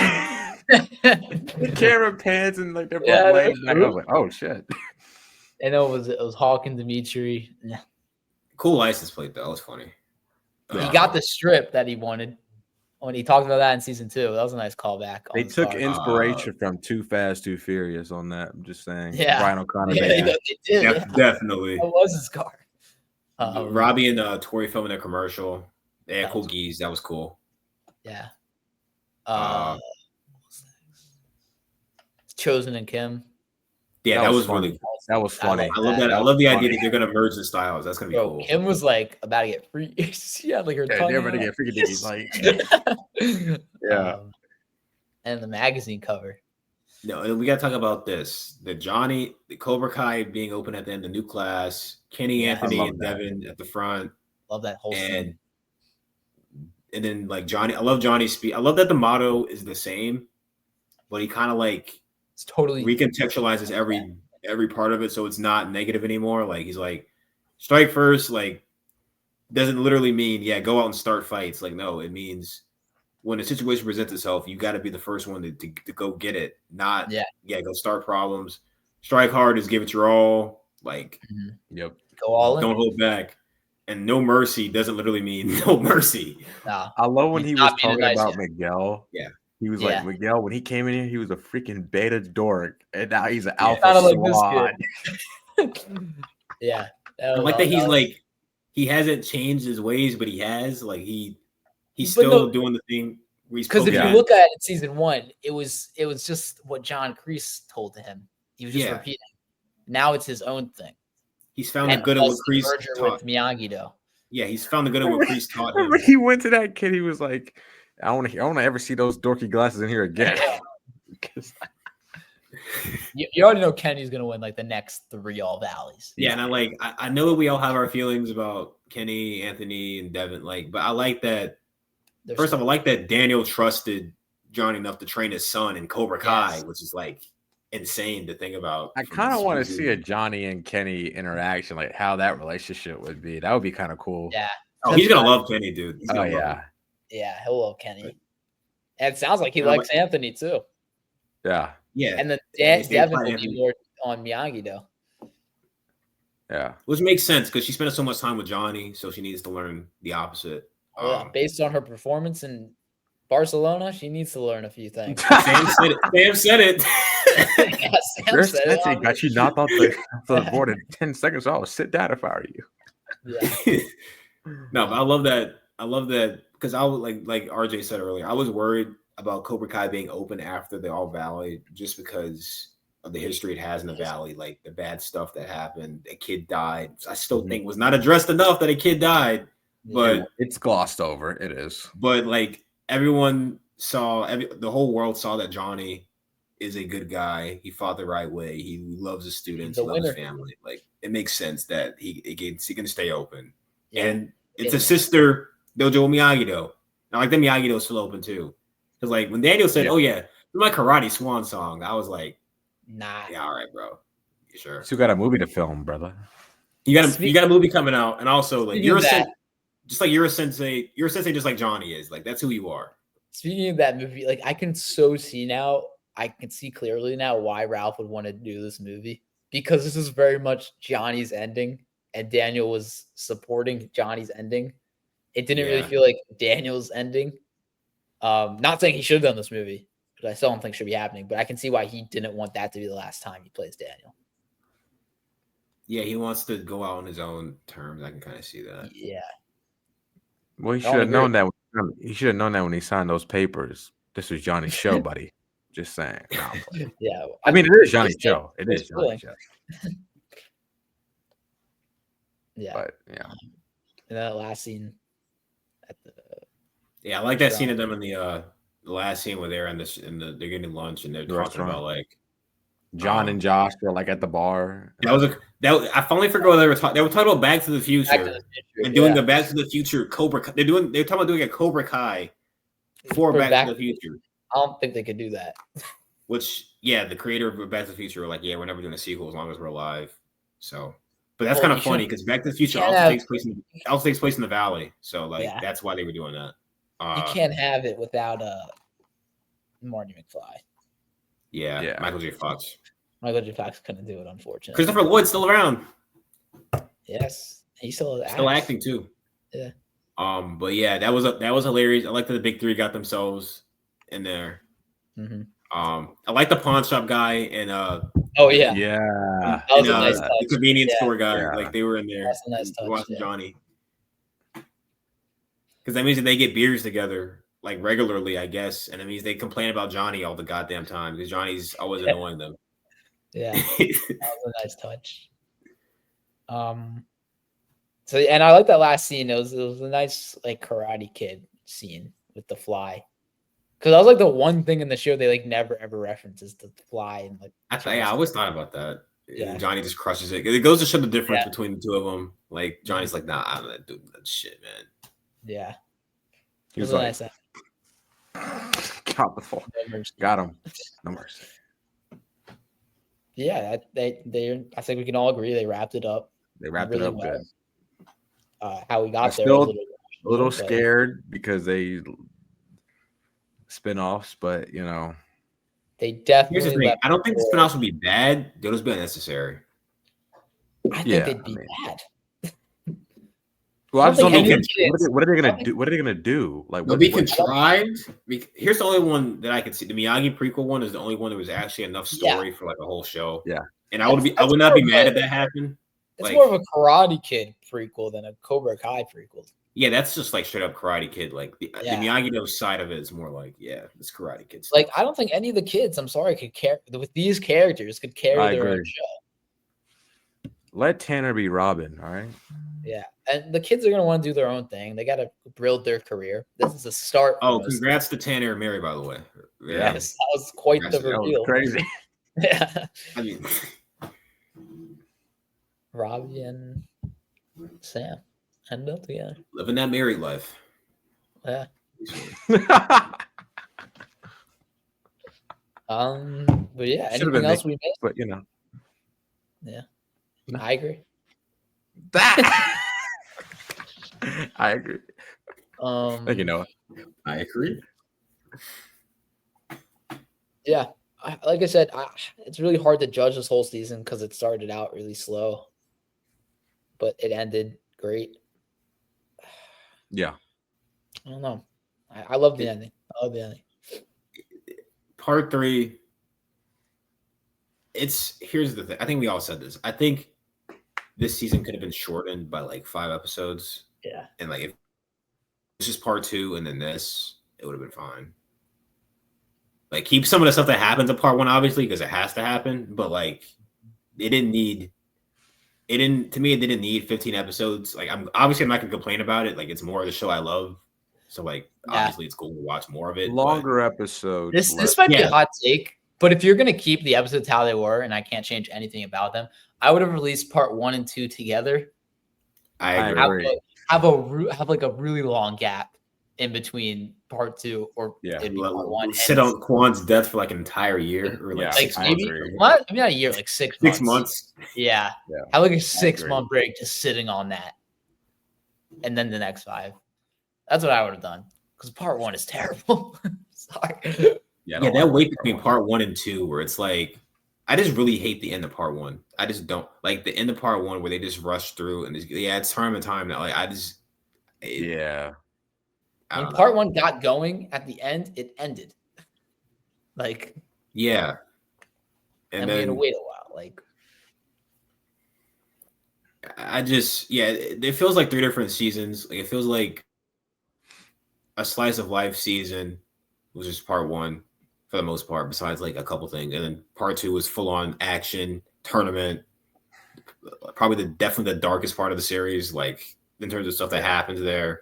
The camera pans and like they're both laying back. I was like, oh shit. And it was Hawk and Dimitri. Yeah. Cool license plate though. That was funny. He got the strip that he wanted when he talked about that in season 2. That was a nice callback. They took inspiration from Too Fast, Too Furious on that. I'm just saying. Yeah. Brian O'Connor. Yeah, they did. Definitely. That was his car. Robbie and Tori filming their commercial. They had cool geese. That was cool. Yeah. Chosen and Kim. Yeah, that was really cool. That was funny. I love that. I love the idea that they're gonna merge the styles. That's gonna be cool. Kim was like about to get free. She had like her tongue. They're about to get freaking dickies. Like, yeah. And the magazine cover. No, we gotta talk about this. The Cobra Kai being open at the end of the new class. Kenny, Anthony, and Devin at the front. Love that whole scene. And then like Johnny, I love Johnny's speech. I love that the motto is the same, but he kind of like it's totally recontextualizes every part of it, so it's not negative anymore. Like he's like, strike first, like doesn't literally mean go out and start fights. Like no, it means when a situation presents itself, you got to be the first one to go get it. Not go start problems. Strike hard is give it your all. Like yep, go all in. Don't hold back. And no mercy doesn't literally mean no mercy. Nah. I love when he was talking about Miguel. Yeah. He was like, Miguel, when he came in here, he was a freaking beta dork. And now he's an alpha squad. Yeah. I like that he's like, he hasn't changed his ways, but he has. Like, he's still doing the thing. Because if you look at it in season 1, it was just what John Kreese told to him. He was just repeating. Now it's his own thing. He's found the good of what Kreese taught. With Miyagi-Do. Yeah, he's found the good of what Kreese taught him. He went to that kid. He was like, I want to ever see those dorky glasses in here again. You already know Kenny's going to win like the next 3 All Valleys. Yeah, and I know that we all have our feelings about Kenny, Anthony, and Devin. Like, but I like that. First off, I like that Daniel trusted Johnny enough to train his son in Cobra Kai, which is like insane to think about. I kind of want to see a Johnny and Kenny interaction, like how that relationship would be. That would be kind of cool. Yeah. Oh, he's gonna love Kenny, dude. Oh yeah. Yeah, he'll love Kenny. And it sounds like he likes Anthony too. Yeah. Yeah. And then Devin will be more on Miyagi though. Yeah. Which makes sense because she spent so much time with Johnny, so she needs to learn the opposite. Based on her performance in Barcelona, she needs to learn a few things. Sam said it. Yeah, Sam said it. Got you knocked off the board in 10 seconds. So I'll sit down if I were you. Yeah. No, but I love that because I was like RJ said earlier, I was worried about Cobra Kai being open after the All Valley just because of the history it has in the Valley, like the bad stuff that happened. A kid died. I still think was not addressed enough that a kid died. but it's glossed over. It is. But like everyone saw, the whole world saw that Johnny is a good guy. He fought the right way. He loves his students. He The loves his winner. family. Like it makes sense that he can stay open. Yeah. And it's a sister dojo Miyagi Do. I like the Miyagi Do still open too. Because like when Daniel said, "Oh yeah, my karate swan song," I was like, Nah. "Yeah, all right, bro. You sure?" You still got a movie to film, brother. You got a movie coming out, and also like you're just like you're a sensei just like Johnny is. Like that's who you are. Speaking of that movie, like I can see clearly now why Ralph would want to do this movie, because this is very much Johnny's ending and Daniel was supporting Johnny's ending. It didn't really feel like Daniel's ending. Not saying he should have done this movie, but I still don't think it should be happening, but I can see why he didn't want that to be the last time he plays Daniel. Yeah, he wants to go out on his own terms. I can kind of see that. Yeah. Well, he should have known that. He should have known that when he signed those papers. This was Johnny's show, buddy. Just saying. Nah, yeah. I mean, it is Johnny's show. It is Johnny's show. Yeah. But yeah. And that last scene at the I like that scene of them in the last scene where they're they're getting lunch and they're talking about like John and Josh were like at the bar. I finally forgot what they were talking. They were talking about Back to the Future and doing the Back to the Future Cobra. They're talking about doing a Cobra Kai for Back to the Future. I don't think they could do that. Which the creator of Back to the Future were like, we're never doing a sequel as long as we're alive. So, but that's kind of funny because Back to the Future also takes place in the Valley. So like that's why they were doing that. You can't have it without Marty McFly. Yeah, Michael J. Fox. Michael J. Fox couldn't do it, unfortunately. Christopher Lloyd's still around. Yes, he's still acting too. Yeah. But that was hilarious. I like that the big three got themselves in there. Mm-hmm. I like the pawn shop guy and that was a nice touch. The convenience store guy, like they were in there. That's a nice touch. Watching Johnny, because that means that they get beers together like regularly, I guess, and it means they complain about Johnny all the goddamn time because Johnny's always annoying them. Yeah, that was a nice touch. So and I like that last scene. It was a nice like Karate Kid scene with the fly, because that was like the one thing in the show they like never ever references the fly and like. I always thought about that. Yeah. Johnny just crushes it. It goes to show the difference between the two of them. Like Johnny's like, nah, I'm not doing that shit, man. Yeah, he was like, nice. Got the full. Got him. No mercy. Yeah, they. I think we can all agree they wrapped it up. They wrapped it up good. How we got there. Still a little scared because they spinoffs, but you know. They definitely. Here's the thing. I don't think the spinoffs would be bad. They'll just be unnecessary. I think they'd be bad. Well, I just don't know. What are they gonna do? What are they gonna do? Like, they'll be contrived. Here's the only one that I can see. The Miyagi prequel one is the only one that was actually enough story for like a whole show. Yeah, and I would not be mad if that happened. It's more of a Karate Kid prequel than a Cobra Kai prequel. Yeah, that's just like straight up Karate Kid. Like the Miyagi-Do side of it is more like, it's Karate Kid stuff. Like I don't think any of the kids, I'm sorry, could carry with these characters could carry their own show. Let Tanner be Robin, all right? Yeah, and the kids are gonna want to do their own thing. They got to build their career. This is a start. Oh, congrats to Tanner and Mary, by the way. Yeah. Yes, that was quite the reveal. Crazy. Yeah. I mean, Robbie and Sam end up together, living that married life. Yeah. But yeah, anything else we missed? But you know. Yeah, I agree. I agree. Thank you, Noah. I agree. Yeah, like I said, it's really hard to judge this whole season because it started out really slow, but it ended great. Yeah. I don't know. I love the ending. I love the ending. Part 3. Here's the thing. I think we all said this. I think this season could have been shortened by like 5 episodes. Yeah. And like if this is part 2 and then this, it would have been fine. Like keep some of the stuff that happens in part 1, obviously, because it has to happen. But like they didn't need it didn't to me. It didn't need 15 episodes. Like I'm not gonna complain about it. Like it's more of the show I love. So like Yeah, obviously it's cool to watch more of it. But Longer episodes, this might be a yeah, hot take, but if you're gonna keep the episodes how they were, and I can't change anything about them, I would have released part 1 and 2 together. I I agree. agree. Have like a really long gap in between part 2, or Yeah. it'd be part 1. Sit on Kwan's death for like an entire year or like Yeah, Like 6 months. agree. maybe not a year, like 6 months. 6 months. Yeah, Yeah, have like a agree. 6-month break just sitting on that, and then the next 5. That's what I would have done because part 1 is terrible. Sorry. I Yeah, don't that like wait part between one. part 1 and 2 where it's like I just really hate the end of part 1. I just don't like the end of part 1 where they just rush through and it's time and time that like Yeah. I When don't part know. 1 got going at the end, it ended. Like, Yeah. and And we had to then wait a while. Like, it feels like 3 different seasons. Like it feels like a slice of life season was just part 1 for the most part, besides like a couple things. And then part 2 was full on action, tournament, probably definitely the darkest part of the series, like in terms of stuff that happens there.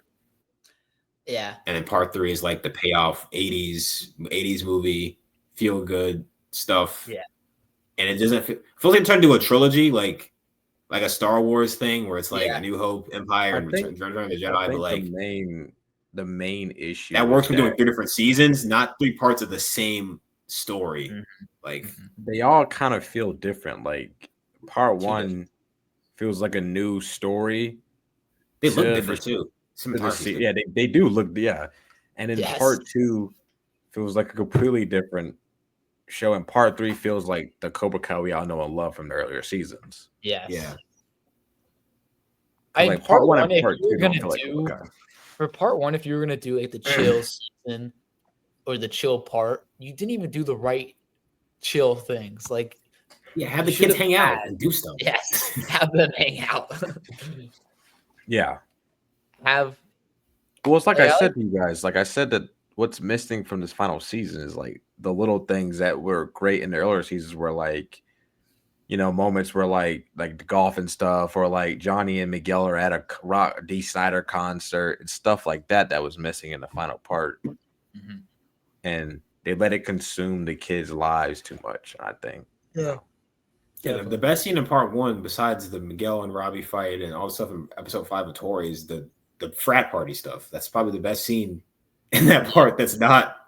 yeah, And then part 3 is like the payoff 80s movie, feel good stuff. yeah, And it doesn't feels like they're trying to do a trilogy, like a Star Wars thing where it's like yeah, A New Hope, Empire, I and think Return of the I Jedi, but think like the main issue that is works with doing that 3 different seasons, not 3 parts of the same story. mhm, Like mhm. they all kind of feel different. Like part too different. one feels like a new story They look to different too. Cinematography's different. yeah, they do look, yeah. And then Yes, part two feels like a completely different show, and part three feels like the Cobra Kai we all know and love from the earlier seasons. yes. Yeah. Because I like part part one 1, and if part you were two don't gonna feel like do Cobra Kai. for part 1, if you were gonna do like the chill season or the chill part, you didn't even do the right chill things. Like, Yeah, have you the should kids have hang out had, and do stuff. yes, have them hang out. Yeah. Have Well, it's like I like I like said to you guys, like I said that what's missing from this final season is like the little things that were great in the earlier seasons were like, you know, moments where like the golf and stuff, or like Johnny and Miguel are at a Rock D. Snyder concert and stuff like that that was missing in the final part. mhm. And they let it consume the kids' lives too much, I think. Yeah. Yeah, the best scene in part 1, besides the Miguel and Robbie fight and all the stuff in episode 5 of Tori, is the frat party stuff. That's probably the best scene in that part. That's not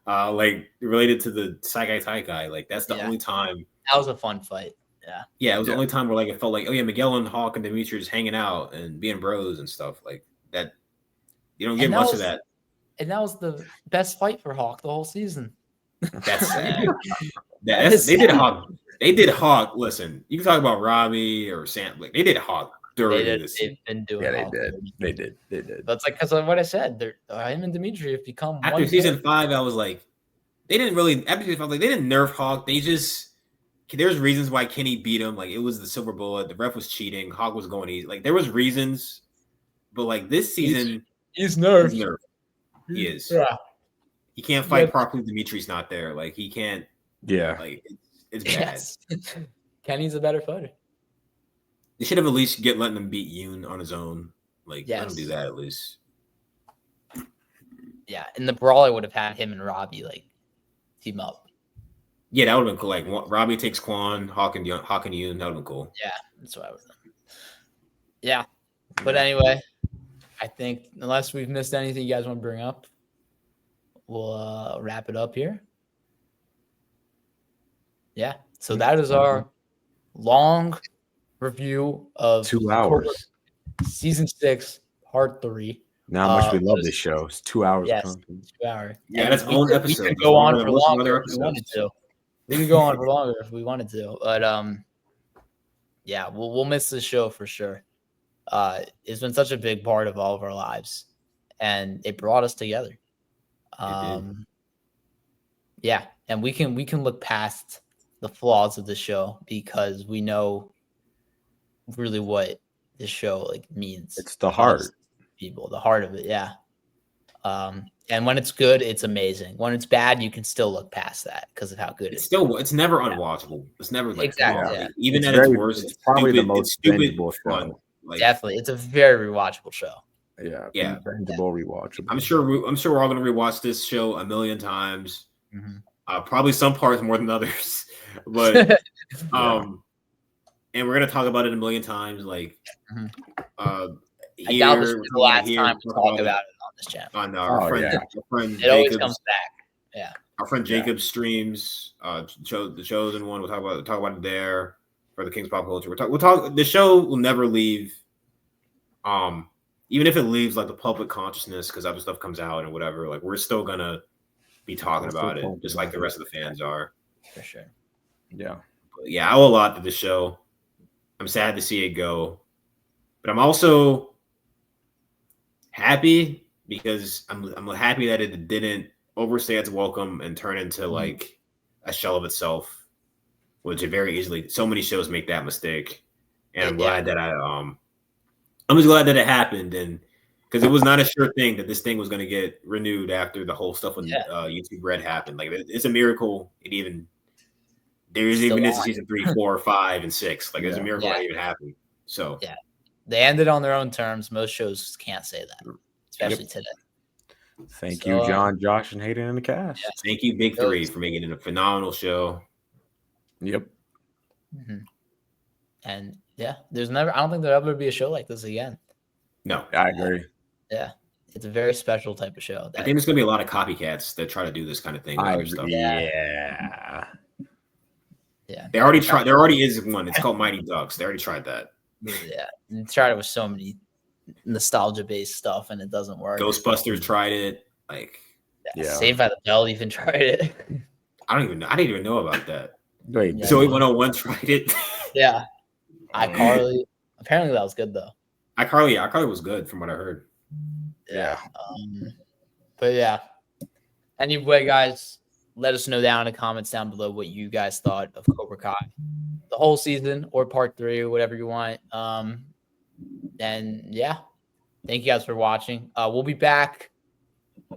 like related to the Saigai Tai. Like that's the Yeah. only time. That was a fun fight. Yeah. Yeah, it was the Yeah. only time where like it felt like, oh yeah, Miguel and Hawk and Demetrius hanging out and being bros and stuff like that. You don't get And that much of was that. and that was the best fight for Hawk the whole season. That's sad. That is They did sad. Hawk. They did Hawk. Listen, you can talk about Robbie or Sam. Like they did Hawk dirty this season. They've been doing Yeah, they Hawk did. dirty. They did. They did. That's like because of what I said. They're him and Dimitri have become After one. season 5, I was like, they didn't really. After season 5, like they didn't nerf Hawk. They just there's reasons why Kenny beat him. Like it was the silver bullet. The ref was cheating. Hawk was going easy. Like there was reasons, but like this season, He's he's nerfed. nerfed. He is. Yeah. He can't fight properly. Dimitri's not there. Like he can't. Yeah. Like it's bad. Yes. Kenny's a better fighter. They should have at least letting him beat Yoon on his own. Like let him Yes. do that at least. Yeah. In the brawl, I would have had him and Robbie like team up. Yeah, that would have been cool. Like Robbie takes Quan, Hawk and Yoon. That would have been cool. Yeah. That's what I would have done. Yeah. But anyway, I think unless we've missed anything you guys want to bring up, we'll wrap it up here. Yeah. So that is our long review of 2 hours. Cobra season 6, part 3. Now how much we love this show. It's 2 hours Yes, of content. 2 hours. Yeah, And that's own episode. We could It's go longer on than for most longer other if we wanted episodes. to. We could go on for longer if we wanted to. But yeah, we'll miss this show for sure. It's been such a big part of all of our lives, and it brought us together. Yeah, and we can look past the flaws of the show because we know really what this show like means. It's the to heart. us people, the heart of it. Yeah. And when it's good, it's amazing. When it's bad, you can still look past that because of how good It's it is. still it's never unwatchable. It's never like Exactly. Yeah. Yeah. even It's at its very worst, it's probably the most It's stupid bingeable fun. show. Like Definitely. It's a very rewatchable show. Yeah, Yeah. bingeable, rewatchable. I'm sure we're all gonna rewatch this show a million times. Mhm. Probably some parts more than others, but Yeah. and we're gonna talk about it a million times. Like Mhm. I doubt this here, will we're be the talking about it last here, time we talk talk about it about it on this channel. on Oh, yeah. our friend It always Jacob's comes back. Yeah. our friend Yeah. Jacob's streams. The chosen one. We'll talk about it there for the King's Pop Culture. We'll talk. The show will never leave. Even if it leaves like the public consciousness because other stuff comes out and whatever, like we're still gonna be talking about it, just like the rest of the fans are. For sure. Yeah. But yeah, I owe a lot to the show. I'm sad to see it go, but I'm also happy because I'm happy that it didn't overstay its welcome and turn into like a shell of itself, which it very easily. So many shows make that mistake, and I'm glad that I'm just glad that it happened, and because it was not a sure thing that this thing was going to get renewed after the whole stuff with YouTube Red happened. Like it's a miracle. There's Still even on. is season 3, 4, 5, and 6. Like it's a miracle that even happened. So yeah, they ended on their own terms. Most shows can't say that, especially today. Thank you, John, Josh, and Hayden in the cast. Yeah. Thank you, Big Three, for making it a phenomenal show. Yep. And yeah, I don't think there'll ever be a show like this again. No, I agree. Yeah, it's a very special type of show. I think there's gonna be a lot of copycats that try to do this kind of thing with other stuff. Yeah. They already tried. There already is one. It's called Mighty Ducks. They already tried that. Yeah, and tried it with so many nostalgia-based stuff, and it doesn't work. Ghostbusters tried it. Like, Saved by the Bell even tried it. I didn't even know about that. Wait, Zoe 101 tried it. Yeah, iCarly. Apparently, that was good though. iCarly was good from what I heard. Yeah. But yeah. Anyway, guys, let us know down in the comments down below what you guys thought of Cobra Kai, the whole season or part 3 or whatever you want. And yeah, thank you guys for watching. We'll be back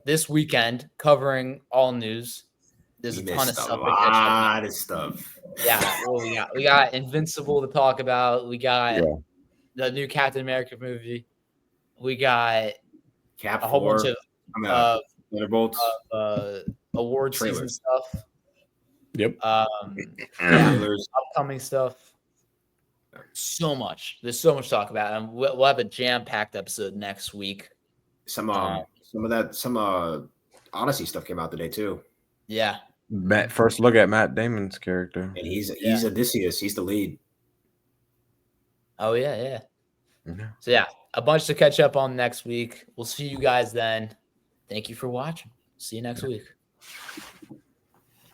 this weekend covering all news. There's a ton of stuff. A lot of stuff. Yeah, we got Invincible to talk about. We got the new Captain America movie. We got a whole bunch of award season stuff. Yep. Upcoming stuff. So much. There's so much to talk about, and we'll have a jam-packed episode next week. Some Odyssey stuff came out today too. Yeah. First look at Matt Damon's character, and he's Odysseus. He's the lead. Oh yeah. So yeah, a bunch to catch up on next week. We'll see you guys then. Thank you for watching. See you next week.